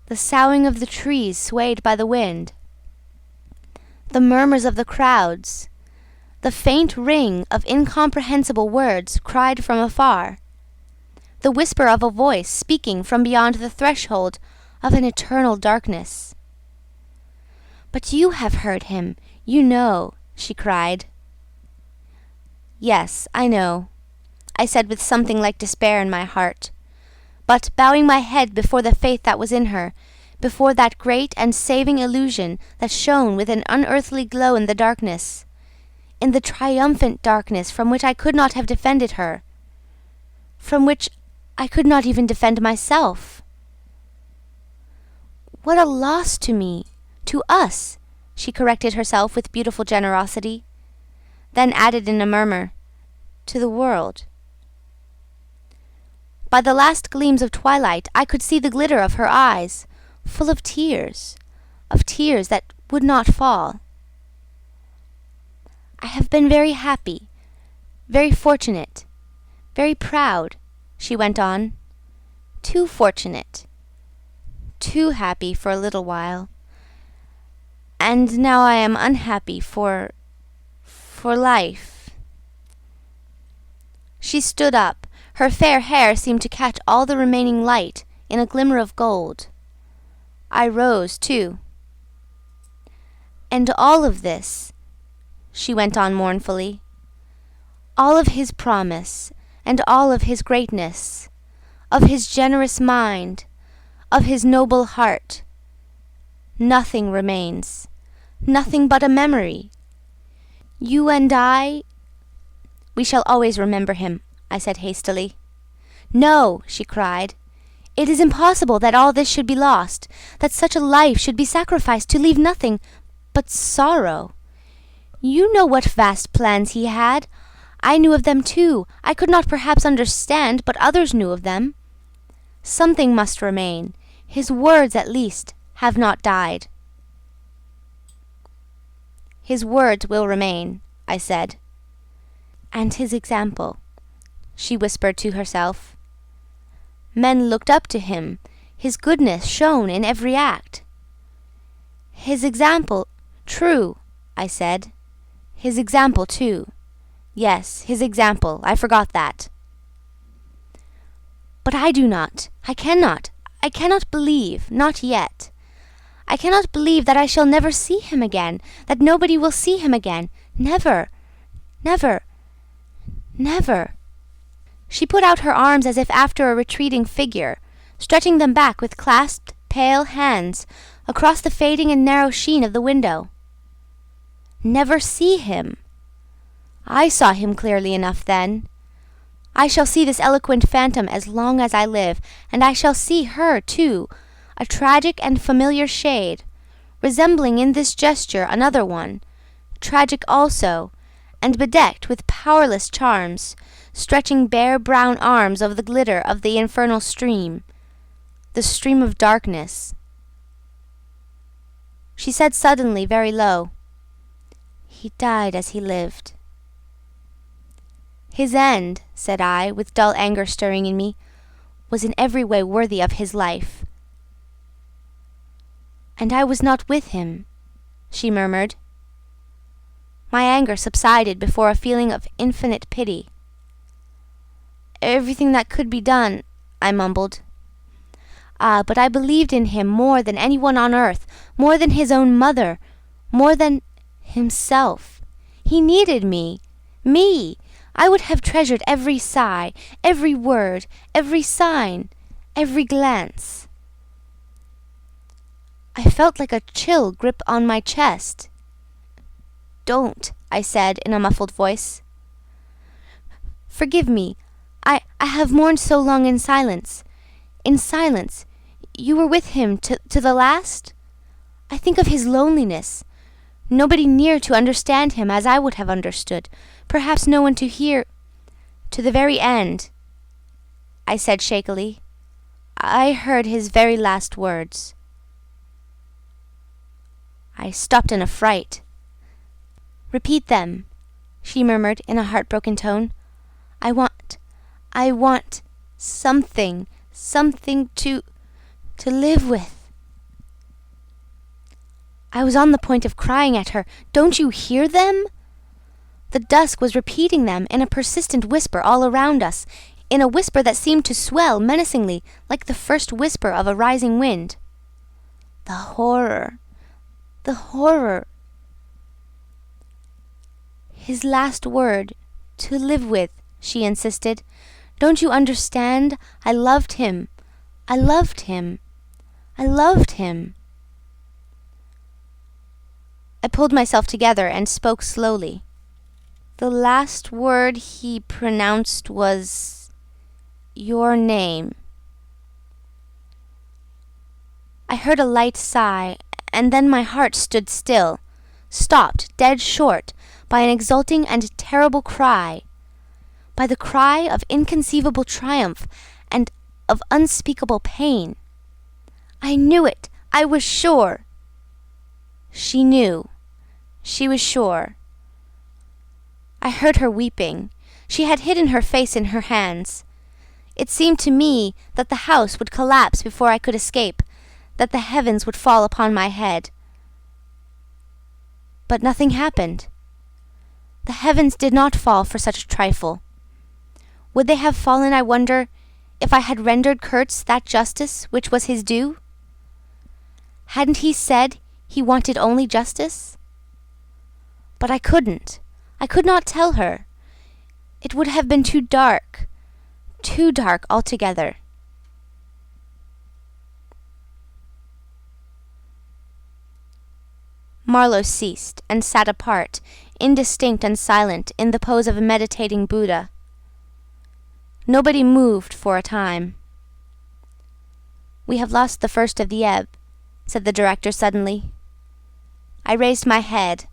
the soughing of the trees swayed by the wind, the murmurs of the crowds, the faint ring of incomprehensible words cried from afar, the whisper of a voice speaking from beyond the threshold of an eternal darkness. "But you have heard him, you know," she cried. "Yes, I know," I said with something like despair in my heart, but bowing my head before the faith that was in her, before that great and saving illusion that shone with an unearthly glow in the darkness, in the triumphant darkness from which I could not have defended her, from which I could not even defend myself. "What a loss to me, to us," she corrected herself with beautiful generosity, then added in a murmur, "to the world." By the last gleams of twilight I could see the glitter of her eyes, full of tears that would not fall. "I have been very happy, very fortunate, very proud," she went on. "Too fortunate, too happy for a little while. And now I am unhappy for life." She stood up. Her fair hair seemed to catch all the remaining light in a glimmer of gold. I rose, too. "And all of this," she went on mournfully, "all of his promise, and all of his greatness, of his generous mind, of his noble heart, nothing remains, nothing but a memory. You and I—" "We shall always remember him," I said hastily. "No," she cried. "It is impossible that all this should be lost, that such a life should be sacrificed to leave nothing but sorrow. You know what vast plans he had. I knew of them too. I could not perhaps understand, but others knew of them. Something must remain. His words, at least, have not died." "His words will remain," I said. "And his example," she whispered to herself. "Men looked up to him. His goodness shone in every act." "His example, true," I said. "His example, too. Yes, his example, I forgot that." "But I do not. I cannot believe, not yet. I cannot believe that I shall never see him again, that nobody will see him again. Never, never, never." She put out her arms as if after a retreating figure, stretching them back with clasped, pale hands across the fading and narrow sheen of the window. Never see him! I saw him clearly enough then. I shall see this eloquent phantom as long as I live, and I shall see her, too, a tragic and familiar shade, resembling in this gesture another one, tragic also, and bedecked with powerless charms, stretching bare brown arms over the glitter of the infernal stream, the stream of darkness. She said suddenly, very low, "He died as he lived." "His end," said I, with dull anger stirring in me, "was in every way worthy of his life." "And I was not with him," she murmured. My anger subsided before a feeling of infinite pity. "Everything that could be done," I mumbled. "Ah, but I believed in him more than anyone on earth, more than his own mother, more than himself. He needed me. Me! I would have treasured every sigh, every word, every sign, every glance." I felt like a chill grip on my chest. "Don't," I said in a muffled voice. "Forgive me. I have mourned so long in silence. In silence. You were with him to the last? I think of his loneliness. Nobody near to understand him as I would have understood. Perhaps no one to hear. To the very end," I said shakily. "I heard his very last words." I stopped in a fright. "Repeat them," she murmured in a heartbroken tone. I want something to live with." I was on the point of crying at her. "Don't you hear them?" The dusk was repeating them in a persistent whisper all around us, in a whisper that seemed to swell menacingly like the first whisper of a rising wind. The horror! The horror! "His last word, to live with," she insisted. "Don't you understand? I loved him. I loved him. I loved him." I pulled myself together and spoke slowly. "The last word he pronounced was your name." I heard a light sigh, and then my heart stood still, stopped dead short by an exulting and terrible cry, by the cry of inconceivable triumph and of unspeakable pain. I knew it! I was sure! She knew. She was sure. I heard her weeping. She had hidden her face in her hands. It seemed to me that the house would collapse before I could escape, that the heavens would fall upon my head. But nothing happened. The heavens did not fall for such a trifle. Would they have fallen, I wonder, if I had rendered Kurtz that justice which was his due? Hadn't he said he wanted only justice? But I couldn't. I could not tell her. It would have been too dark altogether. Marlowe ceased and sat apart, indistinct and silent, in the pose of a meditating Buddha. Nobody moved for a time. "We have lost the first of the ebb," said the director suddenly. I raised my head.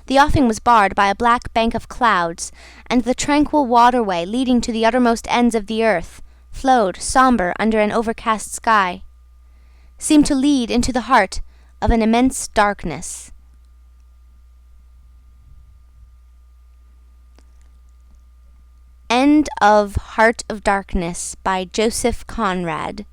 The offing was barred by a black bank of clouds, and the tranquil waterway leading to the uttermost ends of the earth flowed sombre under an overcast sky, seemed to lead into the heart of an immense darkness. End of Heart of Darkness by Joseph Conrad.